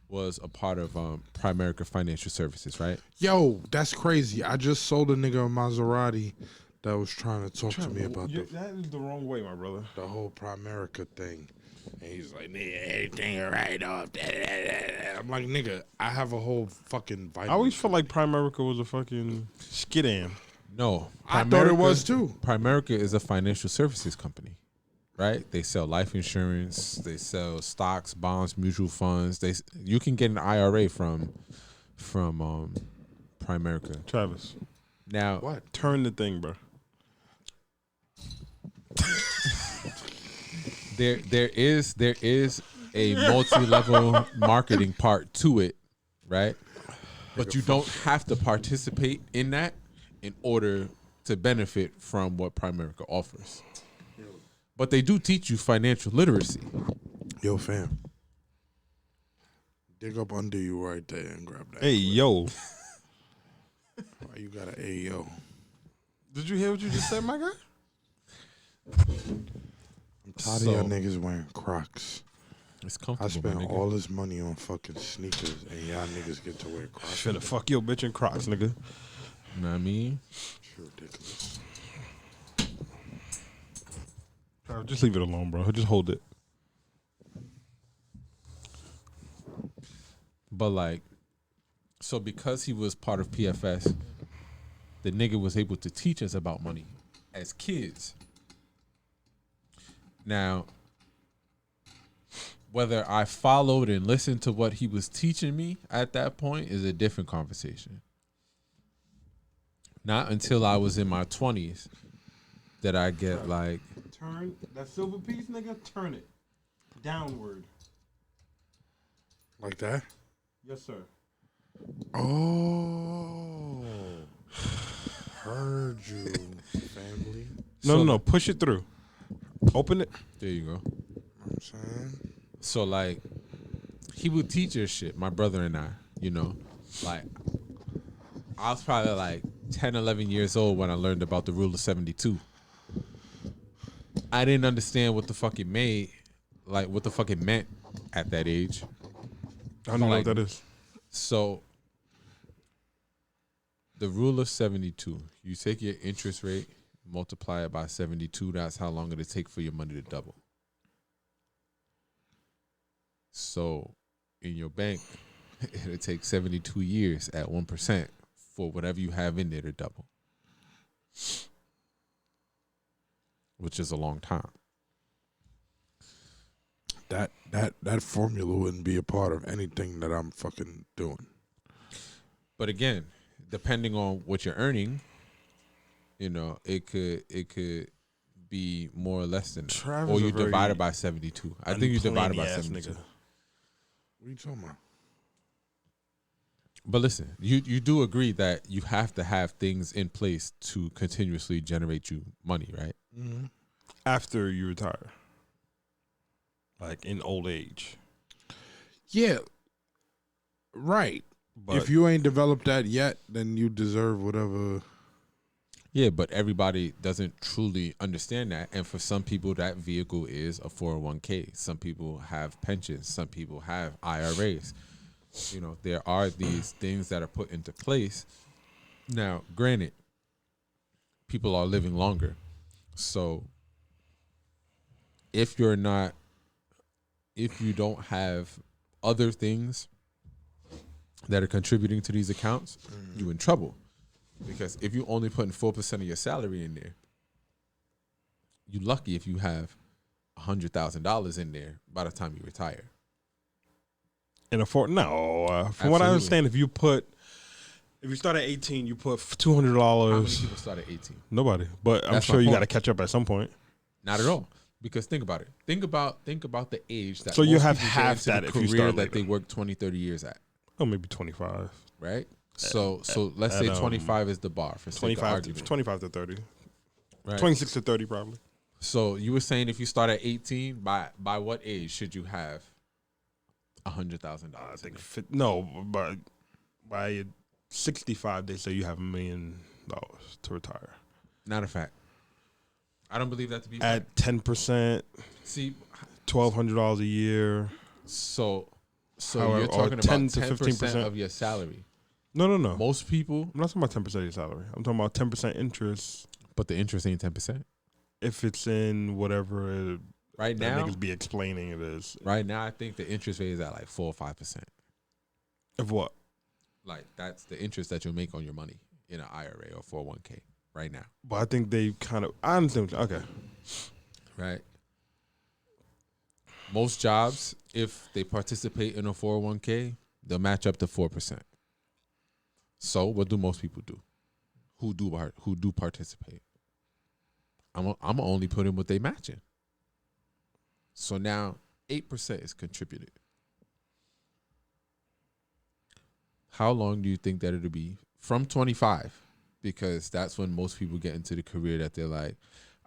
was a part of Primerica Financial Services, right? Yo, that's crazy. I just sold a nigga a Maserati that was trying to talk to me about that is the wrong way, my brother. the whole Primerica thing. And he's like, nigga, everything right off. I'm like, nigga, I have a whole fucking vitamin. I always felt like Primerica was a fucking skidam. No, I thought it was too. Primerica is a financial services company, right? They sell life insurance, they sell stocks, bonds, mutual funds. You can get an IRA from Primerica. Travis, Now, What? turn the thing, bro. there is a multi-level marketing part to it, right? But you don't have to participate in that in order to benefit from what Primerica offers. But they do teach you financial literacy. Yo, fam. Dig up under you right there and grab that. Hey, yo. Why you got an Ayo? Did you hear what you just said, my guy? I'm tired of y'all niggas wearing Crocs. It's I comfortable. spent my nigga. all this money on fucking sneakers, and y'all niggas get to wear Crocs. Finna fuck your bitch in Crocs, nigga. You know what I mean? It's ridiculous. Travis, just leave it alone, bro. Just hold it. But like, so because he was part of PFS, the nigga was able to teach us about money as kids. Now, whether I followed and listened to what he was teaching me at that point is a different conversation. Not until I was in my 20s did I get like, Turn that silver piece, nigga. Turn it downward. Like that? Yes, sir. Oh. Heard you, family. No. Push it through. Open it. there you go. You know what I'm saying? So like, he would teach us shit. My brother and I, like I was probably like 10, 11 years old when I learned about the rule of 72. I didn't understand what the fuck it made, like what the fuck it meant at that age. I don't know what that is. So the rule of 72, you take your interest rate, multiply it by 72, that's how long it'll take for your money to double. So in your bank, it'll take 72 years at 1% for whatever you have in there to double, which is a long time. That formula wouldn't be a part of anything that I'm fucking doing. But again, depending on what you're earning, it could be more or less than that. Or you divide it by 72. I think you divide it by 72. What are you talking about? But listen, you do agree that you have to have things in place to continuously generate you money, right? Mm-hmm. After you retire. Like in old age. Yeah. Right. But if you ain't developed that yet, then you deserve whatever. Yeah, but everybody doesn't truly understand that. And for some people, that vehicle is a 401k. Some people have pensions. Some people have IRAs. There are these things that are put into place. Now, granted, people are living longer. So if you don't have other things that are contributing to these accounts, you're in trouble. Because if you're only putting 4% of your salary in there, you're lucky if you have $100,000 in there by the time you retire. from what Absolutely. I understand, if you start at 18, you put $200. How many people start at 18? Nobody. But I'm That's sure my you point. got to catch up at some point. Not at all. Because think about it. Think about the age that So you most have people half get into that the if you career start that later. they work 20, 30 years at, Maybe 25. right? So let's say 25 is the bar for sake of 25 argument. 25 to 30. Right? 26 to 30 probably. So you were saying if you start at 18, by what age should you have $100,000? I think but by 65 they say you have $1 million to retire. Not a fact. I don't believe that to be At 10%, See, $1,200 a year. so However, you're talking or 10 about to 10% of your salary. No. Most people, I'm not talking about 10% of your salary. I'm talking about 10% interest but the interest ain't 10%. if it's in whatever Right that now, niggas be explaining it is. right now, I think the interest rate is at like 4 or 5%. Of what? Like that's the interest that you'll make on your money in an IRA or 401k right now. But I think they I understand. Okay. Right. Most jobs, if they participate in a 401k, they'll match up to 4%. So what do most people do? Who do participate? I'm only put in what they matching. So now 8% is contributed. How long do you think that it'll be from 25? Because that's when most people get into the career that they're like,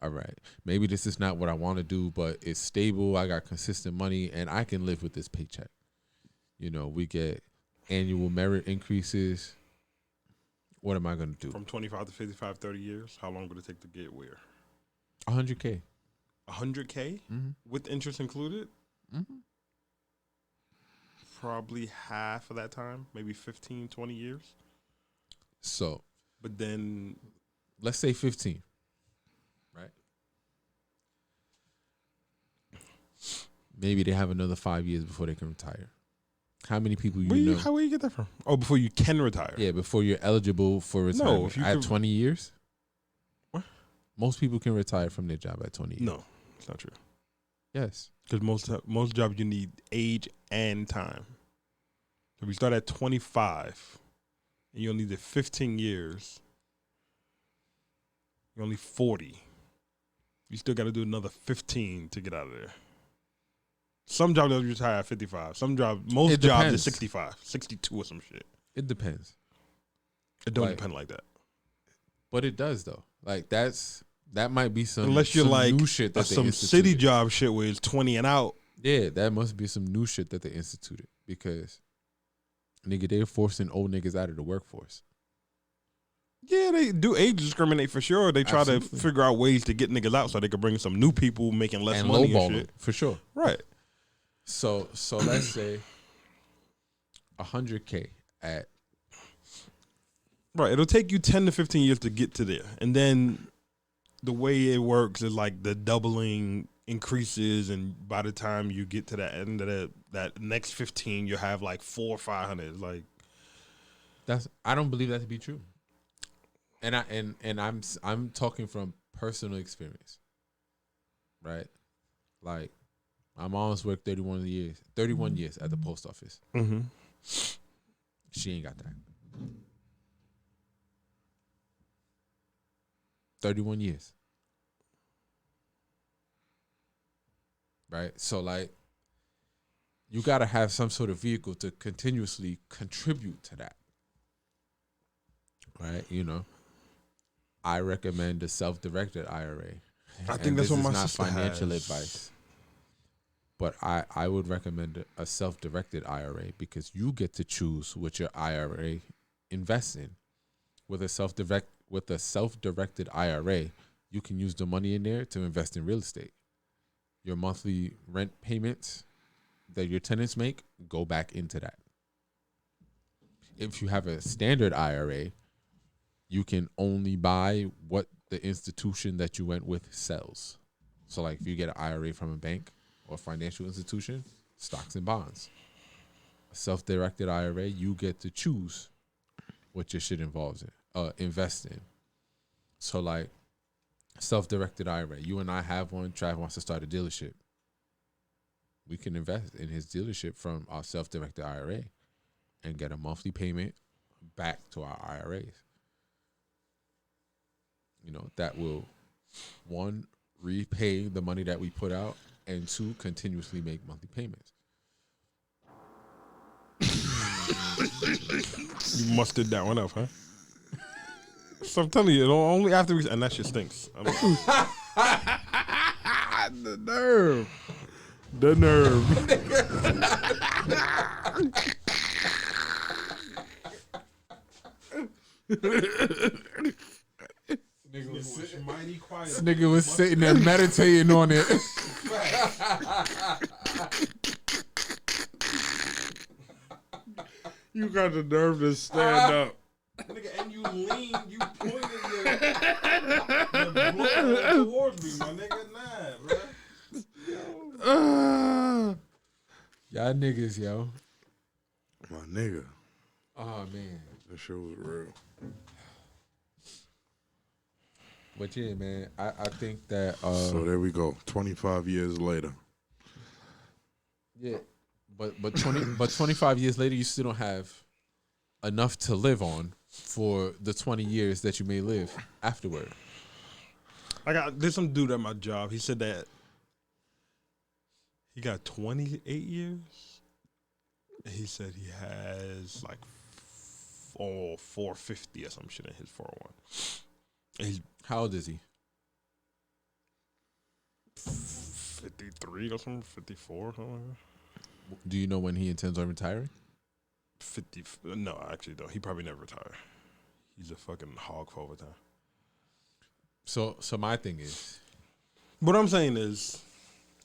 all right, maybe this is not what I want to do, but it's stable. I got consistent money and I can live with this paycheck. We get annual merit increases. What am I going to do? From 25 to 55, 30 years, how long would it take to get where? 100K. 100K with interest included? Mm-hmm. Probably half of that time, maybe 15, 20 years. So, but then let's say 15, right? Maybe they have another 5 years before they can retire. How many people know? Where you get that from? Oh, before you can retire. Yeah, before you're eligible for retirement. No, if you at could, 20 years? What? Most people can retire from their job at 20 years. No, it's not true. Yes. Because most jobs you need age and time. So if you start at 25 and you only did 15 years, you're only 40. You still got to do another 15 to get out of there. Some jobs you retire at 55. Most jobs is 65, 62 or some shit. It depends. It don't depend like that. But it does though. Like that might be some unless you're some like new shit that some they city instituted. job shit where it's 20 and out. Yeah, that must be some new shit that they instituted. because nigga, they're forcing old niggas out of the workforce. Yeah, they do age discriminate for sure. They try Absolutely. to figure out ways to get niggas out so they can bring some new people making less And money lowball and them, shit. for sure. Right. So let's say $100K at Right. It'll take you 10 to 15 years to get to there. And then the way it works is like the doubling increases, and by the time you get to that end of that next 15, you have like 400 or 500. Like, I don't believe that to be true. And I'm talking from personal experience. Right? Like, my mom's worked 31 years at the post office. mm-hmm. She ain't got that. 31 years. Right? So, like, you got to have some sort of vehicle to continuously contribute to that. Right? You know, I recommend a self-directed IRA. I think that's what my not sister financial has. advice. But I would recommend a self-directed IRA because you get to choose what your IRA invests in. With a self-directed IRA, you can use the money in there to invest in real estate. Your monthly rent payments that your tenants make go back into that. If you have a standard IRA, you can only buy what the institution that you went with sells. So, like, if you get an IRA from a bank or financial institution, stocks and bonds. A self-directed IRA, you get to choose what your shit invest in. So, like, self-directed IRA, you and I have one. Trav wants to start a dealership. We can invest in his dealership from our self-directed IRA and get a monthly payment back to our IRAs. You know, that will, one, repay the money that we put out, and two, continuously make monthly payments. You mustered that one up, huh? So I'm telling you, only after we, and that shit stinks. The nerve. The nerve. This nigga was sitting there meditating on it. You got the nerve to stand up. Nigga, and you lean, you pointed your blood towards me, my nigga. Nah, bro. Y'all niggas, yo. My nigga. Oh, man. That shit was real. But yeah, man, I think that... So there we go. 25 years later. Yeah, but 25 years later, you still don't have enough to live on for the 20 years that you may live afterward. There's some dude at my job. He said that he got 28 years. And he said he has like 450 or some shit in his 401. And he's How old is he? 53 or something, 54 or something like that. Do you know when he intends on retiring? 50. No, actually, though. He probably never retire. He's a fucking hog for overtime. So my thing is... What I'm saying is,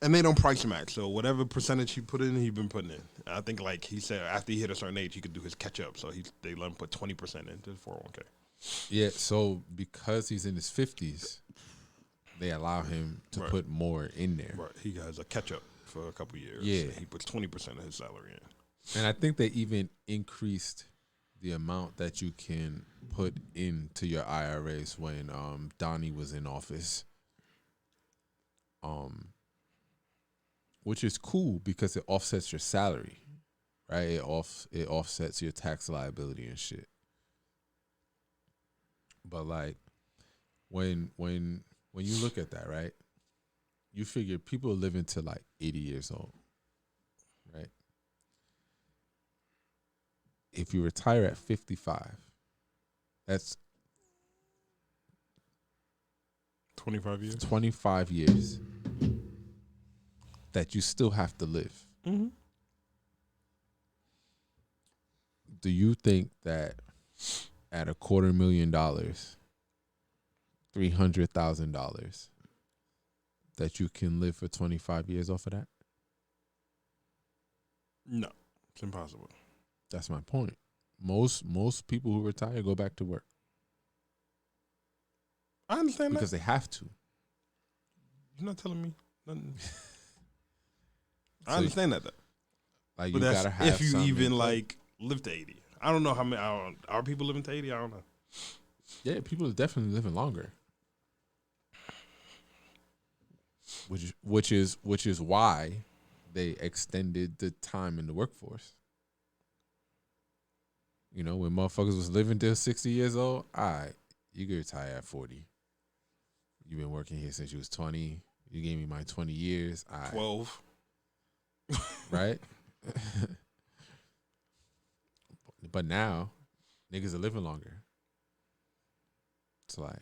and they don't price match, so whatever percentage he put in, he's been putting in. I think, like he said, after he hit a certain age, he could do his catch up. So they let him put 20% into his 401k. Yeah, so because he's in his 50s, they allow him to put more in there. Right. He has a catch up for a couple years. Yeah. He puts 20% of his salary in. And I think they even increased the amount that you can put into your IRAs when Donnie was in office. Which is cool because it offsets your salary, right? It offsets your tax liability and shit. But like when you look at that, right? You figure people living to like 80 years old, right? If you retire at 55, that's 25 years. 25 years that you still have to live. Mm-hmm. do you think that at $250,000, $300,000, that you can live for 25 years off of that? No, it's impossible. That's my point. Most people who retire go back to work I understand because that. they have to. You're not telling me nothing. I So, understand that, though. like, But you that's gotta have if you something even in place. like live to 80. I don't know how many are people living to 80. I don't know. Yeah, people are definitely living longer. Which is why they extended the time in the workforce. You know, when motherfuckers was living till 60 years old, all right, you can retire at 40. You've been working here since you was 20. You gave me my 20 years. All right, 12. right? But now, niggas are living longer. It's like,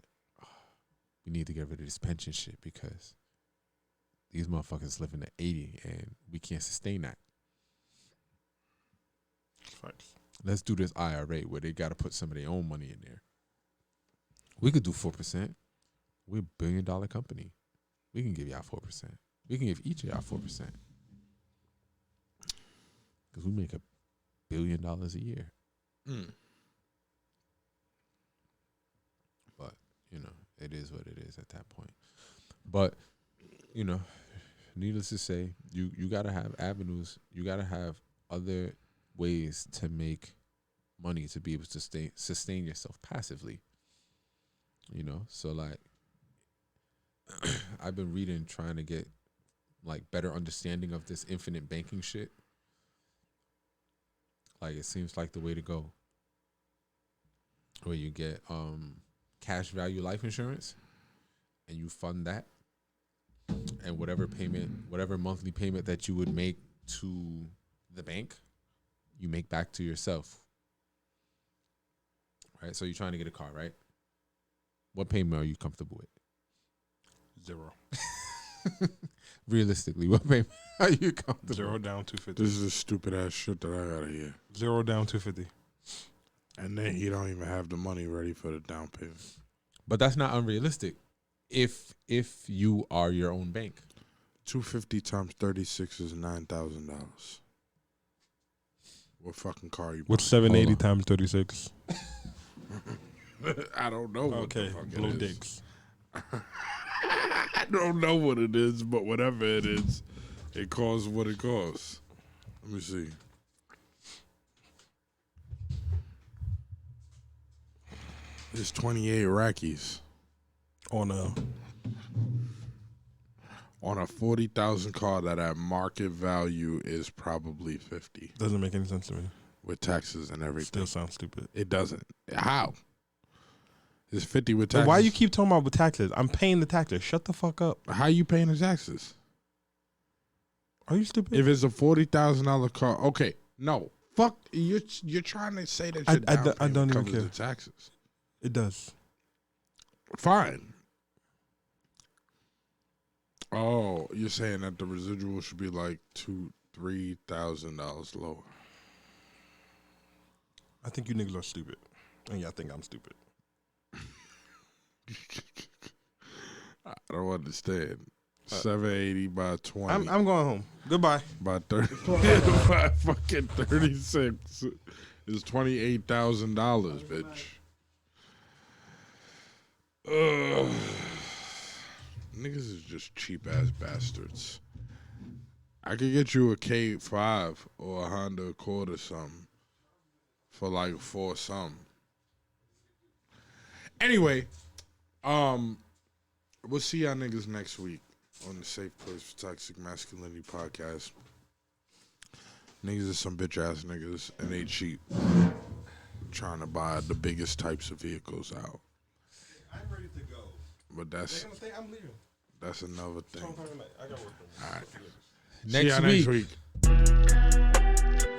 we need to get rid of this pension shit because these motherfuckers living at 80 and we can't sustain that. Facts. Let's do this IRA where they got to put some of their own money in there. We could do 4%. We're a $1 billion company. We can give y'all 4%. We can give each of y'all 4%. Because we make $1 billion a year. But, you know, it is what it is at that point. But, you know, needless to say, you got to have avenues. You got to have other ways to make money to be able to sustain yourself passively. You know, so like I've been reading, trying to get like better understanding of this infinite banking shit. Like, it seems like the way to go. Where you get cash value life insurance and you fund that, and whatever monthly payment that you would make to the bank, you make back to yourself. Right? So you're trying to get a car, right? What payment are you comfortable with? 0. Realistically, what payment are you comfortable 0 with? down 250. This is the stupid ass shit that I gotta hear. 0 down 250. And then he don't even have the money ready for the down payment. But that's not unrealistic if you are your own bank. 250 times 36 is $9,000. What fucking car you What's buying? 780 times 36? I don't know what Okay, the fuck blow it is. dicks. I don't know what it is, but whatever it is, it costs what it costs. Let me see. It's 28 rackies On a on a 40,000 car that at market value is probably 50 doesn't make any sense to me. with taxes and everything. Still sounds stupid. It doesn't. How? It's 50 with But taxes. why you keep talking about with taxes? I'm paying the taxes. Shut the fuck up. How you paying the taxes? Are you stupid? If it's a $40,000 car, okay, no, fuck. You're trying to say that your down I payment don't even covers care. the taxes. It does. Fine. Oh, you're saying that the residual should be like $2,000-$3,000 lower. I think you niggas are stupid. And y'all think I'm stupid. I don't understand. 780 by 20 I'm going home. Goodbye. by 30 by fucking 36 is $28,000, bitch. Ugh. Niggas is just cheap ass bastards. I could get you a K5 or a Honda Accord or something for like 4 something. Anyway, we'll see y'all niggas next week on the Safe Place for Toxic Masculinity podcast. Niggas is some bitch ass niggas and they cheap. Trying to buy the biggest types of vehicles out. I'm ready to go. But that's I'm leaving. that's another thing. I got work. All right. Next See y'all week. next week.